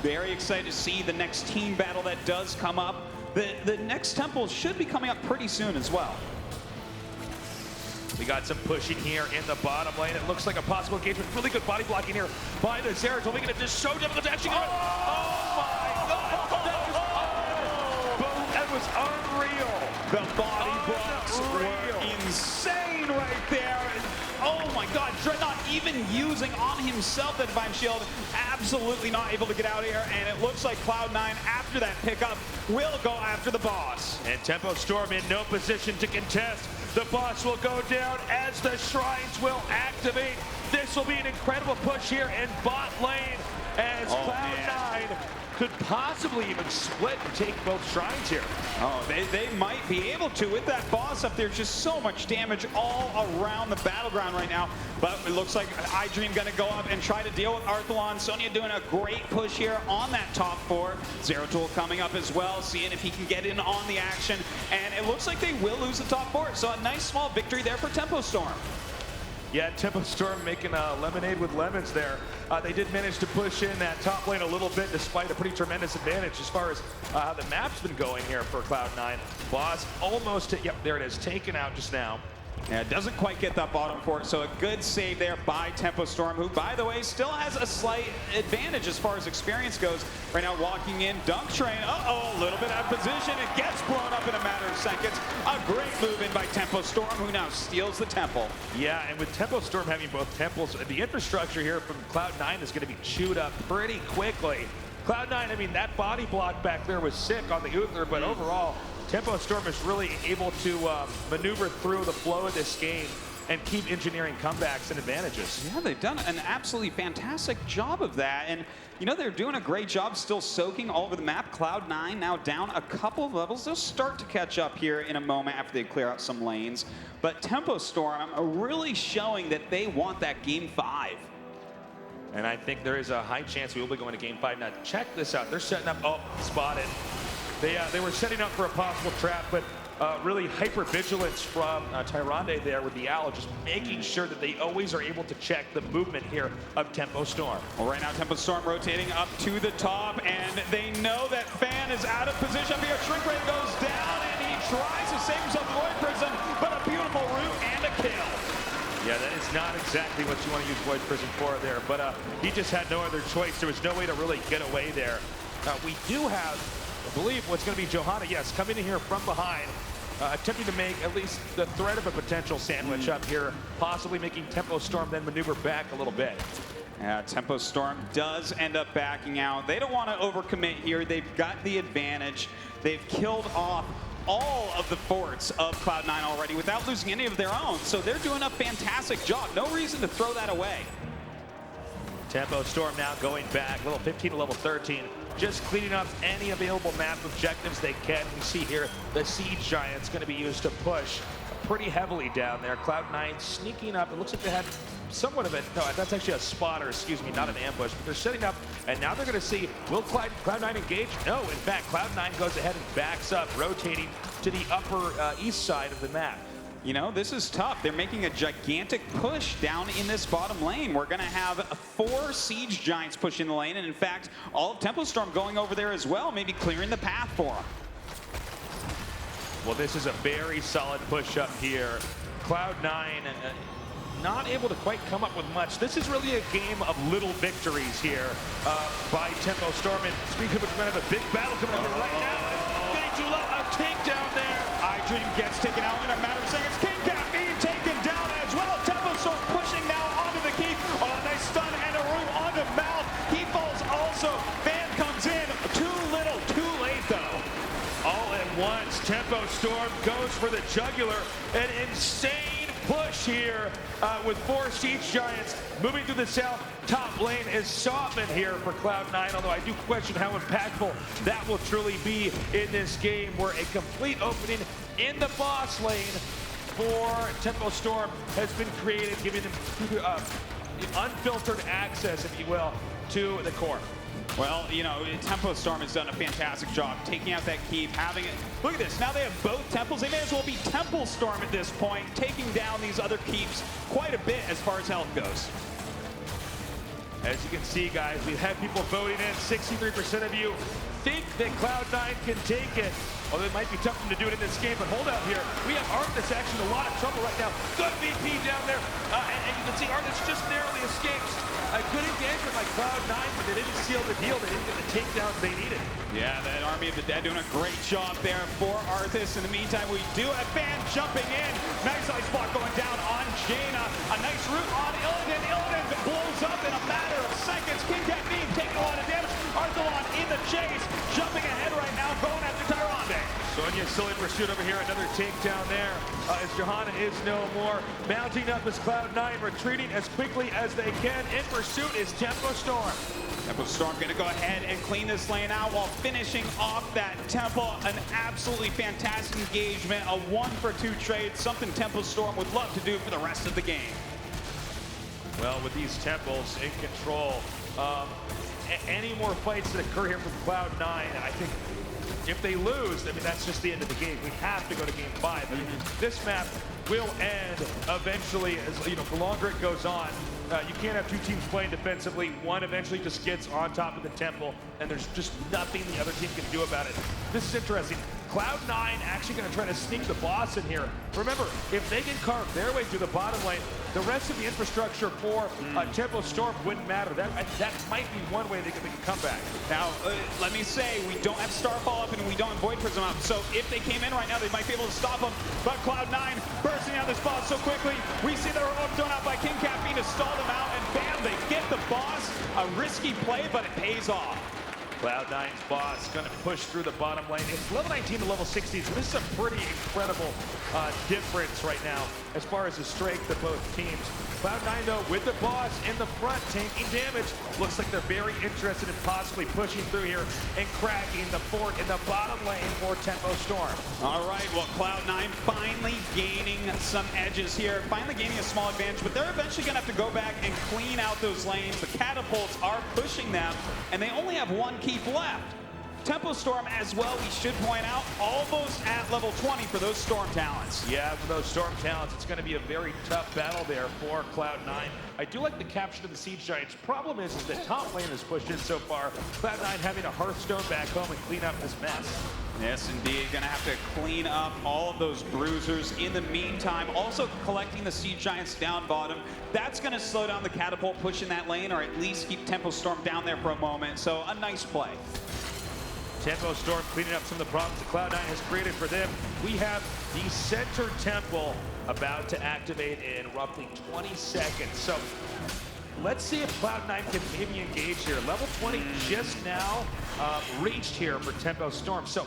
Very excited to see the next team battle that does come up. The next temple should be coming up pretty soon as well. We got some pushing here in the bottom lane. It looks like a possible engagement. Really good body blocking here by the Zeratul, making it just so difficult to actually get it. Oh my God! That was unreal. The body blocks were insane right there. Oh my God, Dreadnaught even using on himself the Divine Shield, absolutely not able to get out of here, and it looks like Cloud9, after that pickup, will go after the boss. And Tempo Storm in no position to contest. The boss will go down as the shrines will activate. This will be an incredible push here in bot lane as Cloud9 could possibly even split and take both shrines here. Oh, they might be able to with that boss up there. Just so much damage all around the battleground right now. But it looks like iDream going to go up and try to deal with Arthelon. Sonya doing a great push here on that top 4. Zeratul coming up as well, seeing if he can get in on the action. And it looks like they will lose the top 4. So a nice small victory there for Tempo Storm. Yeah, Tempo Storm making lemonade with lemons there. They did manage to push in that top lane a little bit despite a pretty tremendous advantage as far as how the map's been going here for Cloud9. Boss almost, yep, there it is, taken out just now. Yeah, doesn't quite get that bottom fort, so a good save there by Tempo Storm, who, by the way, still has a slight advantage as far as experience goes. Right now, walking in, DunkTrain, a little bit out of position. It gets blown up in a matter of seconds. A great move in by Tempo Storm, who now steals the temple. Yeah, and with Tempo Storm having both temples, the infrastructure here from Cloud9 is going to be chewed up pretty quickly. Cloud9, I mean, that body block back there was sick on the Uther, but overall, Tempo Storm is really able to maneuver through the flow of this game and keep engineering comebacks and advantages. Yeah, they've done an absolutely fantastic job of that. And, you know, they're doing a great job still soaking all over the map. Cloud9 now down a couple of levels. They'll start to catch up here in a moment after they clear out some lanes. But Tempo Storm are really showing that they want that Game 5. And I think there is a high chance we will be going to Game 5. Now, check this out. They're setting up, oh, spotted. They were setting up for a possible trap, but really hyper-vigilance from Tyrande there with the Owl, just making sure that they always are able to check the movement here of Tempo Storm. Well, right now, Tempo Storm rotating up to the top, and they know that Fan is out of position up here. Shrink Ray goes down, and he tries to save himself the Void Prism, but a beautiful root and a kill. Yeah, that is not exactly what you want to use Void Prism for there, but he just had no other choice. There was no way to really get away there. We do have, I believe, what's going to be Johanna, yes, coming in here from behind, attempting to make at least the threat of a potential sandwich up here, possibly making Tempo Storm then maneuver back a little bit. Yeah, Tempo Storm does end up backing out. They don't want to overcommit here. They've got the advantage. They've killed off all of the forts of Cloud9 already without losing any of their own. So they're doing a fantastic job. No reason to throw that away. Tempo Storm now going back, level 15 to level 13. Just cleaning up any available map objectives they can. We see here the Siege Giant's going to be used to push pretty heavily down there. Cloud9 sneaking up. It looks like they had somewhat of it. No, that's actually a spotter, excuse me, not an ambush. But they're setting up, and now they're going to see, will Cloud9 engage? No, in fact, Cloud9 goes ahead and backs up, rotating to the upper east side of the map. You know, this is tough. They're making a gigantic push down in this bottom lane. We're going to have 4 Siege Giants pushing the lane, and in fact, all of Tempo Storm going over there as well, maybe clearing the path for them. Well, this is a very solid push up here. Cloud9 not able to quite come up with much. This is really a game of little victories here by Tempo Storm. And speaking of which, we're going to have a big battle coming up here right now. Getting too low, a takedown there. iDream gets taken out in a matter of seconds. King Caffeine taken down as well. Tempo Storm pushing now onto the keep. Oh, a nice stun and a room onto Mouth. He falls also. Fan comes in. Too little, too late though. All at once, Tempo Storm goes for the jugular. An insane push here with 4 Siege Giants moving to the south. Top lane is softened here for Cloud9, although I do question how impactful that will truly be in this game, where a complete opening in the boss lane for Tempo Storm has been created, giving them unfiltered access, if you will, to the core. Well, you know, Tempo Storm has done a fantastic job taking out that keep, having it. Look at this. Now they have both temples. They may as well be Temple Storm at this point, taking down these other keeps quite a bit as far as health goes. As you can see, guys, we've had people voting in. 63% of you think that Cloud9 can take it. Although it might be tough for them to do it in this game, but hold up here. We have Arthas actually in a lot of trouble right now. Good VP down there. And you can see Arthas just narrowly escapes. A good engagement by Cloud9, but they didn't seal the deal. They didn't get the takedowns they needed. Yeah, that Army of the Dead doing a great job there for Arthas. In the meantime, we do have Fan jumping in. Nice ice block going down on Jaina. A nice root on Illidan. Illidan blows up in a matter of seconds. King Caffeine taking a lot of damage. Arthelon in the chase, jumping ahead right now, going after Tyrande. Sonya still in pursuit over here. Another takedown there as Johanna is no more. Mounting up as Cloud9, retreating as quickly as they can. In pursuit is Tempo Storm. Tempo Storm going to go ahead and clean this lane out while finishing off that Temple. An absolutely fantastic engagement, a 1-for-2 trade, something Tempo Storm would love to do for the rest of the game. Well, with these Temples in control, any more fights that occur here from Cloud9, I think if they lose, I mean, that's just the end of the game. We have to go to game 5. I mean, this map will end eventually, as you know, the longer it goes on. You can't have 2 teams playing defensively. One eventually just gets on top of the temple, and there's just nothing the other team can do about it. This is interesting. Cloud9 actually going to try to sneak the boss in here. Remember, if they can carve their way through the bottom lane, the rest of the infrastructure for Tempo Storm wouldn't matter. That might be one way they can make a comeback. Now, let me say, we don't have Starfall up and we don't have Void Prism up. So if they came in right now, they might be able to stop them. But Cloud9 bursting out this boss so quickly. We see the heroic thrown out by King Caffeine to stall them out, and bam, they get the boss. A risky play, but it pays off. Cloud9's boss going to push through the bottom lane. It's level 19 to level 16, so this is a pretty incredible difference right now as far as the strength of both teams. Cloud9, though, with the boss in the front, taking damage. Looks like they're very interested in possibly pushing through here and cracking the fort in the bottom lane for Tempo Storm. All right, well, Cloud9 finally gaining some edges here, finally gaining a small advantage, but they're eventually going to have to go back and clean out those lanes. The catapults are pushing them, and they only have one keep left. Tempo Storm as well, we should point out, almost at level 20 for those Storm talents. Yeah, for those Storm talents, it's going to be a very tough battle there for Cloud9. I do like the capture of the Siege Giants. Problem is the top lane has pushed in so far. Cloud9 having a Hearthstone back home and clean up this mess. Yes, indeed. Going to have to clean up all of those bruisers. In the meantime, also collecting the Siege Giants down bottom. That's going to slow down the catapult push in that lane, or at least keep Tempo Storm down there for a moment. So a nice play. Tempo Storm cleaning up some of the problems that Cloud9 has created for them. We have the center temple about to activate in roughly 20 seconds. So let's see if Cloud9 can maybe engage here. Level 20 just now reached here for Tempo Storm. So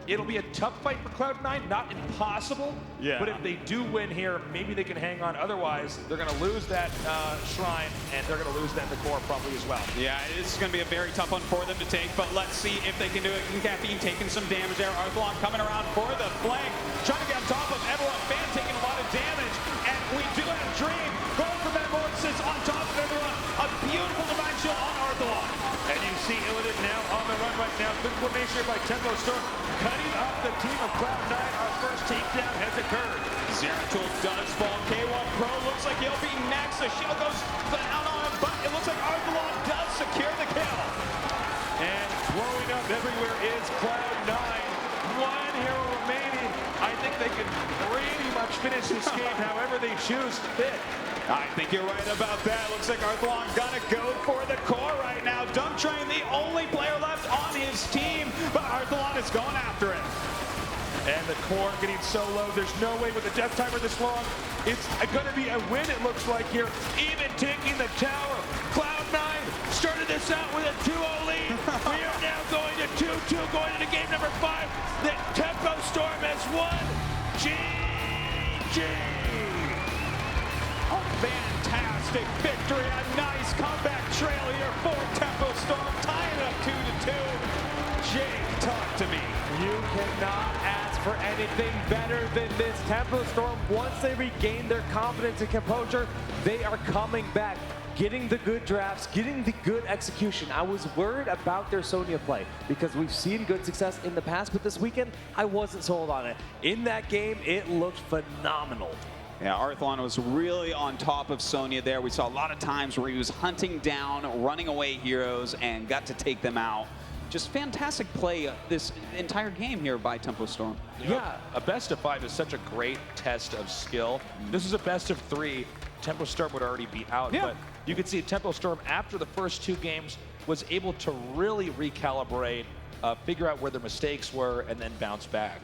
it'll be a tough fight for Cloud9, not impossible. Yeah. But if they do win here, maybe they can hang on. Otherwise, they're going to lose that shrine, and they're going to lose that in the core probably as well. Yeah, this is going to be a very tough one for them to take, but let's see if they can do it. Caffeine taking some damage there. Arthelon coming around for the flank, trying to get on top of everyone. Fan taking a lot of damage, and we do have Dream going for Metamorphosis on top of everyone. A beautiful Divine Shield on Arthelon. And you see Illidan now on the run right now. Good formation by Tempo Storm, cutting up the team of Cloud9. Our first takedown has occurred. Zeratul does fall. Keiwan Pro looks like he'll be next. The shield goes down on him, but it looks like Arthelon does secure the kill. And blowing up everywhere is Cloud9. One hero remaining. I think they can pretty much finish this game however they choose fit. I think you're right about that. Looks like Arthelon gonna go for the core right now. DunkTrain, the only player left on his team, but Arthelon is going after it. And the core getting so low. There's no way with a death timer this long. It's going to be a win, it looks like here. Even taking the tower. Cloud9 started this out with a 2-0 lead. We are now going to 2-2, going into game number 5. The Tempo Storm has won. GG. A fantastic victory, a nice comeback trail here for Tempo Storm, tying up 2-2. Jake, talk to me. You cannot ask for anything better than this. Tempo Storm, once they regain their confidence and composure, they are coming back, getting the good drafts, getting the good execution. I was worried about their Sonya play because we've seen good success in the past, but this weekend, I wasn't sold on it. In that game, it looked phenomenal. Yeah, Arthelon was really on top of Sonya there. We saw a lot of times where he was hunting down, running away heroes, and got to take them out. Just fantastic play this entire game here by Tempo Storm. Yeah, a best of 5 is such a great test of skill. This is a best of 3. Tempo Storm would already be out, but you could see Tempo Storm after the first 2 games was able to really recalibrate, figure out where their mistakes were, and then bounce back.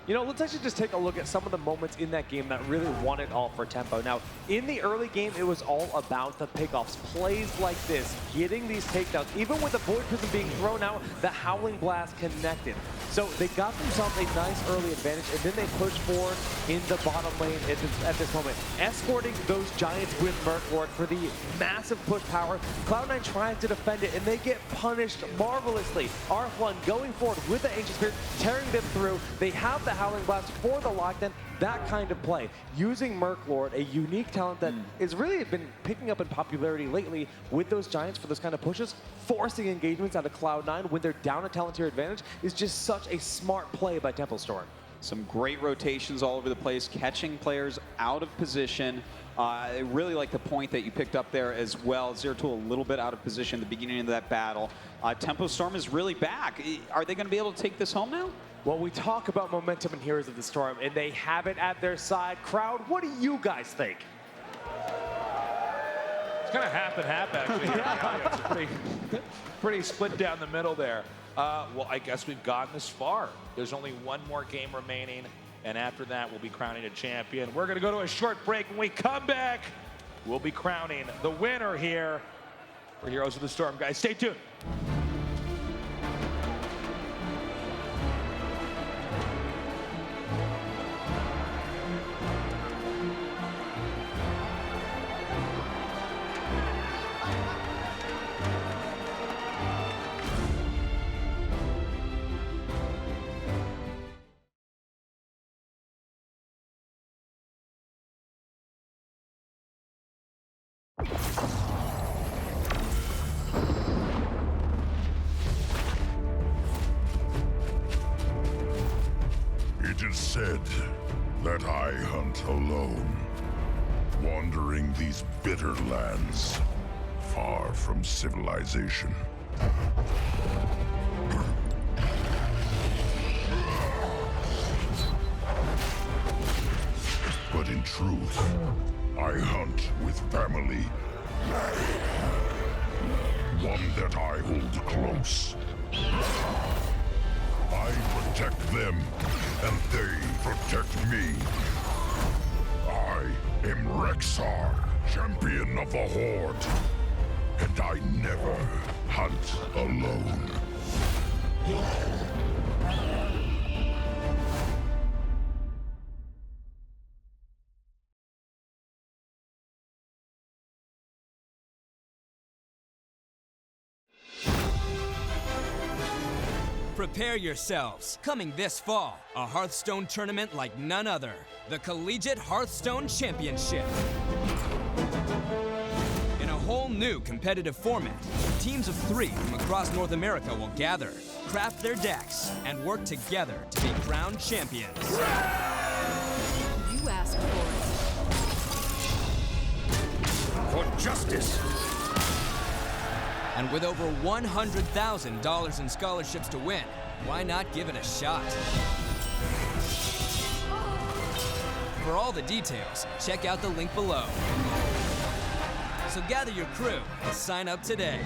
You know, let's actually just take a look at some of the moments in that game that really won it all for Tempo. Now, in the early game, it was all about the pickoffs. Plays like this, getting these takedowns. Even with the Void Prism being thrown out, the Howling Blast connected. So they got themselves a nice early advantage, and then they pushed forward in the bottom lane at this moment, escorting those Giants with Merklord for the massive push power. Cloud9 tries to defend it, and they get punished marvelously. Arthelon going forward with the Ancient Spirit, tearing them through. They have the Howling Blast for the lockdown. That kind of play, using Merklord, a unique talent that has really been picking up in popularity lately with those Giants for those kind of pushes, forcing engagements out of Cloud9 when they're down a talent tier advantage is just such a smart play by Tempo Storm. Some great rotations all over the place, catching players out of position. I really like the point that you picked up there as well. Zeratul a little bit out of position at the beginning of that battle. Tempo Storm is really back. Are they going to be able to take this home now? Well, we talk about momentum and Heroes of the Storm, and they have it at their side. Crowd, what do you guys think? It's kind of half and half, actually. Here. It's pretty split down the middle there. Well, I guess we've gotten this far. There's only one more game remaining, and after that, we'll be crowning a champion. We're going to go to a short break. When we come back, we'll be crowning the winner here for Heroes of the Storm. Guys, stay tuned. It is said that I hunt alone, wandering these bitter lands, far from civilization. But in truth, I hunt with family. One that I hold close. I protect them, and they protect me. I am Rexar, champion of the Horde. And I never hunt alone. Prepare yourselves. Coming this fall, a Hearthstone tournament like none other. The Collegiate Hearthstone Championship. In a whole new competitive format, teams of 3 from across North America will gather, craft their decks, and work together to be crowned champions. You asked for For justice! And with over $100,000 in scholarships to win, why not give it a shot? For all the details, check out the link below. So gather your crew and sign up today.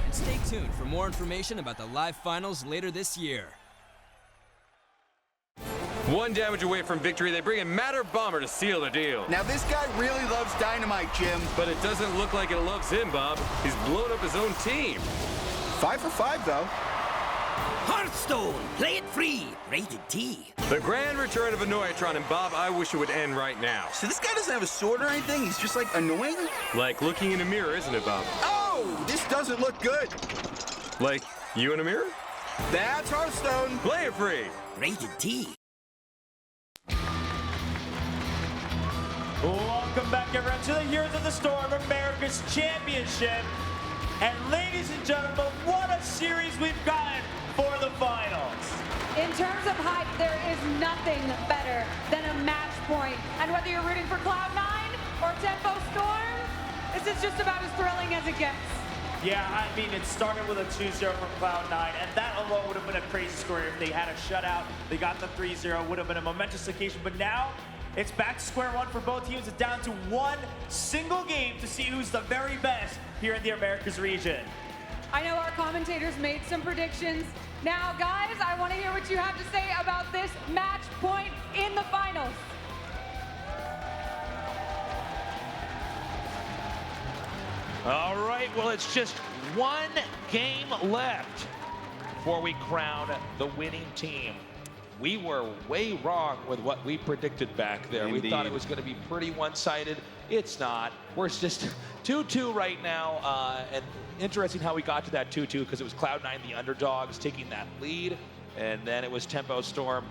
And stay tuned for more information about the live finals later this year. One damage away from victory, they bring in Matter Bomber to seal the deal. Now this guy really loves dynamite, Jim. But it doesn't look like it loves him, Bob. He's blown up his own team. 5 for 5, though. Hearthstone, play it free, rated T. The grand return of Annoyatron, and Bob, I wish it would end right now. So this guy doesn't have a sword or anything? He's just, like, annoying? Like looking in a mirror, isn't it, Bob? Oh, this doesn't look good. Like you in a mirror? That's Hearthstone. Play it free. Rated T. Welcome back, everyone, to the Heroes of the Storm America's Championship. And ladies and gentlemen, what a series we've gotten for the finals. In terms of hype, there is nothing better than a match point. And whether you're rooting for Cloud9 or Tempo Storm, this is just about as thrilling as it gets. Yeah, I mean, it started with a 2-0 from Cloud9, and that alone would have been a crazy story if they had a shutout. They got the 3-0, would have been a momentous occasion, but now it's back to square one for both teams. It's down to one single game to see who's the very best here in the Americas region. I know our commentators made some predictions. Now, guys, I want to hear what you have to say about this match point in the finals. All right, well, it's just one game left before we crown the winning team. We were way wrong with what we predicted back there. Indeed. We thought it was going to be pretty one-sided. It's not. We're just 2-2 right now. And interesting how we got to that 2-2 because it was Cloud9, the underdogs, taking that lead. And then it was Tempo Storm,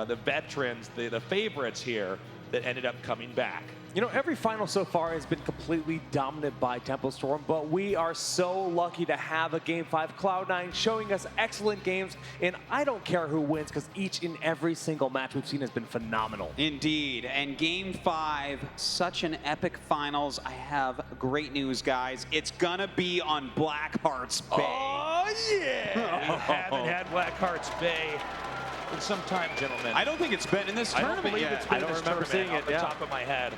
the veterans, the favorites here, that ended up coming back. You know, every final so far has been completely dominant by Tempo Storm, but we are so lucky to have a Game 5 Cloud9 showing us excellent games, and I don't care who wins because each and every single match we've seen has been phenomenal. Indeed, and Game 5, such an epic finals. I have great news, guys. It's gonna be on Blackheart's Bay. Oh, yeah! We haven't had Blackheart's Bay in some time, gentlemen. I don't think it's been in this tournament I don't believe yet. it's been I don't in this remember tournament seeing off it, the yeah. top of my head.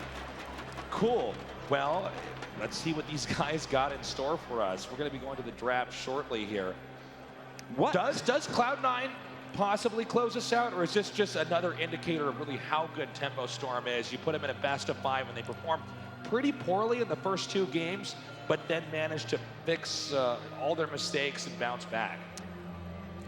Cool. Well, let's see what these guys got in store for us. We're going to be going to the draft shortly here. What? Does Cloud9 possibly close us out, or is this just another indicator of really how good Tempo Storm is? You put them in a best of 5 and they perform pretty poorly in the first 2 games, but then manage to fix all their mistakes and bounce back.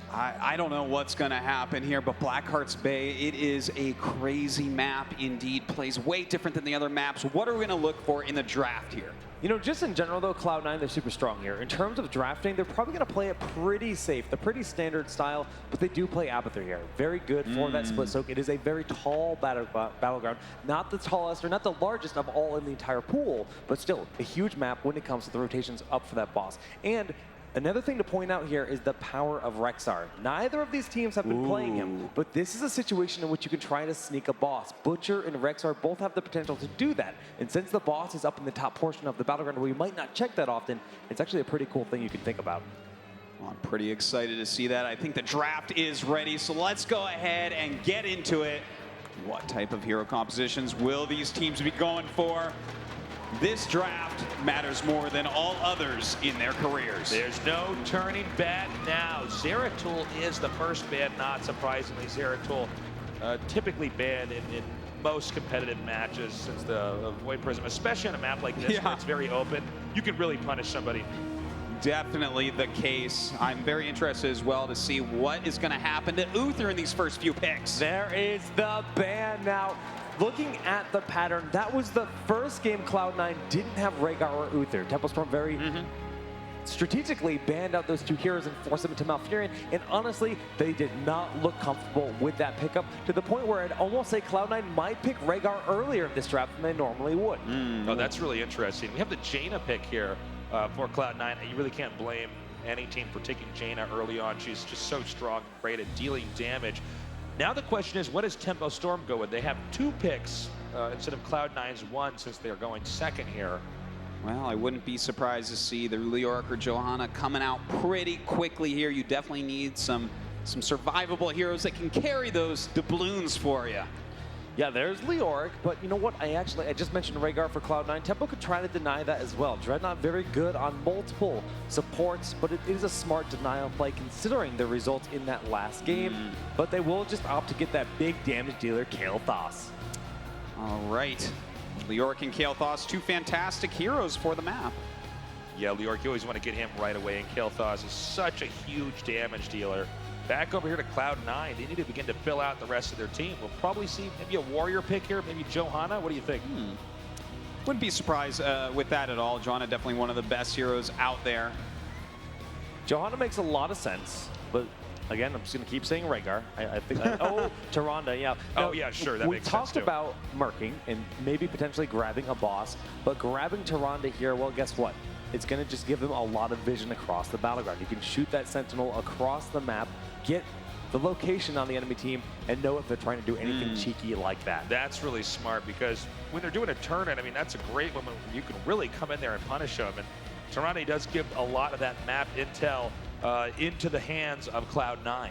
I don't know what's going to happen here, but Blackheart's Bay, it is a crazy map indeed. Plays way different than the other maps. What are we going to look for in the draft here? You know, just in general, though, Cloud9, they're super strong here. In terms of drafting, they're probably going to play it pretty safe. The pretty standard style, but they do play Abathur here. Very good for that split soak. It is a very tall battleground. Not the tallest or not the largest of all in the entire pool, but still a huge map when it comes to the rotations up for that boss. And Another thing to point out here is the power of Rexar. Neither of these teams have been playing him, but this is a situation in which you can try to sneak a boss. Butcher and Rexar both have the potential to do that. And since the boss is up in the top portion of the battleground where you might not check that often, it's actually a pretty cool thing you can think about. Well, I'm pretty excited to see that. I think the draft is ready, so let's go ahead and get into it. What type of hero compositions will these teams be going for? This draft matters more than all others in their careers. There's no turning back now. Zeratul is the first ban, not surprisingly. Zeratul typically banned in most competitive matches since the Void Prism, especially on a map like this where it's very open. You can really punish somebody. Definitely the case. I'm very interested as well to see what is going to happen to Uther in these first few picks. There is the ban now. Looking at the pattern, that was the first game Cloud9 didn't have Rhaegar or Uther. Tempo Storm very strategically banned out those two heroes and forced them into Malfurion, and honestly, they did not look comfortable with that pickup to the point where I'd almost say Cloud9 might pick Rhaegar earlier in this draft than they normally would. Oh, that's really interesting. We have the Jaina pick here for Cloud9. You really can't blame any team for taking Jaina early on. She's just so strong, great at dealing damage. Now the question is, what does Tempo Storm go with? They have 2 picks instead of Cloud9's 1 since they're going second here. Well, I wouldn't be surprised to see the Leoric or Johanna coming out pretty quickly here. You definitely need some survivable heroes that can carry those doubloons for you. Yeah, there's Leoric, but you know what? I just mentioned Rhaegar for Cloud9. Tempo could try to deny that as well. Dreadnaught very good on multiple supports, but it is a smart denial play considering the results in that last game. But they will just opt to get that big damage dealer, Kaeyoh. All right. Leoric and Kaeyoh, 2 fantastic heroes for the map. Yeah, Leoric, you always want to get him right away, and Kaeyoh is such a huge damage dealer. Back over here to Cloud9, they need to begin to fill out the rest of their team. We'll probably see maybe a warrior pick here, maybe Johanna. What do you think? Wouldn't be surprised with that at all. Johanna definitely one of the best heroes out there. Johanna makes a lot of sense, but again, I'm just going to keep saying Rhaegar. I think. Tyrande, yeah. Oh, yeah, sure. That makes sense. We talked about murking and maybe potentially grabbing a boss, but grabbing Tyrande here, well, guess what? It's going to just give them a lot of vision across the battleground. You can shoot that Sentinel across the map, get the location on the enemy team, and know if they're trying to do anything cheeky like that. That's really smart because when they're doing a turn-in, I mean, that's a great one when you can really come in there and punish them. And Tyrande does give a lot of that map intel into the hands of Cloud9.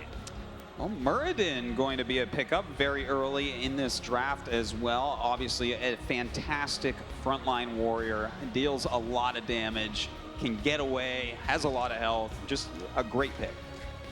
Well, Muradin going to be a pickup very early in this draft as well. Obviously, a fantastic frontline warrior, deals a lot of damage, can get away, has a lot of health, just a great pick.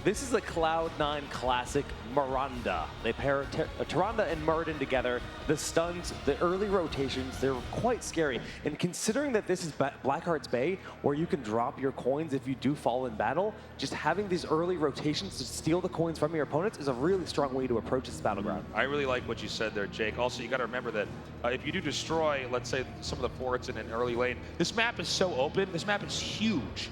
This is a Cloud9 classic, Miranda. They pair Tyrande and Muradin together. The stuns, the early rotations, they're quite scary. And considering that this is Blackheart's Bay, where you can drop your coins if you do fall in battle, just having these early rotations to steal the coins from your opponents is a really strong way to approach this battleground. I really like what you said there, Jake. Also, you got to remember that if you do destroy, let's say, some of the forts in an early lane, this map is so open, this map is huge.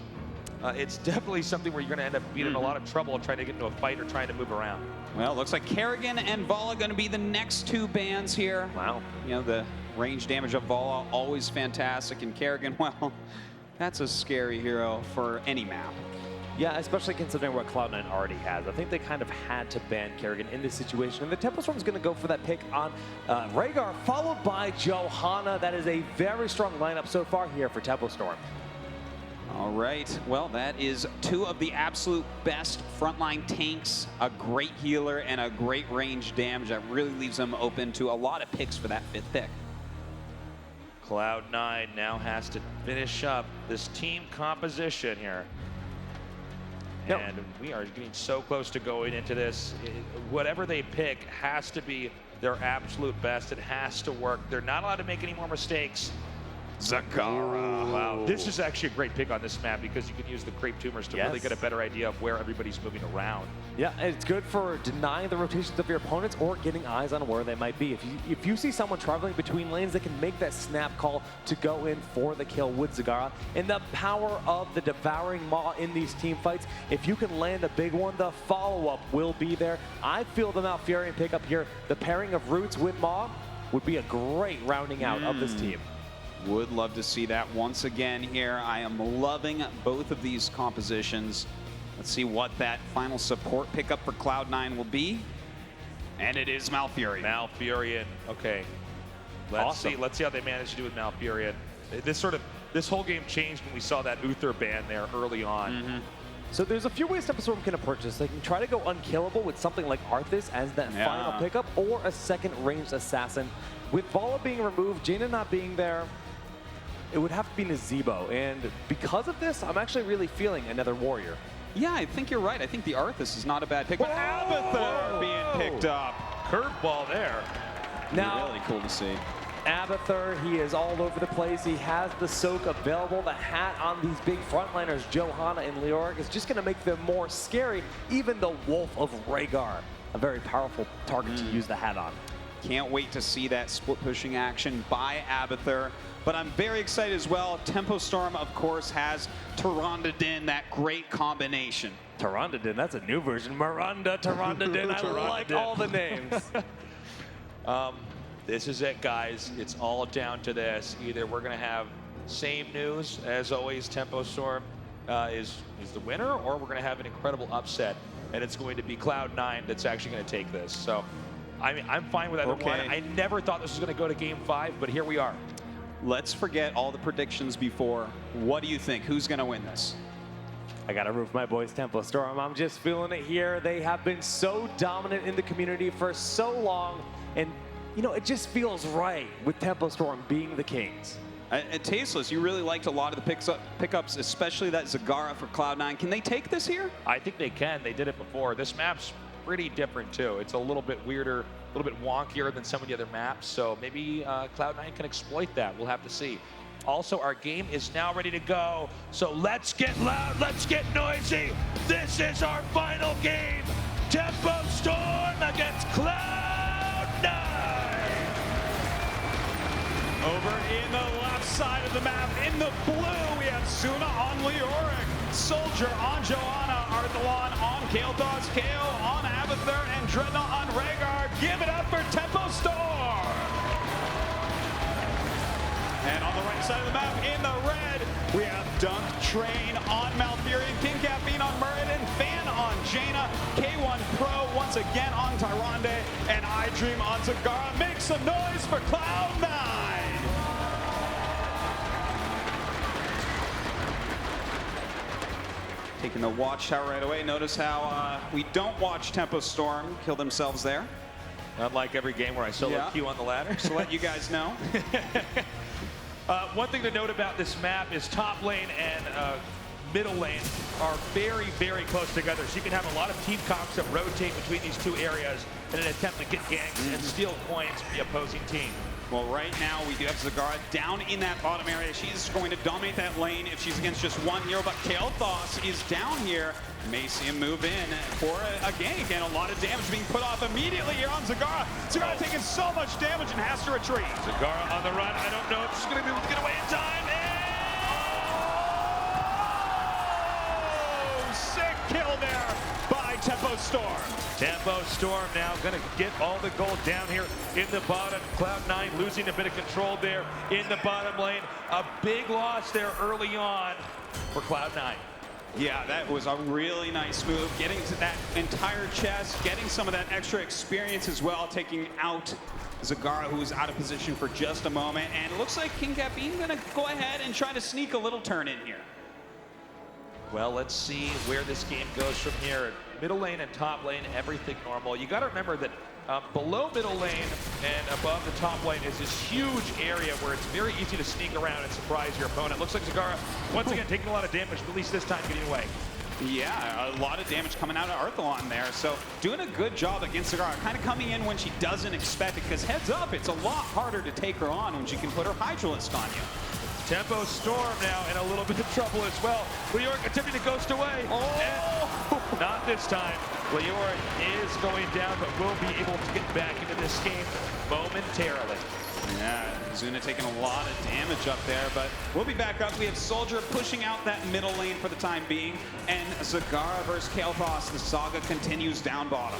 It's definitely something where you're going to end up being in a lot of trouble trying to get into a fight or trying to move around. Well, it looks like Kerrigan and Vala going to be the next 2 bans here. Wow. You know, the range damage of Vala, always fantastic. And Kerrigan, well, that's a scary hero for any map. Yeah, especially considering what Cloud9 already has. I think they kind of had to ban Kerrigan in this situation. And the Tempo Storm is going to go for that pick on Rhaegar, followed by Johanna. That is a very strong lineup so far here for Tempo Storm. All right, well, that is 2 of the absolute best frontline tanks, a great healer, and a great range damage that really leaves them open to a lot of picks for that 5th pick. Cloud9 now has to finish up this team composition here. And we are getting so close to going into this. Whatever they pick has to be their absolute best. It has to work. They're not allowed to make any more mistakes. Zakara. Wow, this is actually a great pick on this map because you can use the creep tumors to really get a better idea of where everybody's moving around. Yeah, it's good for denying the rotations of your opponents or getting eyes on where they might be. If you see someone traveling between lanes, they can make that snap call to go in for the kill with Zagara. And the power of the Devouring Maw in these team fights, if you can land a big one, the follow-up will be there. I feel the Malfurion pickup here. The pairing of Roots with Maw would be a great rounding out of this team. Would love to see that once again here. I am loving both of these compositions. Let's see what that final support pickup for Cloud9 will be. And it is Malfurion. Malfurion. Okay. Let's see how they manage to do with Malfurion. This whole game changed when we saw that Uther ban there early on. So there's a few ways Tempo Storm can approach this. They can try to go unkillable with something like Arthas as that final pickup, or a second ranged assassin. With Vala being removed, Jaina not being there, it would have to be Nazebo. And because of this, I'm actually really feeling another warrior. Yeah, I think you're right. I think the Arthas is not a bad pick. But Abathur being picked up. Curveball there. Now, really cool to see. Abathur, he is all over the place. He has the soak available. The hat on these big frontliners, Johanna and Leoric, is just going to make them more scary. Even the Wolf of Rhaegar, a very powerful target to use the hat on. Can't wait to see that split pushing action by Abathur. But I'm very excited as well. Tempo Storm, of course, has Tyrande, that great combination. Tyrande, that's a new version. Miranda, Tyrande, I like all the names. This is it, guys. It's all down to this. Either we're going to have same news, as always, Tempo Storm is the winner, or we're going to have an incredible upset, and it's going to be Cloud9 that's actually going to take this. So, I mean, I'm fine with either one. I never thought this was going to go to Game 5, but here we are. Let's forget all the predictions before. What do you think? Who's going to win this? I got to root for my boys, Tempo Storm. I'm just feeling it here. They have been so dominant in the community for so long, and you know, it just feels right with Tempo Storm being the kings. Tasteless, you really liked a lot of the pickups, especially that Zagara for Cloud9. Can they take this here? I think they can. They did it before. This map's pretty different, too. It's a little bit weirder, a little bit wonkier than some of the other maps, so maybe Cloud9 can exploit that. We'll have to see. Also, our game is now ready to go, so let's get loud, let's get noisy. This is our final game. Tempo Storm against Cloud9. Over in the left side of the map, in the blue, we have Zuna on Leoric, Soldier on Johanna, Arthelon on Kaeyoh on Abathur, and Dreadnaught on Rhaegar. Give it up for Tempo Storm! And on the right side of the map, in the red, we have DunkTrain on Malfurion, King Caffeine on Muradin, Fan on Jaina, Keiwan Pro once again on Tyrande, and iDream on Zagara. Make some noise for Cloud9! Taking the watchtower right away. Notice how we don't watch Tempo Storm kill themselves there. Unlike every game where I solo queue on the ladder. So let you guys know. One thing to note about this map is top lane and middle lane are very, very close together. So you can have a lot of team comps that rotate between these two areas in an attempt to get ganks and steal coins from the opposing team. Well, right now we do have Zagara down in that bottom area. She's going to dominate that lane if she's against just one hero, but Kael'thas is down here. May see him move in for a gank, and a lot of damage being put off immediately here on Zagara. Zagara taking so much damage and has to retreat. Zagara on the run. I don't know if she's going to be able to get away in time. Oh, sick kill there by Tempo Storm. Tempo Storm now going to get all the gold down here in the bottom. Cloud9 losing a bit of control there in the bottom lane. A big loss there early on for Cloud9. Yeah, that was a really nice move. Getting to that entire chest, getting some of that extra experience as well, taking out Zagara, who was out of position for just a moment. And it looks like King Caffeine going to go ahead and try to sneak a little turn in here. Well, let's see where this game goes from here. Middle lane and top lane, everything normal. You got to remember that below middle lane and above the top lane is this huge area where it's very easy to sneak around and surprise your opponent. Looks like Zagara, once again, taking a lot of damage, but at least this time getting away. Yeah, a lot of damage coming out of Arthelon there. So doing a good job against Zagara, kind of coming in when she doesn't expect it, because heads up, it's a lot harder to take her on when she can put her Hydralisk on you. Tempo Storm now in a little bit of trouble as well. Leoric attempting to ghost away. And not this time. Leoric is going down, but will be able to get back into this game momentarily. Yeah, Zuna taking a lot of damage up there, but we'll be back up. We have Soldier pushing out that middle lane for the time being, and Zagara versus Kael'thas. The saga continues down bottom.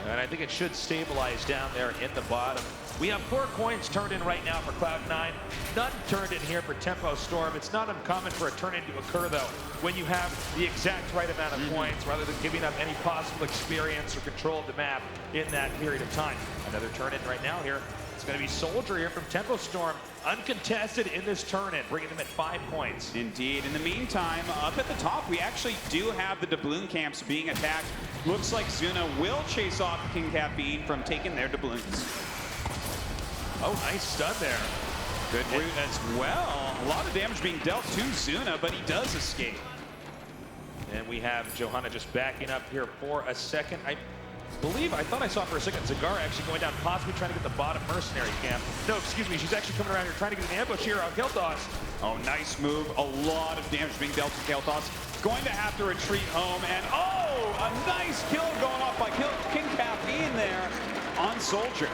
And I think it should stabilize down there in the bottom. We have 4 coins turned in right now for Cloud9. None turned in here for Tempo Storm. It's not uncommon for a turn-in to occur, though, when you have the exact right amount of coins, rather than giving up any possible experience or control of the map in that period of time. Another turn-in right now here. It's going to be Soldier here from Tempo Storm, uncontested in this turn-in, bringing them at 5 points. Indeed. In the meantime, up at the top, we actually do have the doubloon camps being attacked. Looks like Zuna will chase off King Caffeine from taking their doubloons. Oh, nice stun there. Good route as well. A lot of damage being dealt to Zuna, but he does escape. And we have Johanna just backing up here for a second. I thought I saw for a second Zagar actually going down, possibly trying to get the bottom mercenary camp. No, excuse me, she's actually coming around here trying to get an ambush here on Kaeyoh. Oh, nice move. A lot of damage being dealt to Kaeyoh. Going to have to retreat home, and oh, a nice kill going off by King Caffeine there on Soldier.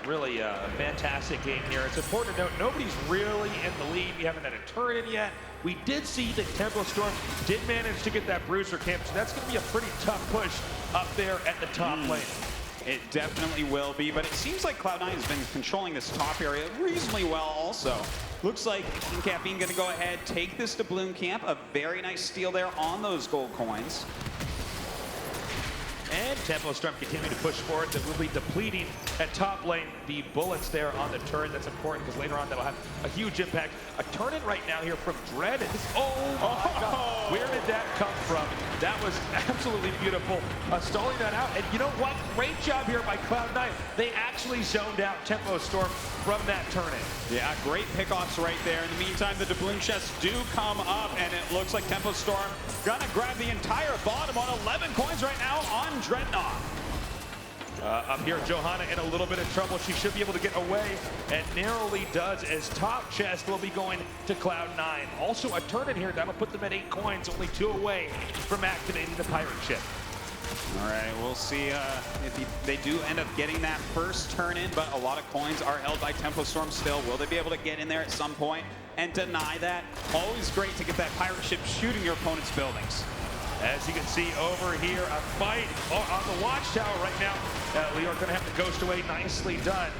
Really a fantastic game here. It's important to note nobody's really in the lead. We haven't had a turn in yet. We did see that Tempo Storm did manage to get that bruiser camp, so that's going to be a pretty tough push up there at the top lane. It definitely will be, but it seems like Cloud9 has been controlling this top area reasonably well also. Looks like King Caffeine going to go ahead, take this doubloon camp. A very nice steal there on those gold coins. And Tempo Storm continuing to push forward. That will be depleting at top lane the bullets there on the turret. That's important because later on that'll have a huge impact. A turn-in right now here from Dread. Oh my God. Where did that come from? That was absolutely beautiful. Stalling that out. And you know what? Great job here by Cloud9. They actually zoned out Tempo Storm from that turn-in. Yeah, great pickoffs right there. In the meantime, the doubloon chests do come up, and it looks like Tempo Storm gonna grab the entire bottom on 11 coins right now on Dreadnaught. Up here, Johanna in a little bit of trouble. She should be able to get away, and narrowly does, as top chest will be going to Cloud9. Also a turn in here, that'll put them at 8 coins, only 2 away from activating the pirate ship. All right, we'll see if they do end up getting that first turn in, but a lot of coins are held by Tempo Storm still. Will they be able to get in there at some point and deny that? Always great to get that pirate ship shooting your opponent's buildings. As you can see over here, a fight on the watchtower right now. We are going to have to ghost away. Nicely done.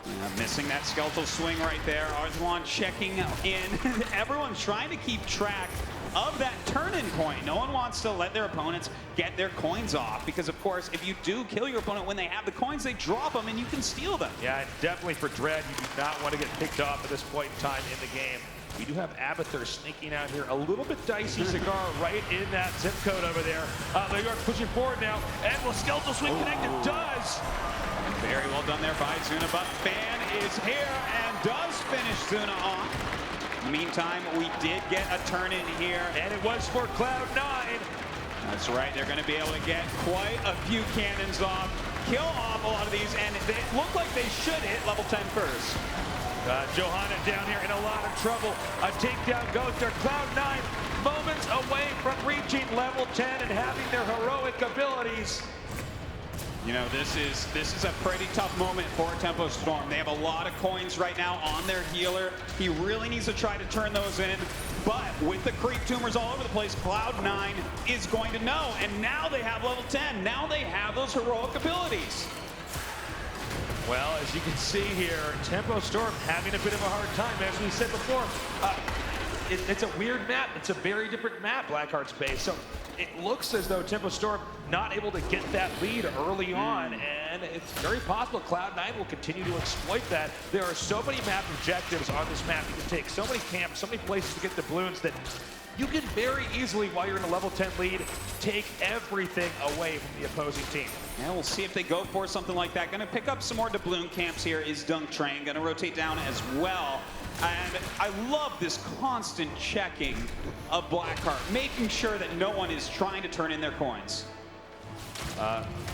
Yeah, missing that skeletal swing right there. Arthelon checking in. Everyone's trying to keep track of that turn-in point. No one wants to let their opponents get their coins off because, of course, if you do kill your opponent when they have the coins, they drop them and you can steal them. Yeah, and definitely for Dread, you do not want to get picked off at this point in time in the game. We do have Abathur sneaking out here. A little bit dicey Cigar right in that zip code over there. They are pushing forward now. And will skeletal swing connect? It does. Very well done there by Zuna, but Fan is here and does finish Zuna off. In the meantime, we did get a turn in here. And it was for Cloud9. That's right. They're going to be able to get quite a few cannons off, kill off a lot of these, and they look like they should hit level 10 first. Johanna down here in a lot of trouble. A takedown goes there. Cloud9 moments away from reaching level 10 and having their heroic abilities. You know, this is a pretty tough moment for Tempo Storm. They have a lot of coins right now on their healer. He really needs to try to turn those in. But with the creep tumors all over the place, Cloud9 is going to know. And now they have level 10. Now they have those heroic abilities. Well, as you can see here, Tempo Storm having a bit of a hard time. As we said before, it's a weird map. It's a very different map, Blackheart's base. So it looks as though Tempo Storm not able to get that lead early on, and it's very possible Cloud9 will continue to exploit that. There are so many map objectives on this map. You can take so many camps, so many places to get the balloons that you can very easily, while you're in a level 10 lead, take everything away from the opposing team. Yeah, we'll see if they go for something like that. Going to pick up some more doubloon camps here is DunkTrain. Going to rotate down as well. And I love this constant checking of Blackheart, making sure that no one is trying to turn in their coins.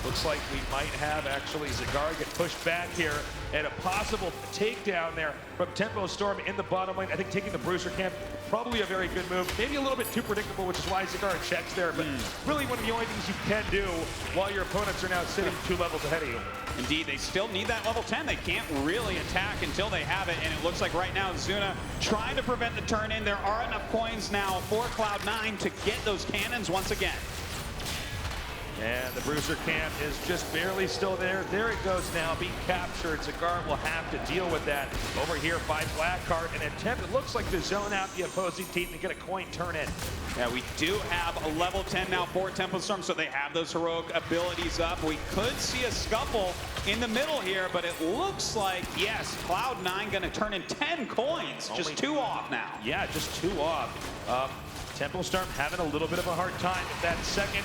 Looks like we might have actually Zagar get pushed back here and a possible takedown there from Tempo Storm in the bottom lane. I think taking the bruiser camp, probably a very good move. Maybe a little bit too predictable, which is why Zagar checks there, but really one of the only things you can do while your opponents are now sitting 2 levels ahead of you. Indeed, they still need that level 10. They can't really attack until they have it, and it looks like right now Zuna trying to prevent the turn in. There are enough coins now for Cloud9 to get those cannons once again. And the Bruiser camp is just barely still there. There it goes now, being captured. Cigar will have to deal with that over here by Blackheart. An attempt, it looks like, to zone out the opposing team to get a coin turn in. Yeah, we do have a level 10 now for Tempo Storm, so they have those heroic abilities up. We could see a scuffle in the middle here, but it looks like, yes, Cloud9 going to turn in 10 coins. Just 2 off now. Yeah, just 2 off. Tempo Storm having a little bit of a hard time. If that second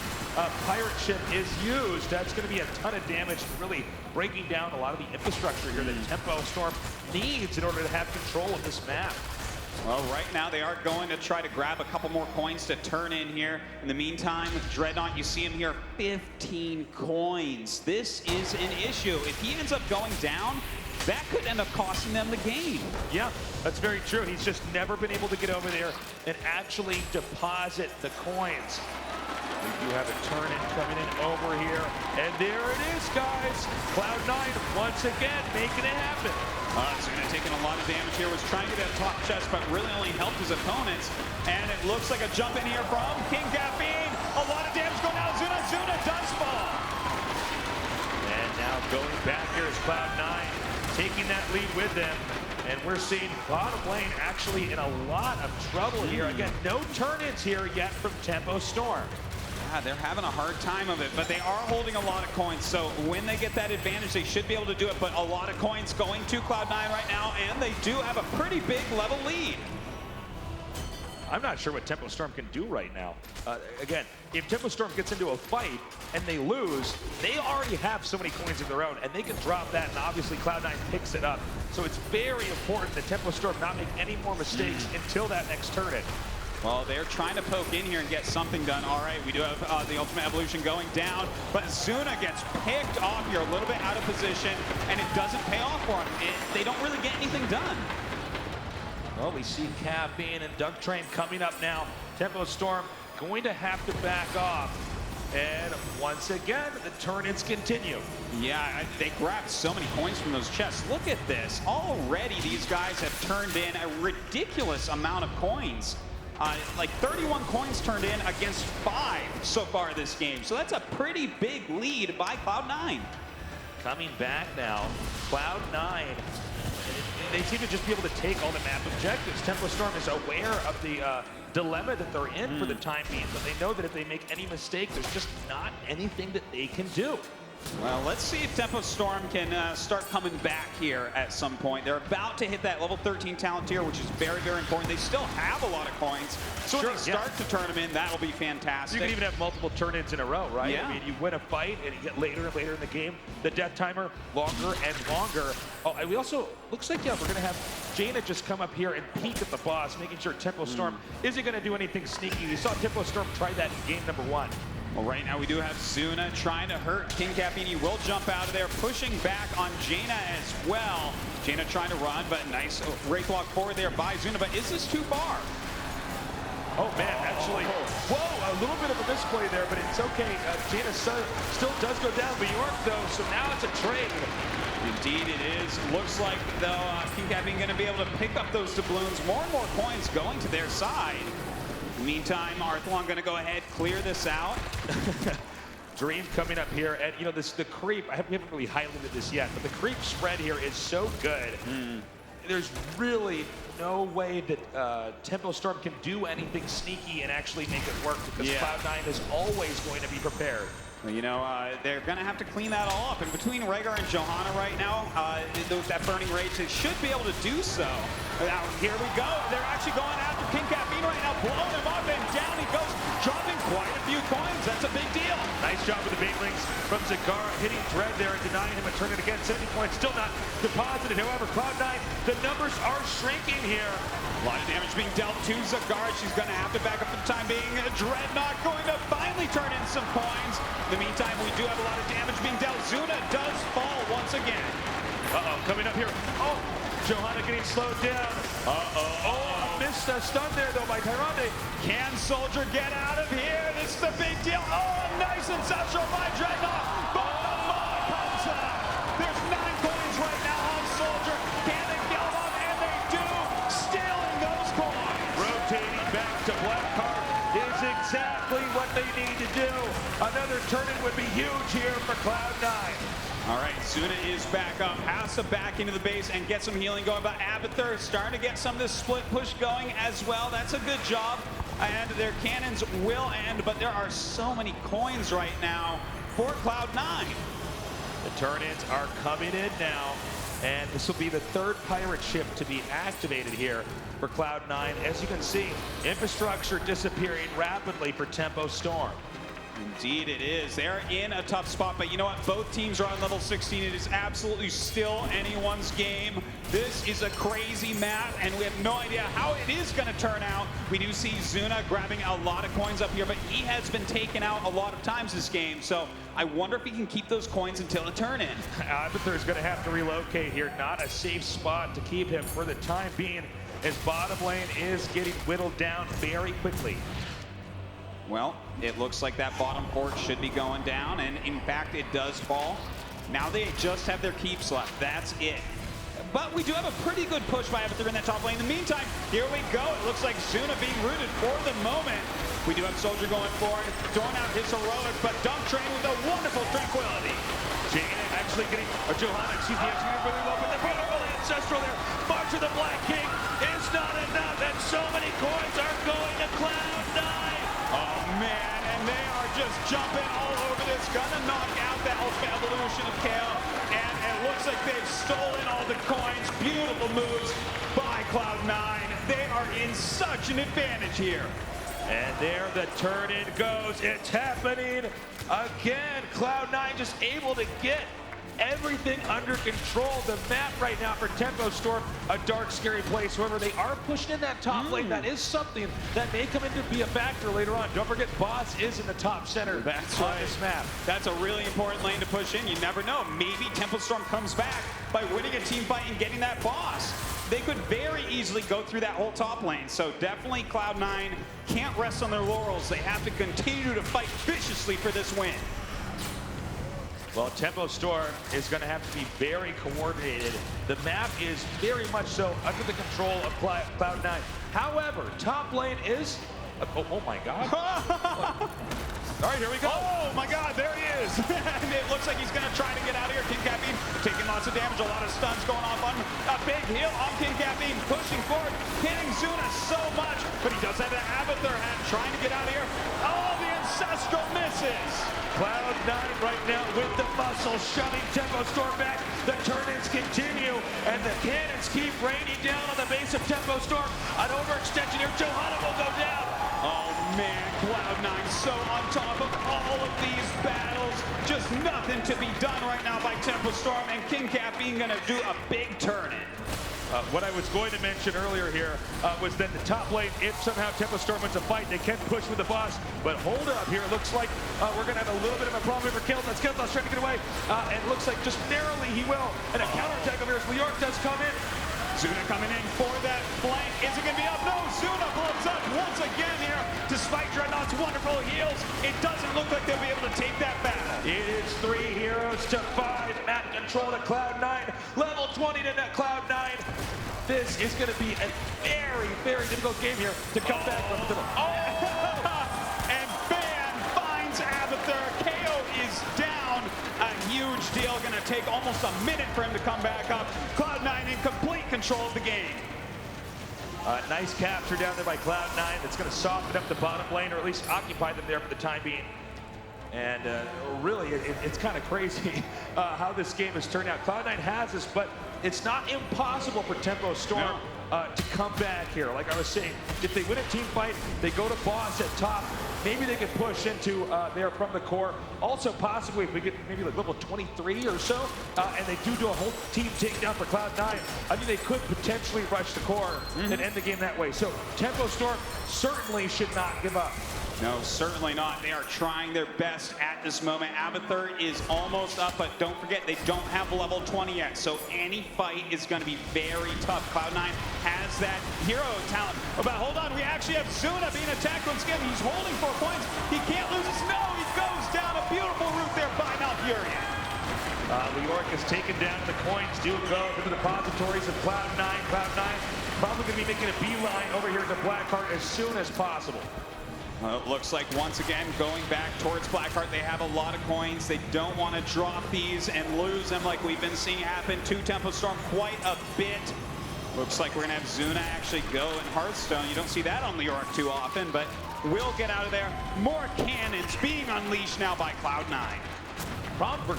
pirate ship is used, that's going to be a ton of damage, really breaking down a lot of the infrastructure here that Tempo Storm needs in order to have control of this map. Well, right now they are going to try to grab a couple more coins to turn in here. In the meantime, with Dreadnaught, you see him here, 15 coins. This is an issue. If he ends up going down, that could end up costing them the game. Yeah, that's very true. He's just never been able to get over there and actually deposit the coins. We do have a turn-in coming in over here. And there it is, guys. Cloud9 once again making it happen. Zuna taking a lot of damage here, was trying to get that top chest, but really only helped his opponents. And it looks like a jump in here from King Caffeine. A lot of damage going out. Zuna does fall. And now going back here is Cloud9. Taking that lead with them, and we're seeing bottom lane actually in a lot of trouble here. Again, no turn-ins here yet from Tempo Storm. Yeah, they're having a hard time of it, but they are holding a lot of coins. So when they get that advantage, they should be able to do it. But a lot of coins going to Cloud9 right now, and they do have a pretty big level lead. I'm not sure what Tempo Storm can do right now. Again, if Tempo Storm gets into a fight and they lose, they already have so many coins of their own, and they can drop that, and obviously Cloud9 picks it up. So it's very important that Tempo Storm not make any more mistakes until that next turn-in. Well, they're trying to poke in here and get something done. All right, we do have the Ultimate Evolution going down, but Zuna gets picked off here a little bit out of position, and it doesn't pay off for him. They don't really get anything done. Well, we see Caffeine and DunkTrain coming up now. Tempo Storm going to have to back off. And once again, the turn-ins continue. Yeah, they grabbed so many coins from those chests. Look at this. Already these guys have turned in a ridiculous amount of coins. Like 31 coins turned in against 5 so far this game. So that's a pretty big lead by Cloud9. Coming back now, Cloud9. They seem to just be able to take all the map objectives. Tempo Storm is aware of the dilemma that they're in for the time being, but they know that if they make any mistake, there's just not anything that they can do. Well, let's see if Tempo Storm can start coming back here at some point. They're about to hit that level 13 talent tier, which is very, very important. They still have a lot of coins, so when they start to turn them in, that'll be fantastic. You can even have multiple turn-ins in a row, right? Yeah. I mean, you win a fight, and you get later and later in the game, the death timer longer and longer. Oh, and we also, looks like, yeah, we're going to have Jaina just come up here and peek at the boss, making sure Tempo Storm isn't going to do anything sneaky. You saw Tempo Storm try that in game number 1. Well, right now we do have Zuna trying to hurt King Caffeine. He will jump out of there, pushing back on Jaina as well. Jaina trying to run, but nice Wraithlock forward there by Zuna. But is this too far? Oh, man, actually, whoa, a little bit of a misplay there, but it's okay. Jaina still does go down Bjork, though, so now it's a trade. Indeed it is. Looks like, though, King Caffeine going to be able to pick up those doubloons. More and more coins going to their side. Meantime, Arthelon going to go ahead, clear this out. Dream coming up here, and you know the creep. We haven't really highlighted this yet, but the creep spread here is so good. There's really no way that Tempo Storm can do anything sneaky and actually make it work, because Cloud9 is always going to be prepared. Well, you know, they're going to have to clean that all up. And between Rhaegar and Johanna right now, that Burning Rage, they should be able to do so. Now, here we go. They're actually going after King Caffeine right now, blowing him up, and down he goes, dropping quite a few coins. That's a big deal. Nice job with the Baitlinks from Zagara, hitting Dread there and denying him a turn it again. 70 points, still not deposited. However, Cloud9, the numbers are shrinking here. A lot of damage being dealt to Zagara. She's going to have to back up for the time being. Dreadnaught going to finally turn in some coins. In the meantime, we do have a lot of damage being dealt. Zuna does fall once again. Coming up here. Oh, Johanna getting slowed down. Oh, missed a stun there, though, by Tyrande. Can Soldier get out of here? This is the big deal. Oh, nice inception by Dreadnaught. But the mob comes up. There's 9 coins right now on Soldier. Can they kill him? And they do. Stealing those coins. Rotating back to Blackheart is exactly what they need to do. Another turn-in would be huge here for Cloud9. All right, Zuna is back up, has to back into the base and get some healing going, but Abathur is starting to get some of this split push going as well. That's a good job, and their cannons will end, but there are so many coins right now for Cloud9. The turn-ins are coming in now, and this will be the third pirate ship to be activated here for Cloud9. As you can see, infrastructure disappearing rapidly for Tempo Storm. Indeed it is. They're in a tough spot, but you know what? Both teams are on level 16. It is absolutely still anyone's game. This is a crazy map, and we have no idea how it is going to turn out. We do see Zuna grabbing a lot of coins up here, but he has been taken out a lot of times this game, so I wonder if he can keep those coins until the turn-in. Abathur is going to have to relocate here. Not a safe spot to keep him for the time being, as bottom lane is getting whittled down very quickly. Well, it looks like that bottom port should be going down, and in fact, it does fall. Now they just have their keeps left. That's it. But we do have a pretty good push by Abathur in that top lane. In the meantime, here we go. It looks like Zuna being rooted for the moment. We do have Soldier going forward, throwing out his heroic, but DunkTrain with a wonderful tranquility. Actually getting Johanna, excuse me, really low, but the beautiful ancestral there. March of the Black King is not enough, and so many coins are going to Cloud9. Oh man, and they are just jumping all over this, gonna knock out that Ultimate Evolution of Kaeyoh, and it looks like they've stolen all the coins. Beautiful moves by Cloud9. They are in such an advantage here. And there the turn-in goes. It's happening again. Cloud9 just able to get everything under control. The map right now for Tempo Storm, a dark, scary place. However, they are pushing in that top lane. That is something that may come in to be a factor later on. Don't forget, Boss is in the top center. That's on right. This map. That's a really important lane to push in. You never know. Maybe Tempo Storm comes back by winning a team fight and getting that boss. They could very easily go through that whole top lane. So definitely Cloud9 can't rest on their laurels. They have to continue to fight viciously for this win. Well, Tempo Storm is going to have to be very coordinated. The map is very much so under the control of Cloud9. However, top lane is... Oh my God. All right, here we go. Oh my God, there he is. And it looks like he's going to try to get out of here. King Caffeine taking lots of damage, a lot of stuns going off on him. A big heal on King Caffeine, pushing forward, hitting Zuna so much. But he does have the Abathur hat, trying to get out of here. Oh, the Ancestral misses. Cloud9 right now with the muscle, shoving Tempo Storm back. The turn-ins continue, and the cannons keep raining down on the base of Tempo Storm. An overextension here. Johanna will go down. Oh man, Cloud9 so on top of all of these battles. Just nothing to be done right now by Tempo Storm, and King Caffeine gonna do a big turn-in. What I was going to mention earlier here was that the top lane, if somehow Tempo Storm wins a fight, they can push with the boss. But hold up here, it looks like we're going to have a little bit of a problem here for Keltos. Keltos trying to get away, and it looks like just narrowly he will. And a counterattack over here as New York does come in. Zuna coming in for that flank. Is it going to be up? No, Zuna blows up once again here. Despite Dreadnaught's wonderful heals, it doesn't look like they'll be able to take that battle. It is 3 heroes to 5. Map control to Cloud9. Level 20 to Cloud9. This is going to be a very, very difficult game here to come back from the middle. And Fan finds Abathur. Kaeyoh is down. A huge deal. Going to take almost a minute for him to come back up. Cloud9 in complete control of the game. Nice capture down there by Cloud9. That's going to soften up the bottom lane, or at least occupy them there for the time being. And really, it's kind of crazy how this game has turned out. Cloud9 has this, but it's not impossible for Tempo Storm to come back here. Like I was saying, if they win a team fight, they go to boss at top. Maybe they can push into there from the core. Also, possibly if we get maybe like level 23 or so, and they do a whole team takedown for Cloud9, I mean, they could potentially rush the core and end the game that way. So Tempo Storm certainly should not give up. No, certainly not. They are trying their best at this moment. Abathur is almost up, but don't forget, they don't have level 20 yet, so any fight is going to be very tough. Cloud9 has that hero talent. But hold on, we actually have Zuna being attacked once again. He's holding 4 points. He can't lose his. No, he goes down. A beautiful route there by Malfurion. New York is taken down. The coins do go to the depositories of Cloud9. Cloud9 probably going to be making a beeline over here to Blackheart as soon as possible. Well, it looks like once again going back towards Blackheart. They have a lot of coins. They don't want to drop these and lose them like we've been seeing happen to Tempo Storm quite a bit. Looks like we're going to have Zuna actually go in Hearthstone. You don't see that on Leoric too often, but will get out of there. More cannons being unleashed now by Cloud9. Problem for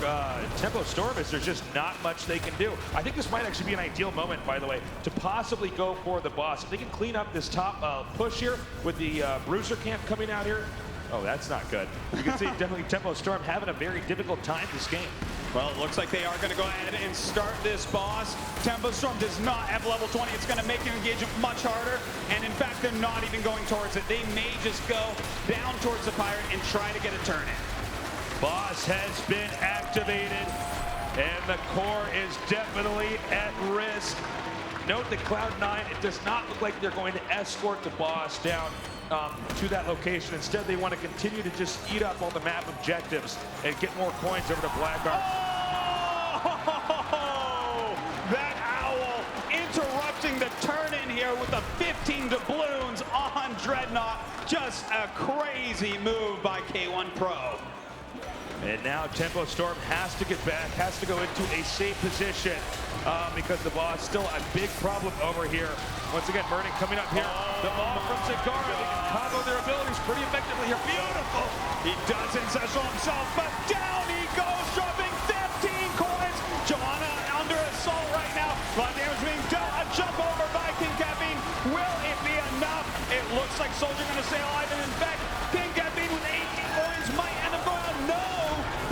Tempo Storm is there's just not much they can do. I think this might actually be an ideal moment, by the way, to possibly go for the boss. If they can clean up this top push here with the Bruiser camp coming out here. Oh, that's not good. You can see definitely Tempo Storm having a very difficult time this game. Well, it looks like they are going to go ahead and start this boss. Tempo Storm does not have level 20. It's going to make the engagement much harder. And in fact, they're not even going towards it. They may just go down towards the Pirate and try to get a turn in. Boss has been activated, and the core is definitely at risk. Note that Cloud9, it does not look like they're going to escort the boss down to that location. Instead, they want to continue to just eat up all the map objectives and get more coins over to Blackheart. Oh! That owl interrupting the turn-in here with the 15 doubloons on Dreadnaught. Just a crazy move by Keiwan Pro. And now Tempo Storm has to get back, has to go into a safe position because the boss still a big problem over here. Once again, Murning coming up here. The ball from Zagara. They can combo their abilities pretty effectively here. Beautiful. He does ancestral himself, but down he goes, dropping 15 coins. Joanna under assault right now. A lot of damage being dealt. A jump over by King Caffeine. Will it be enough? It looks like Soldier going to stay alive, and in fact, King Caffeine with 18 coins might end up going on. No!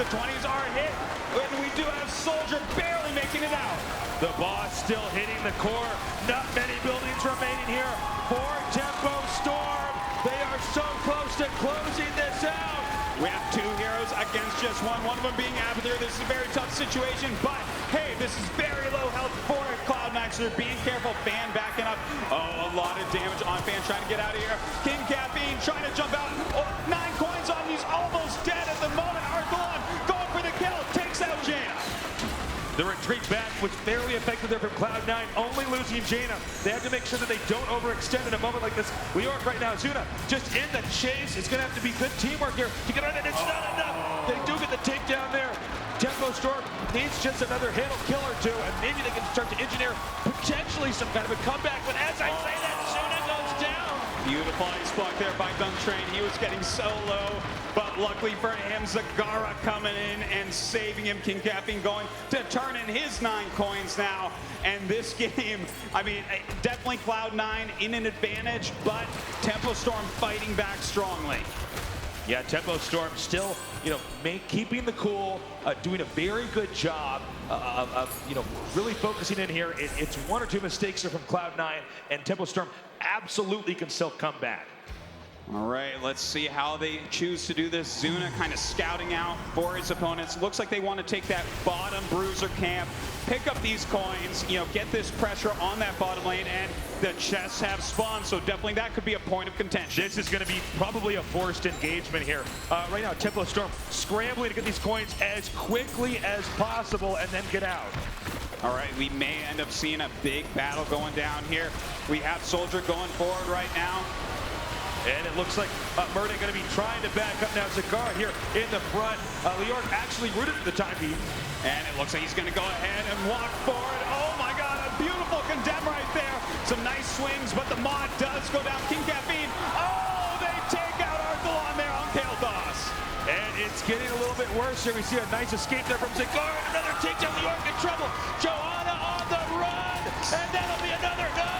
The 20s are hit, and we do have Soldier barely making it out. The boss still hitting the core. Not many buildings remaining here for Tempo Storm. They are so close to closing this out. We have two heroes against just one of them being Abathur. This is a very tough situation, but hey, this is very low health for Cloud9, so they're being careful. Fan backing up. Oh, a lot of damage on Fan trying to get out of here. King Caffeine trying to jump out. Oh, 9 coins on. He's almost dead at the moment. Arthelon going for the kill. Takes out Jaina. The retreat back was fairly effective there from Cloud9, only losing Jaina. They have to make sure that they don't overextend in a moment like this. Leoric right now, Zuna just in the chase. It's going to have to be good teamwork here to get on it. It's not enough. They do get the takedown there. Tempo Storm needs just another kill or two, and maybe they can start to engineer potentially some kind of a comeback. But as I say that, Zuna goes down. Beautiful ice block there by DunkTrain. He was getting so low, but luckily for him, Zagara coming in and saving him. King Caffeine going to turn in his 9 coins now. And this game, I mean, definitely Cloud9 in an advantage, but Tempo Storm fighting back strongly. Yeah, Tempo Storm still, keeping the cool, doing a very good job of really focusing in here. It's 1 or 2 mistakes here from Cloud9, and Tempo Storm absolutely can still come back. All right, let's see how they choose to do this. Zuna kind of scouting out for his opponents. Looks like they want to take that bottom Bruiser camp, pick up these coins, get this pressure on that bottom lane, and the chests have spawned, so definitely that could be a point of contention. This is going to be probably a forced engagement here. Right now, Tempo Storm scrambling to get these coins as quickly as possible and then get out. All right, we may end up seeing a big battle going down here. We have Soldier going forward right now. And it looks like Murning going to be trying to back up now. Zagara here in the front. Leoric actually rooted for the time being. And it looks like he's going to go ahead and walk forward. Oh my God, a beautiful condemn right there. Some nice swings, but the mod does go down. King Caffeine. Oh, they take out Arthelon there on Kaeyoh. And it's getting a little bit worse here. We see a nice escape there from Zagara. Another takedown. Leoric in trouble. Joanna on the run. And that'll be another no.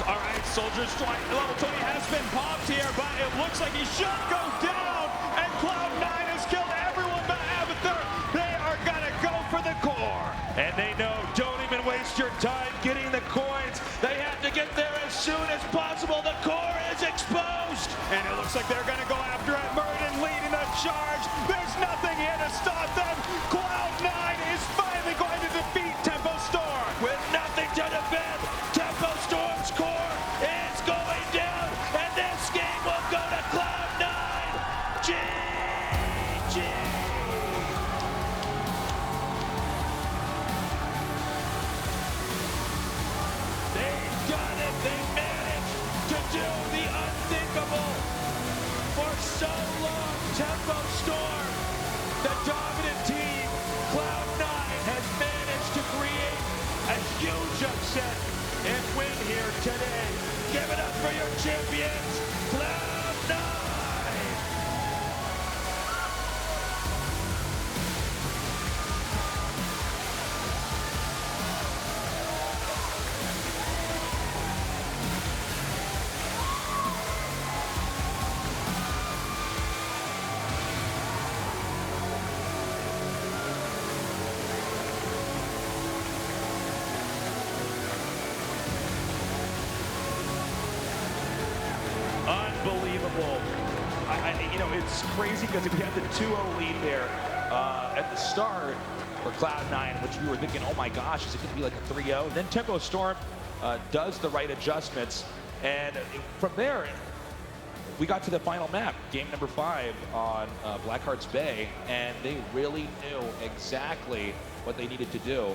All right, Soldier's level 20 has been popped here, but it looks like he should go down, and Cloud9 has killed everyone but Abathur. They are gonna go for the core. And they know, don't even waste your time getting the coins. They have to get there as soon as possible. The core is exposed. And it looks like they're gonna go after it. Murden leading the charge. There's nothing here to stop them. Cloud9 is finally going to defeat Tempo Storm. With nothing to defend, Tempo Storm's core is going down, and this game will go to Cloud9. GG! They've done it. They managed to do the unthinkable. Storm, the dominant team, Cloud9 has managed to create a huge upset and win here today. Give it up for your champions, Cloud9! Unbelievable. You know, it's crazy because we had the 2-0 lead there at the start for Cloud9, which we were thinking, oh my gosh, is it going to be like a 3-0? Then Tempo Storm does the right adjustments. And from there, we got to the final map, game number 5 on Blackheart's Bay, and they really knew exactly what they needed to do.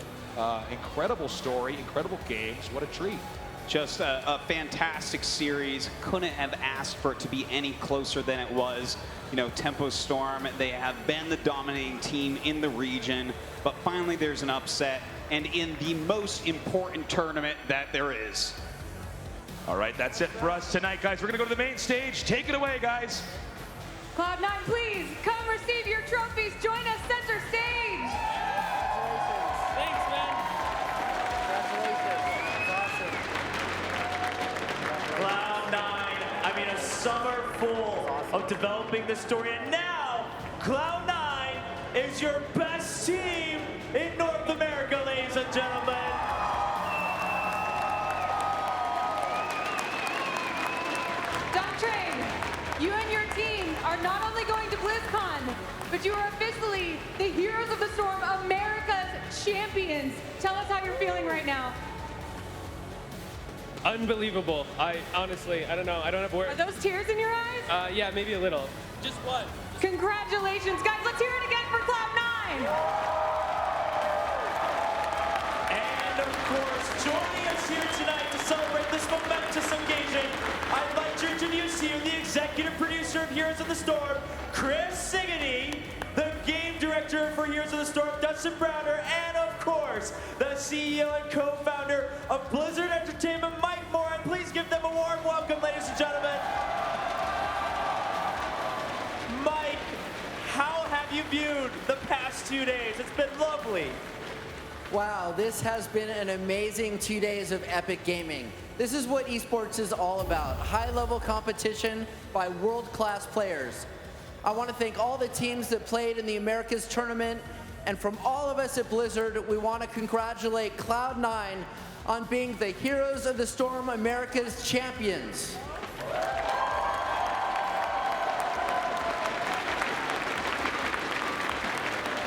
Incredible story, incredible games. What a treat. Just a fantastic series. Couldn't have asked for it to be any closer than it was. You know, Tempo Storm, they have been the dominating team in the region, but finally there's an upset, and in the most important tournament that there is. All right, that's it for us tonight, guys. We're gonna go to the main stage. Take it away, guys. Cloud9, please come receive your trophies. Join us center stage. Thanks, man. Cloud9, I mean, a summer full of developing this story, and now Cloud9 is your best team in North America, ladies and gentlemen. DunkTrain, you and your team are not only going to BlizzCon, but you are officially the Heroes of the Storm America's champions. Tell us how you're feeling right now. Unbelievable. I honestly, I don't know. I don't have words. Are those tears in your eyes? Yeah, maybe a little. Just one. Congratulations, guys. Let's hear it again for Cloud9. And of course, joining us here tonight to celebrate this momentous occasion, I'd like to introduce to you the executive producer of Heroes of the Storm, Chris Siggety, the game director for Heroes of the Storm, Dustin Browner, and of course, the CEO and co-founder of Blizzard Entertainment, Mike Moran. Please give them a warm welcome, ladies and gentlemen. Mike, how have you viewed the past 2 days? It's been lovely. Wow, this has been an amazing 2 days of epic gaming. This is what esports is all about, high-level competition by world-class players. I want to thank all the teams that played in the Americas tournament, and from all of us at Blizzard, we want to congratulate Cloud9 on being the Heroes of the Storm Americas champions.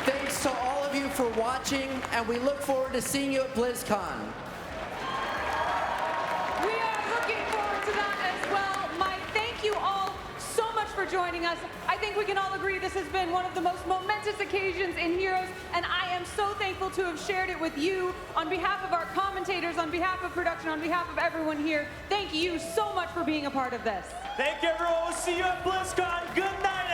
Thanks to all of you for watching, and we look forward to seeing you at BlizzCon. We are looking forward to that as well. Mike, thank you all so much for joining us. I think we can all agree this has been one of the most momentous occasions in Heroes, and I am so thankful to have shared it with you. On behalf of our commentators, on behalf of production, on behalf of everyone here, thank you so much for being a part of this. Thank you, everyone. We'll see you at BlizzCon. Good night.